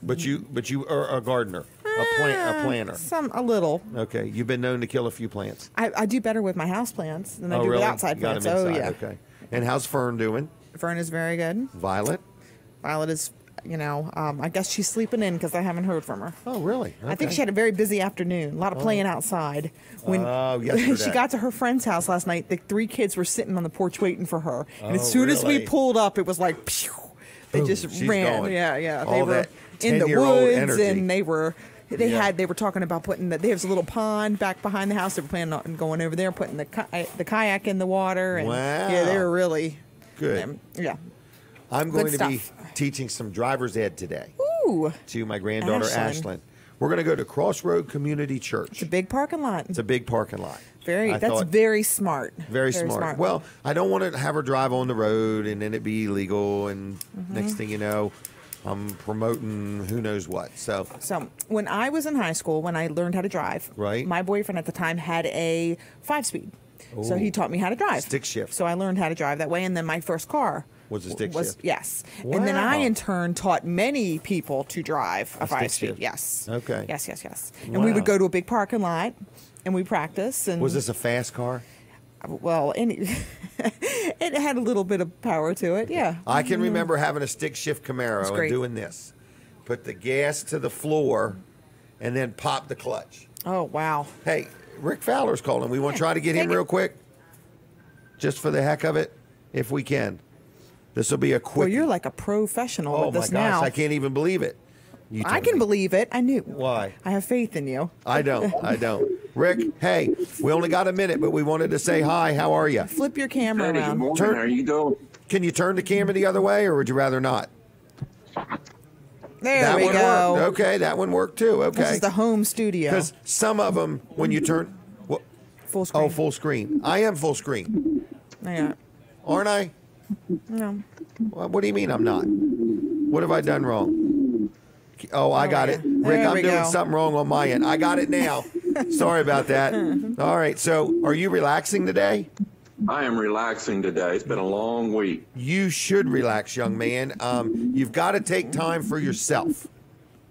But you are a gardener, a planter. a little. Okay. You've been known to kill a few plants. I do better with my house plants than I do really? with outside You got plants. 'em Oh inside. yeah. Okay. And how's Fern doing? Fern is very good. Violet? Violet is, I guess she's sleeping in because I haven't heard from her. Oh, really? I think Okay. she had a very busy afternoon. A lot of playing outside. When yesterday. she got to her friend's house last night, the 3 kids were sitting on the porch waiting for her. And Oh, as soon as we really? pulled up, it was like, pew, they Boom, just she's ran. gone. Yeah. All They were that in the 10-year-old woods, energy. and they were Yeah. talking about putting there's a little pond back behind the house. They were planning on going over there, putting the kayak in the water. And Wow. yeah, they were really Good. yeah. I'm going Good to be stuff. teaching some driver's ed today Ooh, to my granddaughter, Ashlyn. Ashlyn. We're going to go to Crossroad Community Church. it's a big parking lot. It's a big parking lot. That's thought- very smart. Very smart. Well, I don't want to have her drive on the road and then it be illegal. And next thing you know, I'm promoting who knows what. So when I was in high school, when I learned how to drive, Right. my boyfriend at the time had a 5-speed. So Ooh. he taught me how to drive. Stick shift. So I learned how to drive that way. And then my first car Was a stick shift? Yes. And then I, Wow. in turn, taught many people to drive a stick 5-speed. shift. Yes. Okay. Yes. And we would Wow. go to a big parking lot and we practice. And was this a fast car? well, it had a little bit of power to it. Yeah. I can remember having a stick shift Camaro and great. doing this. Put the gas to the floor and then pop the clutch. Oh, wow. Hey, Rick Fowler's calling. We want to try to get him take it. real quick, just for the heck of it, if we can. This will be a quick. Well, you're like a professional oh with my this gosh, now. I can't even believe it. You I told can me. believe it. I knew. Why? I have faith in you. I don't. Rick, hey, we only got a minute, but we wanted to say hi. How are you? Flip your camera Good around. morning. Turn- How you doing? Can you turn the camera the other way, or would you rather not? There that we one go. worked. Okay, that one worked too. Okay. This is the home studio. Because some of them, when you turn, what? Full screen. Oh, full screen. I am full screen, Yeah. aren't I? No. Well, what do you mean I'm not? What have I done wrong? Oh, I got it. There Rick, I'm we doing go. something wrong on my end. I got it now. Sorry about that. All right. So, are you relaxing today? I am relaxing today. It's been a long week. You should relax, young man. You've got to take time for yourself.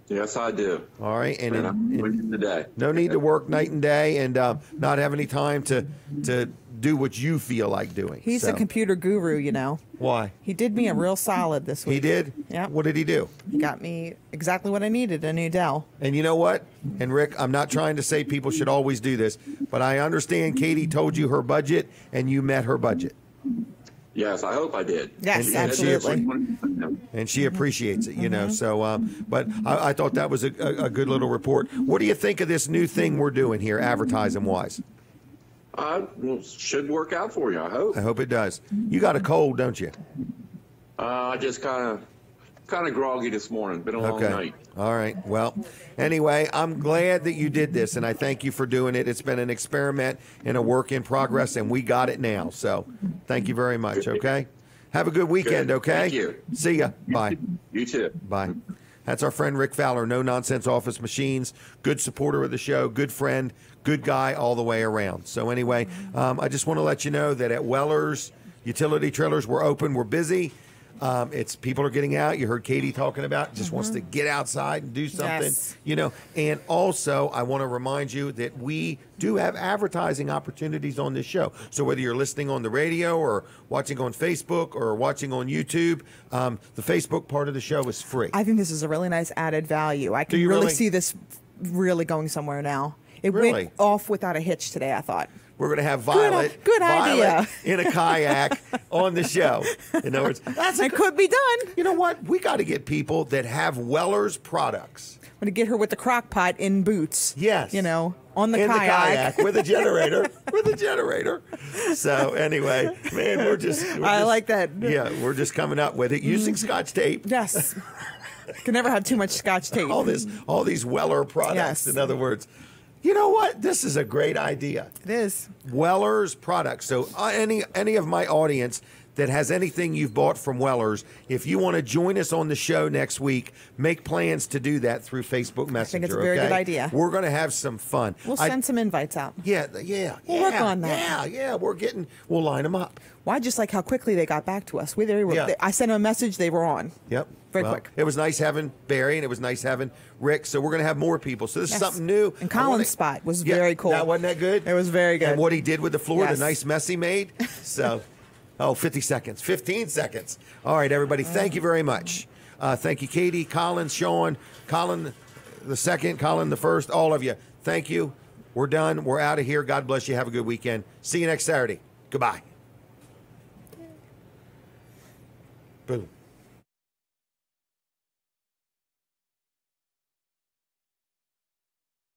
Yes, I do. All right. And, And I'm doing it today. no need to work night and day and not have any time to do what you feel like doing. He's a computer guru, you know. Why? He did me a real solid this week. He did? Yeah. What did he do? He got me exactly what I needed, a new Dell. And you know what? And Rick, I'm not trying to say people should always do this, but I understand Katie told you her budget and you met her budget. Yes, I hope I did. Yes, absolutely. And she appreciates it, you know. So, but I thought that was a good little report. What do you think of this new thing we're doing here, advertising-wise? Well, should work out for you, I hope. I hope it does. You got a cold, don't you? I just kind of groggy this morning. Been a long night. All right. Well, anyway, I'm glad that you did this, and I thank you for doing it. It's been an experiment and a work in progress, and we got it now. So thank you very much, okay? Have a good weekend, okay? Thank you. See ya. Bye. You too. Bye. That's our friend Rick Fowler, No Nonsense Office Machines, good supporter of the show, good friend, good guy all the way around. So anyway, I just want to let you know that at Weller's Utility Trailers, we're open, we're busy. It's people are getting out. You heard Katie talking about just wants to get outside and do something, you know. And also, I want to remind you that we do have advertising opportunities on this show. So whether you're listening on the radio or watching on Facebook or watching on YouTube, the Facebook part of the show is free. I think this is a really nice added value. I can really see this really going somewhere now. It went off without a hitch today, I thought. We're going to have Violet, good idea. in a kayak on the show. In other words, it could be done. You know what? We got to get people that have Weller's products. I'm going to get her with the crock pot in boots. Yes. You know, on the in kayak. The kayak with a generator. With a generator. So anyway, man, I like that. Yeah, we're just coming up with it using Scotch tape. Yes. Can never have too much Scotch tape. All these Weller products. Yes. In other words. You know what? This is a great idea. It is. Weller's products. So any of my audience that has anything you've bought from Weller's, if you want to join us on the show next week, make plans to do that through Facebook Messenger. I think it's a very good idea. We're going to have some fun. We'll send some invites out. Yeah. We'll work on that. Yeah. We'll line them up. Well, I just like how quickly they got back to us. I sent them a message. They were on. Yep. Very quick. It was nice having Barry, and it was nice having Rick. So we're going to have more people. So this is something new. And Colin's spot was very cool. Wasn't that good? It was very good. And what he did with the floor, the nice mess he made. So, 50 seconds, 15 seconds. All right, everybody, thank you very much. Thank you, Katie, Colin, Sean, Colin the second, Colin the first, all of you. Thank you. We're done. We're out of here. God bless you. Have a good weekend. See you next Saturday. Goodbye. Boom.